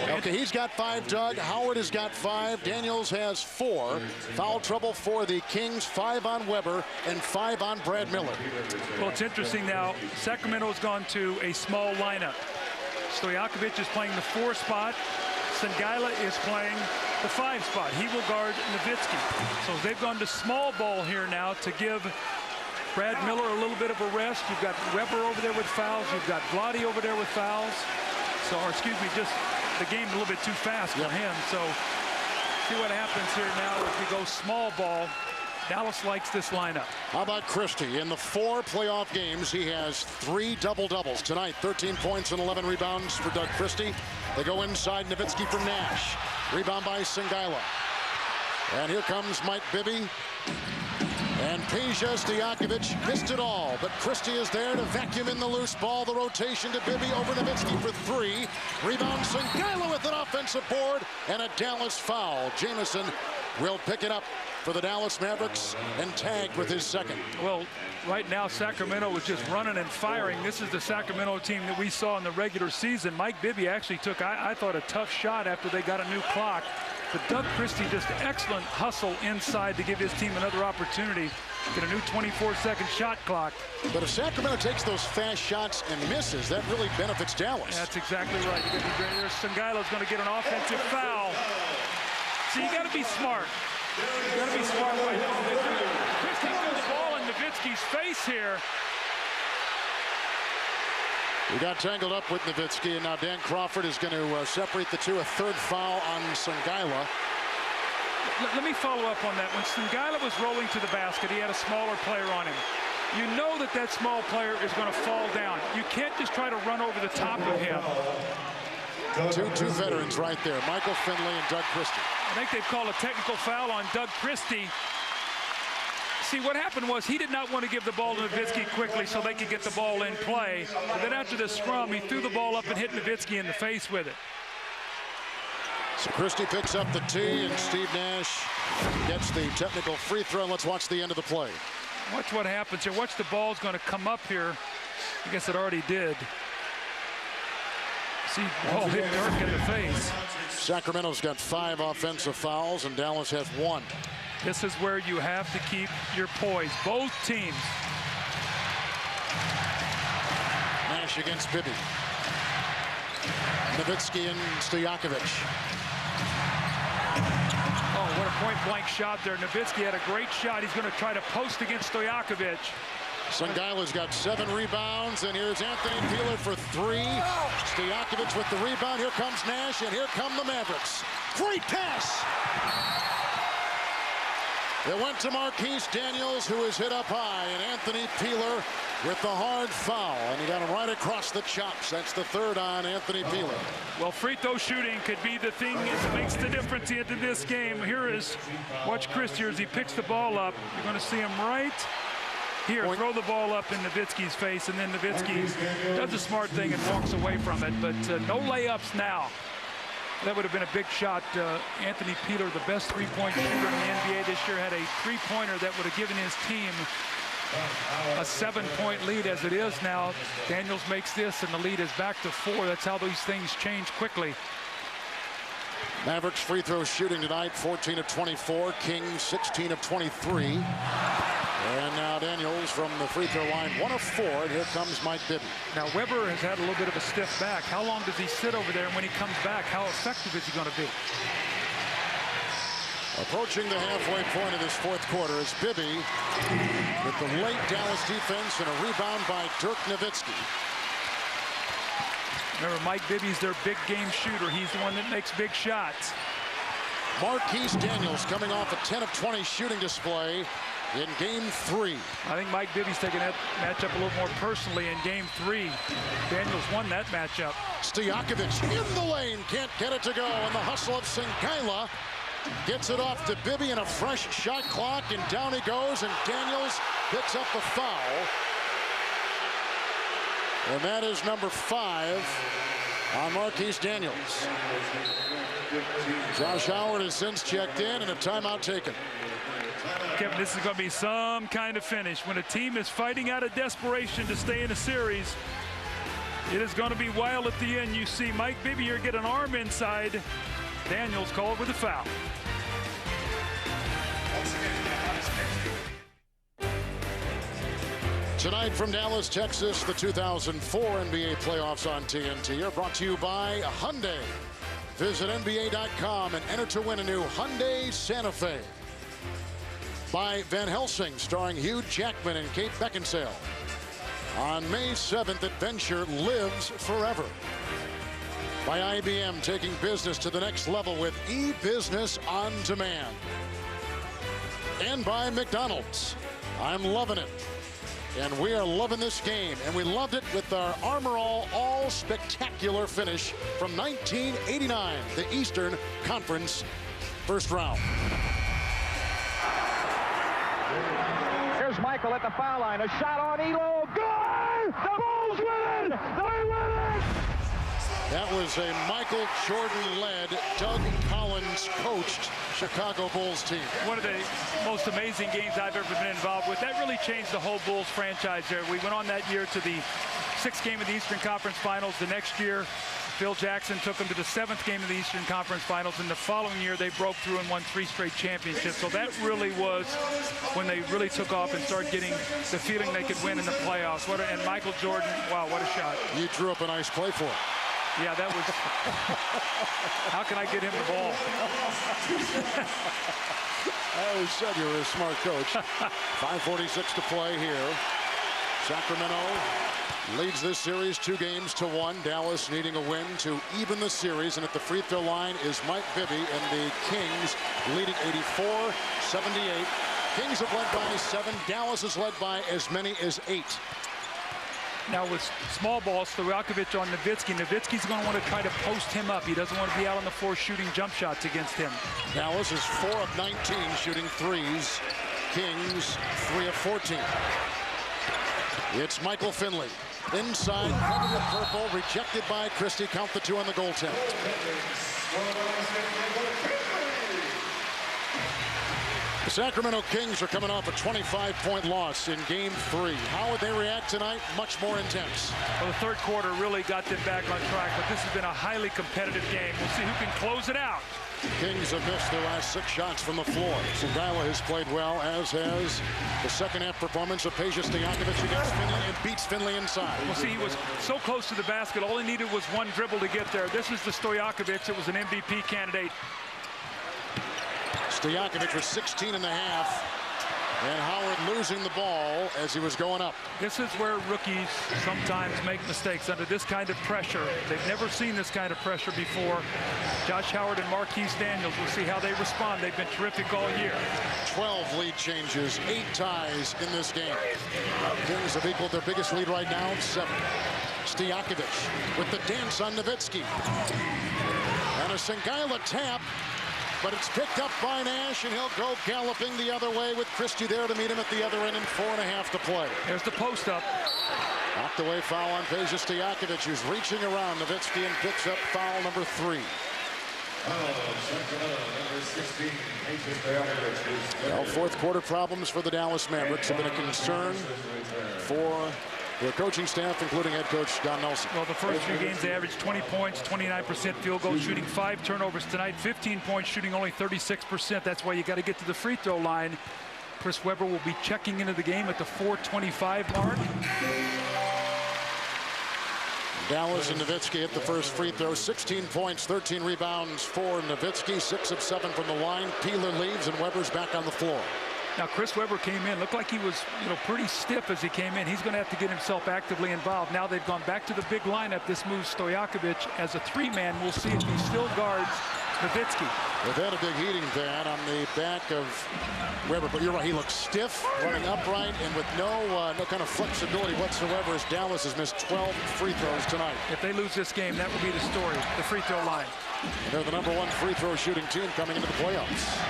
Okay, he's got 5, Doug. Howard has got 5. Daniels has 4. Foul trouble for the Kings, 5 on Weber and 5 on Brad Miller. Well, it's interesting now. Sacramento's gone to a small lineup. Stojakovic is playing the 4 spot. Sangaila is playing the 5 spot. He will guard Nowitzki. So they've gone to small ball here now to give Brad Miller a little bit of a rest. You've got Weber over there with fouls. You've got Vlade over there with fouls. So, or excuse me, just the game a little bit too fast for him. So, see what happens here now as we go small ball. Dallas likes this lineup. How about Christie? In the 4 playoff games, he has 3 double-doubles. Tonight, 13 points and 11 rebounds for Doug Christie. They go inside Nowitzki for Nash. Rebound by Sangaila. And here comes Mike Bibby. And Peja Stojakovic missed it all, but Christie is there to vacuum in the loose ball. The rotation to Bibby over Nowitzki for 3. Rebound Sangaila with an offensive board and a Dallas foul. Jamison will pick it up for the Dallas Mavericks and tag with his 2nd. Well, right now Sacramento was just running and firing. This is the Sacramento team that we saw in the regular season. Mike Bibby actually took, I thought, a tough shot after they got a new clock. But Doug Christie, just excellent hustle inside to give his team another opportunity. Get a new 24-second shot clock. But if Sacramento takes those fast shots and misses, that really benefits Dallas. That's exactly right. There's Sangaila's going to get an offensive foul. So you got to be smart. You got to be smart. Christie threw the ball in Nowitzki's face here. He got tangled up with Nowitzki, and now Dan Crawford is going to separate the 2. A 3rd foul on Sangaila. Let me follow up on that. When Sangaila was rolling to the basket, he had a smaller player on him. You know that that small player is going to fall down. You can't just try to run over the top of him. Two veterans right there, Michael Finley and Doug Christie. I think they've called a technical foul on Doug Christie. See, what happened was he did not want to give the ball to Nowitzki quickly so they could get the ball in play. But then after the scrum, he threw the ball up and hit Nowitzki in the face with it. So Christie picks up the tee, and Steve Nash gets the technical free throw. Let's watch the end of the play. Watch what happens here. Watch the ball's going to come up here. I guess it already did. See, ball hit Dirk in the face. Sacramento's got 5 offensive fouls, and Dallas has 1. This is where you have to keep your poise. Both teams. Nash against Bibby. Nowitzki and Stojakovic. Oh, what a point-blank shot there. Nowitzki had a great shot. He's going to try to post against Stojakovic. Sangaila's got 7 rebounds, and here's Anthony Peeler for 3. Stojakovic with the rebound. Here comes Nash, and here come the Mavericks. Great pass! It went to Marquise Daniels, who is hit up high, and Anthony Peeler with the hard foul, and he got him right across the chops. That's the 3rd on Anthony Peeler. Well, free throw shooting could be the thing that makes the difference into this game. Here is, watch Christie as he picks the ball up. You're going to see him right Here, throw the ball up in Nowitzki's face, and then Nowitzki does a smart thing and walks away from it. But no layups now. That would have been a big shot. Anthony Peeler, the best three-point shooter in the NBA this year, had a three-pointer that would have given his team a 7-point lead. As it is now, Daniels makes this, and the lead is back to 4. That's how these things change quickly. Mavericks free throw shooting tonight, 14 of 24. Kings 16 of 23. And now Daniels from the free throw line, 1 of 4. And here comes Mike Bibby. Now Weber has had a little bit of a stiff back. How long does he sit over there? And when he comes back, how effective is he going to be? Approaching the halfway point of this fourth quarter is Bibby with the late Dallas defense and a rebound by Dirk Nowitzki. Remember, Mike Bibby's their big game shooter. He's the one that makes big shots. Marquise Daniels coming off a 10 of 20 shooting display in game 3. I think Mike Bibby's taking that matchup a little more personally in game 3. Daniels won that matchup. Stojakovic in the lane, can't get it to go, and the hustle of Singaila gets it off to Bibby and a fresh shot clock, and down he goes, and Daniels picks up the foul. And that is number 5 on Marquise Daniels. Josh Howard has since checked in, and a timeout taken. Kevin, this is going to be some kind of finish. When a team is fighting out of desperation to stay in a series, it is going to be wild at the end. You see Mike Bibby here get an arm inside. Daniels called with a foul. Tonight from Dallas, Texas, the 2004 NBA playoffs on TNT are brought to you by Hyundai. Visit NBA.com and enter to win a new Hyundai Santa Fe. By Van Helsing, starring Hugh Jackman and Kate Beckinsale. On May 7th, adventure lives forever. By IBM, taking business to the next level with e-business on demand. And by McDonald's. I'm loving it. And we are loving this game, and we loved it with our Armor All spectacular finish from 1989, the Eastern Conference first round. Here's Michael at the foul line, a shot on Elo, good! The Bulls win it! They win it! That was a Michael Jordan-led, Doug Collins coached Chicago Bulls team. One of the most amazing games I've ever been involved with. That really changed the whole Bulls franchise there. We went on that year to the 6th game of the Eastern Conference Finals. The next year, Phil Jackson took them to the 7th game of the Eastern Conference Finals. And the following year, they broke through and won 3 straight championships. So that really was when they really took off and started getting the feeling they could win in the playoffs. And Michael Jordan, wow, what a shot. You drew up a nice play for it. Yeah, that was. How can I get him the ball? I always said you were a smart coach. 5:46 to play here. Sacramento leads this series 2-1. Dallas needing a win to even the series. And at the free throw line is Mike Bibby, and the Kings leading 84-78. Kings have led by 7. Dallas has led by as many as 8. Now with small balls, Stojakovic on Nowitzki. Nowitzki's going to want to try to post him up. He doesn't want to be out on the floor shooting jump shots against him. Dallas is 4 of 19 shooting threes. Kings 3 of 14. It's Michael Finley. Inside, covered with purple, rejected by Christie. Count the 2 on the goaltender. The Sacramento Kings are coming off a 25-point loss in Game 3. How would they react tonight? Much more intense. Well, the third quarter really got them back on track, but this has been a highly competitive game. We'll see who can close it out. Kings have missed their last 6 shots from the floor. Singaila has played well, as has the second-half performance of Peja Stojakovic against Finley, and beats Finley inside. Well, see, he was so close to the basket. All he needed was one dribble to get there. This is the Stojakovic that was an MVP candidate. Stojakovic was 16 and a half, and Howard losing the ball as he was going up. This is where rookies sometimes make mistakes under this kind of pressure. They've never seen this kind of pressure before. Josh Howard and Marquise Daniels, we'll see how they respond. They've been terrific all year. 12 lead changes, 8 ties in this game. Kings have equaled their biggest lead right now, 7. Stojakovic with the dance on Nowitzki. And a Singaila tap. but it's picked up by Nash, and he'll go galloping the other way with Christie there to meet him at the other end, and 4.5 to play. There's the post up. Knocked away foul on Peja Stojakovic, who's reaching around Nowitzki and picks up foul number 3. Well, fourth quarter problems for the Dallas Mavericks have been a concern for their coaching staff, including head coach Don Nelson. Well, the first 3 games, they averaged 20 points, 29% field goal shooting, 5 turnovers tonight, 15 points shooting, only 36%. That's why you got to get to the free throw line. Chris Webber will be checking into the game at the 4:25 mark. Dallas and Nowitzki at the first free throw. 16 points, 13 rebounds for Nowitzki, 6 of 7 from the line. Peeler leaves, and Webber's back on the floor. Now, Chris Webber came in, looked like he was, pretty stiff as he came in. He's going to have to get himself actively involved. Now they've gone back to the big lineup. This moves Stojakovic as a 3-man. We'll see if he still guards Nowitzki. They've had a big heating pad on the back of Webber, but you're right, he looks stiff, running upright, and with no kind of flexibility whatsoever, as Dallas has missed 12 free throws tonight. If they lose this game, that will be the story, the free throw line. And they're the #1 free throw shooting team coming into the playoffs.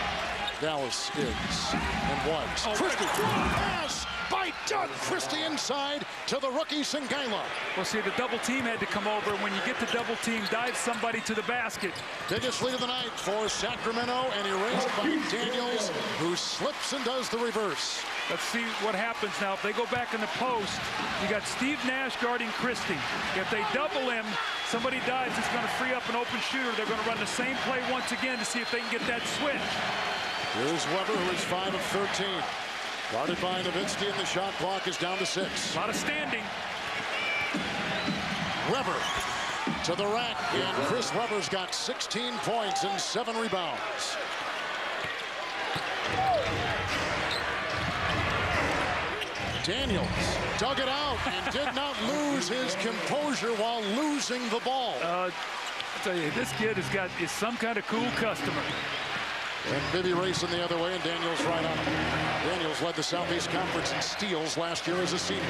Dallas is and was. Christie, pass by Doug Christie inside to the rookie Sangaila. Well, see, the double team had to come over. When you get the double team, dive somebody to the basket. Biggest lead of the night for Sacramento, and erased by Daniels, who slips and does the reverse. Let's see what happens now. If they go back in the post, you got Steve Nash guarding Christie. If they double him, somebody dives, it's going to free up an open shooter. They're going to run the same play once again to see if they can get that switch. Here's Webber, who is 5 of 13. Guarded by Nowitzki, and the shot clock is down to 6. A lot of standing. Webber to the rack, and Chris Webber's got 16 points and 7 rebounds. Daniels dug it out and did not lose his composure while losing the ball. I'll tell you, this kid is some kind of cool customer. And Bibby racing the other way, and Daniels right on him. Daniels led the Southeast Conference in steals last year as a senior.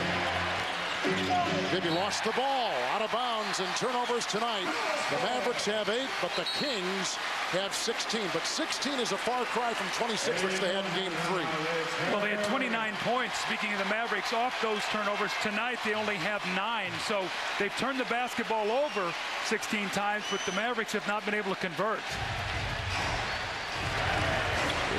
Bibby lost the ball out of bounds, and turnovers tonight. The Mavericks have 8, but the Kings have 16. But 16 is a far cry from 26, which they had in game 3. Well, they had 29 points. Speaking of the Mavericks, off those turnovers tonight, they only have 9. So they've turned the basketball over 16 times, but the Mavericks have not been able to convert.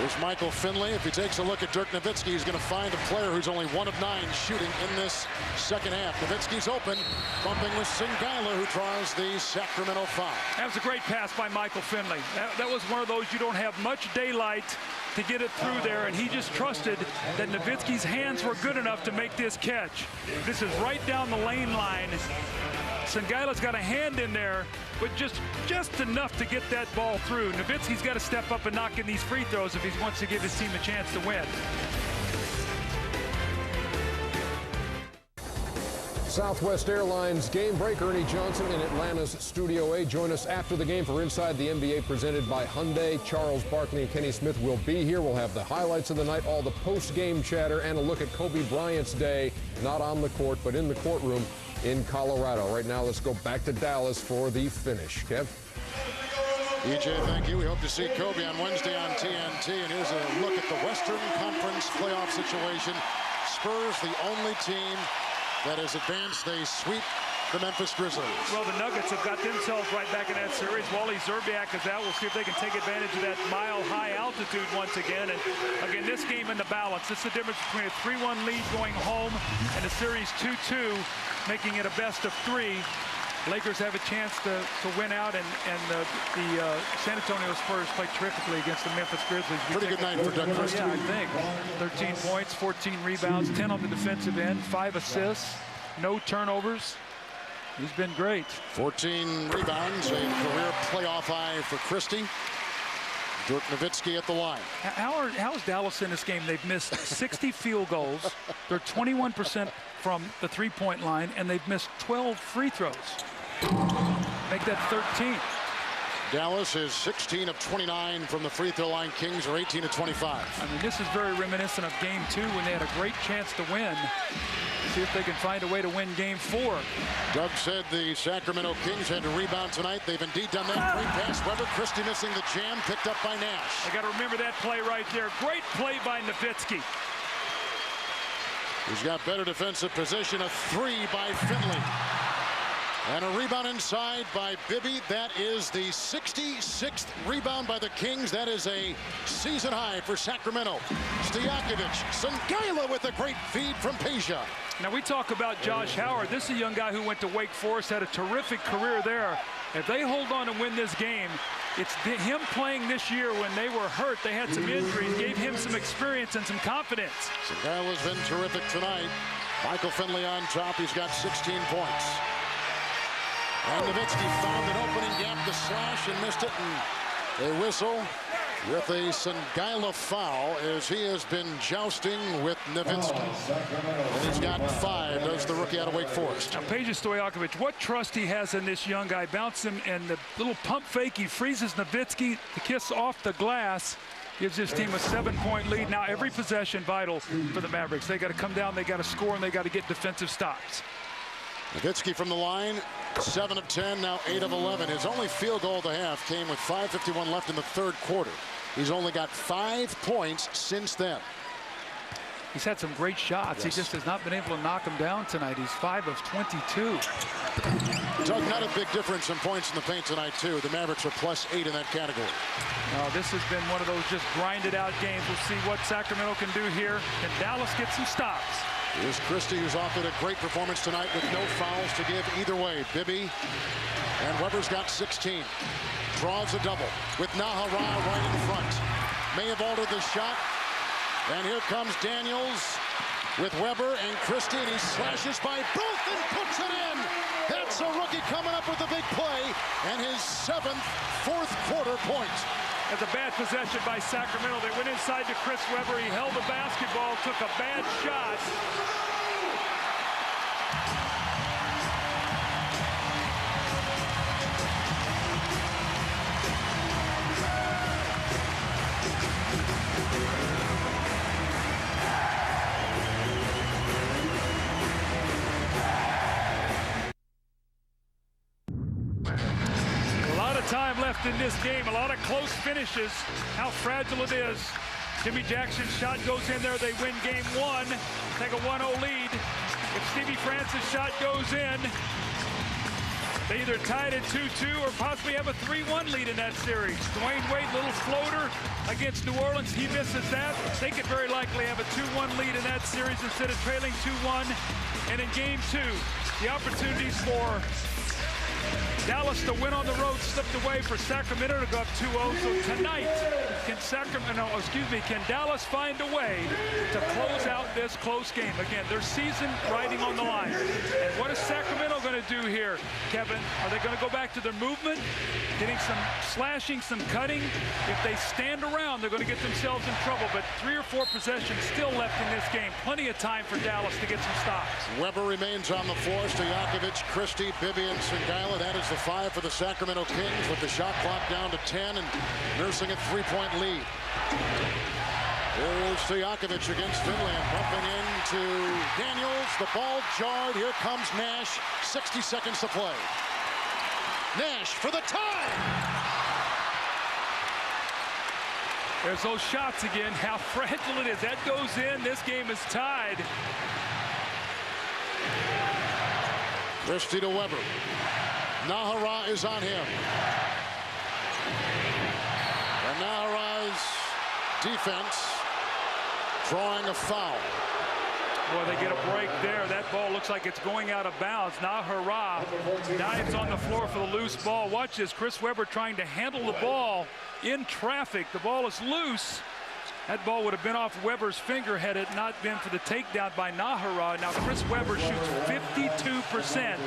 Here's Michael Finley. If he takes a look at Dirk Nowitzki, he's going to find a player who's only 1 of 9 shooting in this second half. Nowitzki's open, bumping with Sangaila, who draws the Sacramento foul. That was a great pass by Michael Finley. That was one of those you don't have much daylight to get it through there, and he just trusted that Nowitzki's hands were good enough to make this catch. This is right down the lane line. Sangaila's got a hand in there, but just enough to get that ball through. Nowitzki's got to step up and knock in these free throws if he wants to give his team a chance to win. Southwest Airlines game break. Ernie Johnson in Atlanta's Studio A. Join us after the game for Inside the NBA presented by Hyundai. Charles Barkley and Kenny Smith will be here. We'll have the highlights of the night, all the post-game chatter, and a look at Kobe Bryant's day, not on the court, but in the courtroom in Colorado. Right now, let's go back to Dallas for the finish. Kev? EJ, thank you. We hope to see Kobe on Wednesday on TNT. And here's a look at the Western Conference playoff situation. Spurs, the only team that has advanced. They sweep the Memphis Grizzlies. Well, the Nuggets have got themselves right back in that series. Wally Zerbiak is out. We'll see if they can take advantage of that mile-high altitude once again. And again, this game in the balance. This is the difference between a 3-1 lead going home and a series 2-2, making it a best of 3. Lakers have a chance to win out, and the San Antonio Spurs play terrifically against the Memphis Grizzlies. Pretty good night for Doug Christie. Yeah, I think. 13 points, 14 rebounds, 10 on the defensive end, 5 assists, no turnovers. He's been great. 14 rebounds, a career playoff high for Christie. Dirk Nowitzki at the line. How is Dallas in this game? They've missed 60 field goals. They're 21% from the three-point line, and they've missed 12 free throws. Make that 13. Dallas is 16 of 29 from the free throw line. Kings are 18 of 25. I mean, this is very reminiscent of game 2 when they had a great chance to win. See if they can find a way to win game 4. Doug said the Sacramento Kings had to rebound tonight. They've indeed done that. Great pass. Weber, Christie missing the jam, picked up by Nash. I got to remember that play right there. Great play by Nowitzki. He's got better defensive position. A 3 by Finley. And a rebound inside by Bibby. That is the 66th rebound by the Kings. That is a season high for Sacramento. Stojakovic, Songaila with a great feed from Peja. Now we talk about Josh Howard. This is a young guy who went to Wake Forest, had a terrific career there. If they hold on and win this game, it's him playing this year when they were hurt. They had some injuries, gave him some experience and some confidence. Songaila's been terrific tonight. Michael Finley on top. He's got 16 points. And Nowitzki found an opening gap to slash and missed it. And they whistle with a Songaila foul as he has been jousting with Nowitzki. And he's got 5, does the rookie out of Wake Forest. Now, Peja Stojakovic, what trust he has in this young guy. Bounce him, and the little pump fake, he freezes Nowitzki. The kiss off the glass gives his team a 7-point lead. Now, every possession vital for the Mavericks. They got to come down, they got to score, and they got to get defensive stops. Nowitzki from the line, 7 of 10, now 8 of 11. His only field goal of the half came with 5:51 left in the third quarter. He's only got 5 points since then. He's had some great shots. Yes. He just has not been able to knock them down tonight. He's 5 of 22. Doug, not a big difference in points in the paint tonight, too. The Mavericks are +8 in that category. This has been one of those just grinded out games. We'll see what Sacramento can do here. Can Dallas get some stops? Here's Christie, who's offered a great performance tonight with no fouls to give either way. Bibby and Weber's got 16. Draws a double with Nahara right in front. May have altered the shot. And here comes Daniels with Weber and Christie, and he slashes by both and puts it in. That's a rookie coming up with a big play and his 7th fourth-quarter point. That's a bad possession by Sacramento. They went inside to Chris Weber. He held the basketball, took a bad shot. Time left in this game. A lot of close finishes. How fragile it is. Jimmy Jackson's shot goes in there. They win game 1. Take a 1-0 lead. If Stevie Francis' shot goes in, they either tied at 2-2 or possibly have a 3-1 lead in that series. Dwayne Wade, little floater against New Orleans. He misses that. They could very likely have a 2-1 lead in that series instead of trailing 2-1. And in game 2, the opportunities for Dallas to win on the road slipped away for Sacramento to go up 2-0. So tonight, can Dallas find a way to close out this close game? Again, their season riding on the line. And what is Sacramento going to do here, Kevin? Are they going to go back to their movement, getting some slashing, some cutting? If they stand around, they're going to get themselves in trouble. But 3 or 4 possessions still left in this game. Plenty of time for Dallas to get some stops. Weber remains on the floor. Stojakovic, Christie, Bibby, and Songaila. That is the 5 for the Sacramento Kings with the shot clock down to 10 and nursing a 3-point lead. Here's Stojakovic against Finley and bumping into Daniels. The ball jarred. Here comes Nash. 60 seconds to play. Nash for the tie. There's those shots again. How fragile it is. That goes in. This game is tied. Christie to Weber. Nahara is on him. And Nahara's defense drawing a foul. Boy, they get a break there. That ball looks like it's going out of bounds. Nahara dives on the floor for the loose ball. Watch this. Chris Weber trying to handle the ball in traffic. The ball is loose. That ball would have been off Weber's finger had it not been for the takedown by Nahara. Now Chris Weber shoots 52%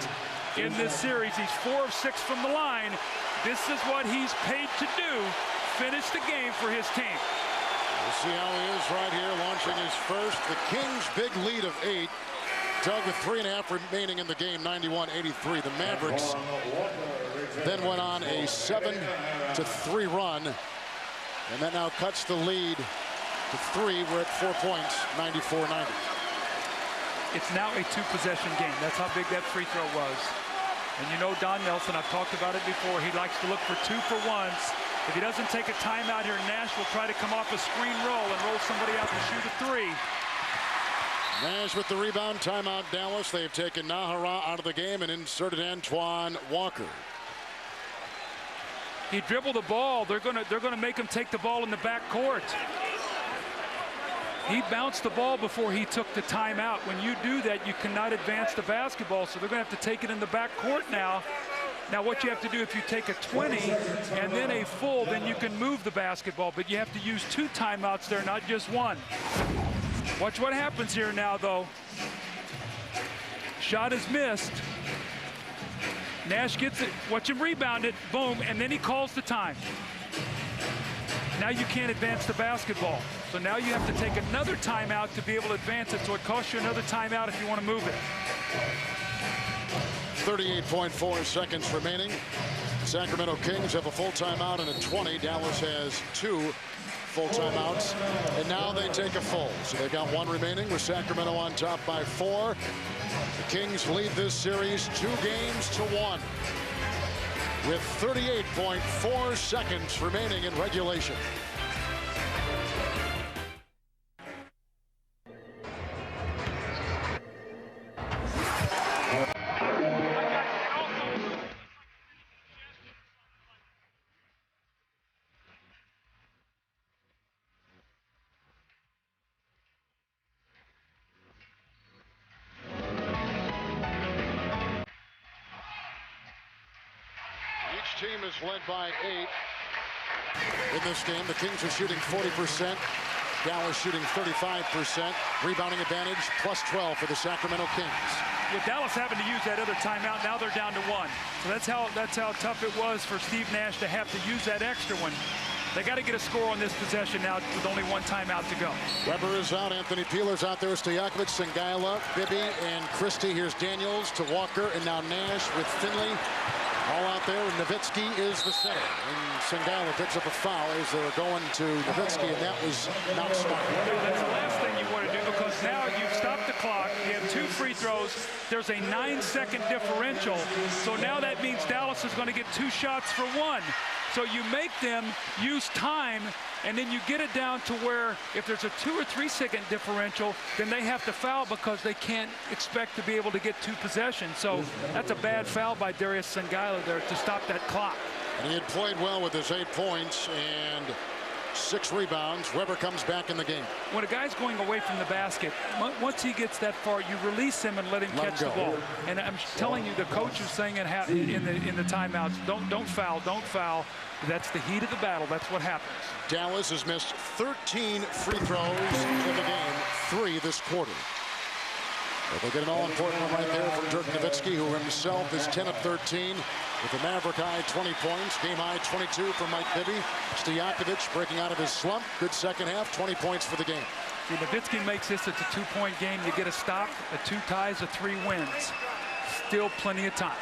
in this series. He's 4 of 6 from the line. This is what he's paid to do. Finish the game for his team. We'll see how he is right here, launching his first. The Kings' big lead of 8. Doug with 3.5 remaining in the game, 91-83. The Mavericks then went on a 7-3 run, and that now cuts the lead to 3. We're at 4 points, 94-90. It's now a two-possession game. That's how big that free throw was. And you know Don Nelson, I've talked about it before, he likes to look for 2 for 1s. If he doesn't take a timeout here, Nash will try to come off a screen roll and roll somebody out to shoot a 3. Nash with the rebound. Timeout Dallas. They've taken Nahara out of the game and inserted Antoine Walker. He dribbled the ball. They're gonna make him take the ball in the back court. He bounced the ball before he took the timeout. When you do that, you cannot advance the basketball, so they're going to have to take it in the back court now. Now, what you have to do, if you take a 20 and then a full, then you can move the basketball, but you have to use 2 timeouts there, not just 1. Watch what happens here now, though. Shot is missed. Nash gets it. Watch him rebound it. Boom, and then he calls the time. Now you can't advance the basketball. So now you have to take another timeout to be able to advance it. So it costs you another timeout if you want to move it. 38.4 seconds remaining. Sacramento Kings have a full timeout and a 20. Dallas has 2 full timeouts. And now they take a full. So they've got 1 remaining with Sacramento on top by 4. The Kings lead this series 2 games to 1. With 38.4 seconds remaining in regulation. Team is led by 8 in this game. The Kings are shooting 40%. Dallas shooting 35%. Rebounding advantage plus 12 for the Sacramento Kings. With Dallas having to use that other timeout, now they're down to 1. So that's how tough it was for Steve Nash to have to use that extra one. They got to get a score on this possession now with only 1 timeout to go. Weber is out. Anthony Peeler's out there. Stojakovic, Sangaila, Bibby, and Christie. Here's Daniels to Walker, and now Nash with Finley. All out there, and Nowitzki is the center. And Sangaila picks up a foul as they were going to Nowitzki, and that was not smart. That's the last thing you want to do, because now you've stopped the clock. You have 2 free throws. There's a 9-second differential. So now that means Dallas is going to get 2 shots for 1. So you make them use time, and then you get it down to where if there's a 2 or 3 second differential, then they have to foul because they can't expect to be able to get 2 possessions. So that's a bad foul by Darius Sangaila there to stop that clock. And he had played well with his 8 points and 6 rebounds. Weber comes back in the game. When a guy's going away from the basket, once he gets that far, you release him and let him catch the ball. And I'm telling you, the coach is saying it in the timeouts, don't foul. That's the heat of the battle. That's what happens. Dallas has missed 13 free throws in the game, 3 this quarter. But they get an all-important one right there from Dirk Nowitzki, who himself is 10 of 13 with the Maverick high 20 points. Game high 22 for Mike Bibby. Stojakovic breaking out of his slump. Good second half, 20 points for the game. See, Nowitzki makes this, it's a 2-point game. You get a stop, a 2 ties, a 3 wins. Still plenty of time.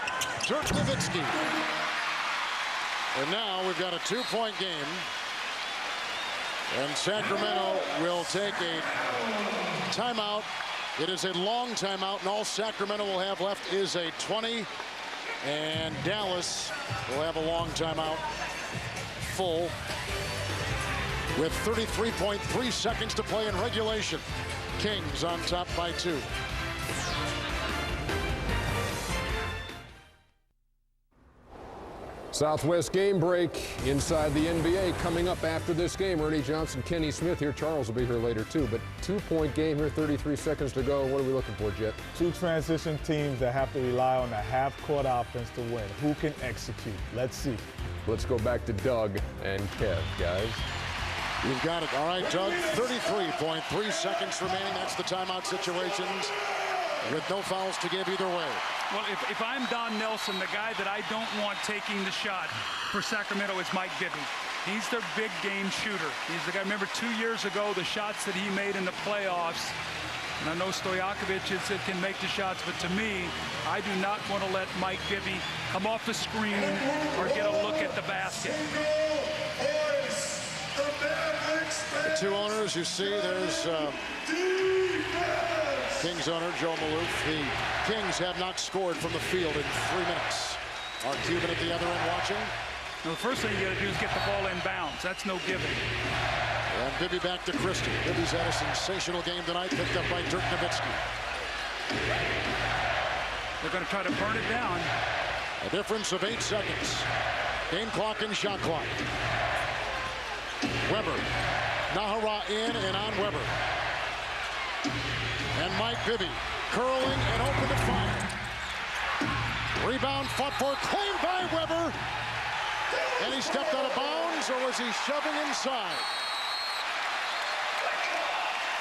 Dirk Nowitzki. And now we've got a 2-point game. And Sacramento will take a timeout. It is a long timeout, and all Sacramento will have left is a 20. And Dallas will have a long timeout, full, with 33.3 seconds to play in regulation. Kings on top by 2. Southwest game break inside the NBA coming up after this game. Ernie Johnson, Kenny Smith here. Charles will be here later too. But 2-point game here, 33 seconds to go. What are we looking for, Jet? 2 transition teams that have to rely on the half-court offense to win. Who can execute? Let's see. Let's go back to Doug and Kev, guys. You've got it. All right, Doug. 33.3 seconds remaining. That's the timeout situations with no fouls to give either way. Well, if I'm Don Nelson, the guy that I don't want taking the shot for Sacramento is Mike Bibby. He's their big game shooter. He's the guy, remember 2 years ago, the shots that he made in the playoffs. And I know Stojakovic can make the shots, but to me, I do not want to let Mike Bibby come off the screen or get a look at the basket. The 2 owners, you see, there's Kings owner Joe Maloof. The Kings have not scored from the field in 3 minutes. Mark Cuban at the other end watching. Well, the first thing you got to do is get the ball in bounds. That's no giving. And Bibby back to Christie. Bibby's had a sensational game tonight, picked up by Dirk Nowitzki. They're going to try to burn it down. A difference of 8 seconds. Game clock and shot clock. Weber. Nahara in and on Weber. And Mike Bibby curling and open to fire. Rebound fought for, claimed by Weber. And he stepped out of bounds, or was he shoving inside?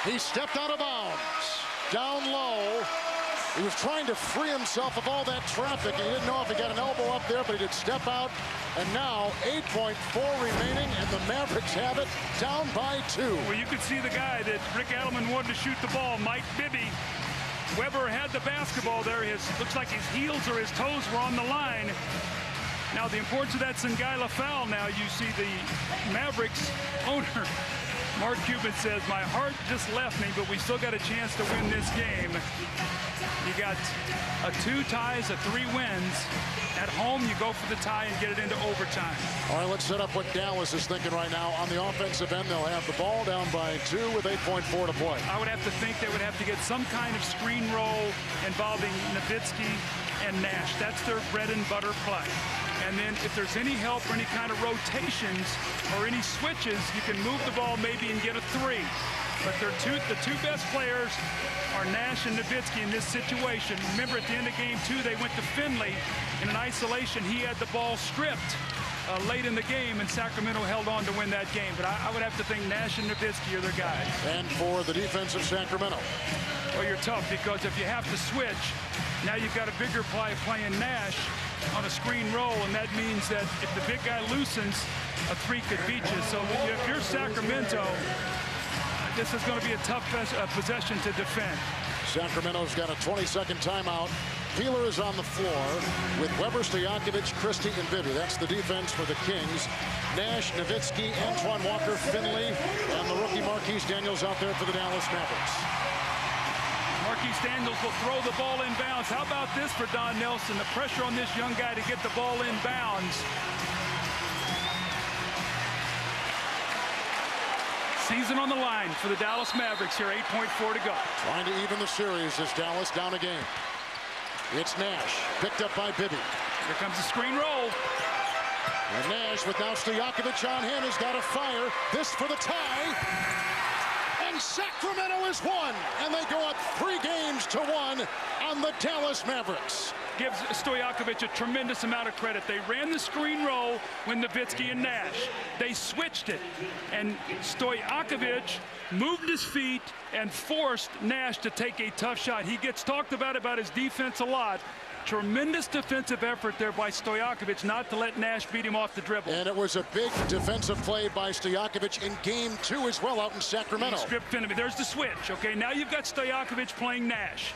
He stepped out of bounds. Down low. He was trying to free himself of all that traffic. He didn't know if he got an elbow up there, but he did step out. And now 8.4 remaining, and the Mavericks have it down by 2. Well, you could see the guy that Rick Adelman wanted to shoot the ball, Mike Bibby. Weber had the basketball there. Looks like his heels or his toes were on the line. Now, the importance of that Sangaila foul, now you see the Mavericks owner, Mark Cuban, says, my heart just left me, but we still got a chance to win this game. You got 2 ties, 3 wins. At home, you go for the tie and get it into overtime. All right, let's set up what Dallas is thinking right now. On the offensive end, they'll have the ball down by 2 with 8.4 to play. I would have to think they would have to get some kind of screen roll involving Nowitzki and Nash. That's their bread and butter play. And then if there's any help or any kind of rotations or any switches, you can move the ball maybe and get a 3. But the two best players are Nash and Nowitzki in this situation. Remember, at the end of game 2, they went to Finley in an isolation. He had the ball stripped late in the game, and Sacramento held on to win that game. But I would have to think Nash and Nowitzki are their guys. And for the defense of Sacramento. Well, you're tough, because if you have to switch, now you've got a bigger play playing Nash on a screen roll, and that means that if the big guy loosens, a 3 could beat you. So if you're Sacramento, this is going to be a tough possession to defend. Sacramento's got a 20-second timeout. Peeler is on the floor with Weber, Stojakovic, Christie, and Bibby. That's the defense for the Kings. Nash, Nowitzki, Antoine Walker, Finley, and the rookie Marquise Daniels out there for the Dallas Mavericks. Marquise Daniels will throw the ball in bounds. How about this for Don Nelson? The pressure on this young guy to get the ball in bounds. Season on the line for the Dallas Mavericks here, 8.4 to go. Trying to even the series as Dallas down a game. It's Nash, picked up by Bibby. Here comes the screen roll. And Nash, with now Stojakovic on him, has got a fire. This for the tie. And Sacramento is won. And they go up 3 games to 1 on the Dallas Mavericks. Gives Stojakovic a tremendous amount of credit. They ran the screen roll with Nowitzki and Nash. They switched it, and Stojakovic moved his feet and forced Nash to take a tough shot. He gets talked about his defense a lot. Tremendous defensive effort there by Stojakovic not to let Nash beat him off the dribble. And it was a big defensive play by Stojakovic in game 2 as well out in Sacramento. Stripped Finley. There's the switch. Okay, now you've got Stojakovic playing Nash.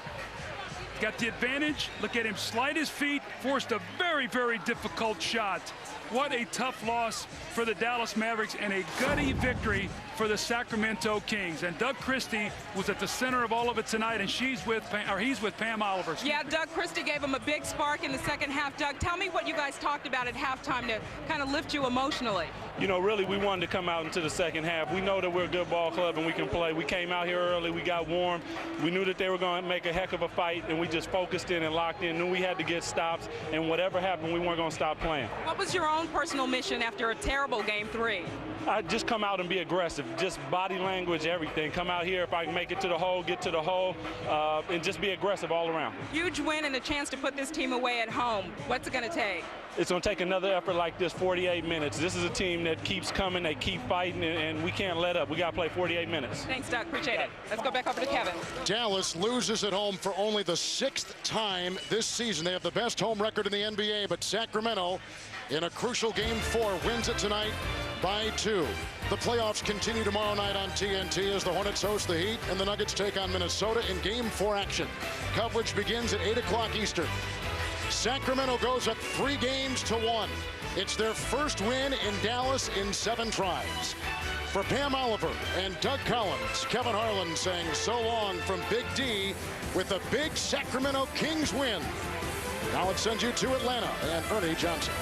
Got the advantage. Look at him slide his feet, forced a very, very difficult shot. What a tough loss for the Dallas Mavericks and a gutty victory for the Sacramento Kings. And Doug Christie was at the center of all of it tonight, and he's with Pam Oliver. Yeah, Doug Christie gave him a big spark in the second half. Doug, tell me what you guys talked about at halftime to kind of lift you emotionally. You know, really, we wanted to come out into the second half. We know that we're a good ball club and we can play. We came out here early. We got warm. We knew that they were going to make a heck of a fight, and we just focused in and locked in. Knew we had to get stops, and whatever happened, we weren't going to stop playing. What was your own personal mission after a terrible game 3? I just come out and be aggressive, just body language, everything. Come out here, if I can make it to the hole, get to the hole, and just be aggressive all around. Huge win and a chance to put this team away at home. What's it going to take? It's going to take another effort like this, 48 minutes. This is a team that keeps coming, they keep fighting, and we can't let up. We got to play 48 minutes. Thanks, Doug. Appreciate it. Let's go back over to Kevin. Dallas loses at home for only the 6th time this season. They have the best home record in the NBA, but Sacramento, in a crucial game 4, wins it tonight by 2. The playoffs continue tomorrow night on TNT as the Hornets host the Heat and the Nuggets take on Minnesota in game 4 action. Coverage begins at 8 o'clock Eastern. Sacramento goes up 3 games to 1 It's their first win in Dallas in 7 tries. For Pam Oliver and Doug Collins, Kevin Harlan saying so long from Big D with a big Sacramento Kings win. Now it sends you to Atlanta and Ernie Johnson.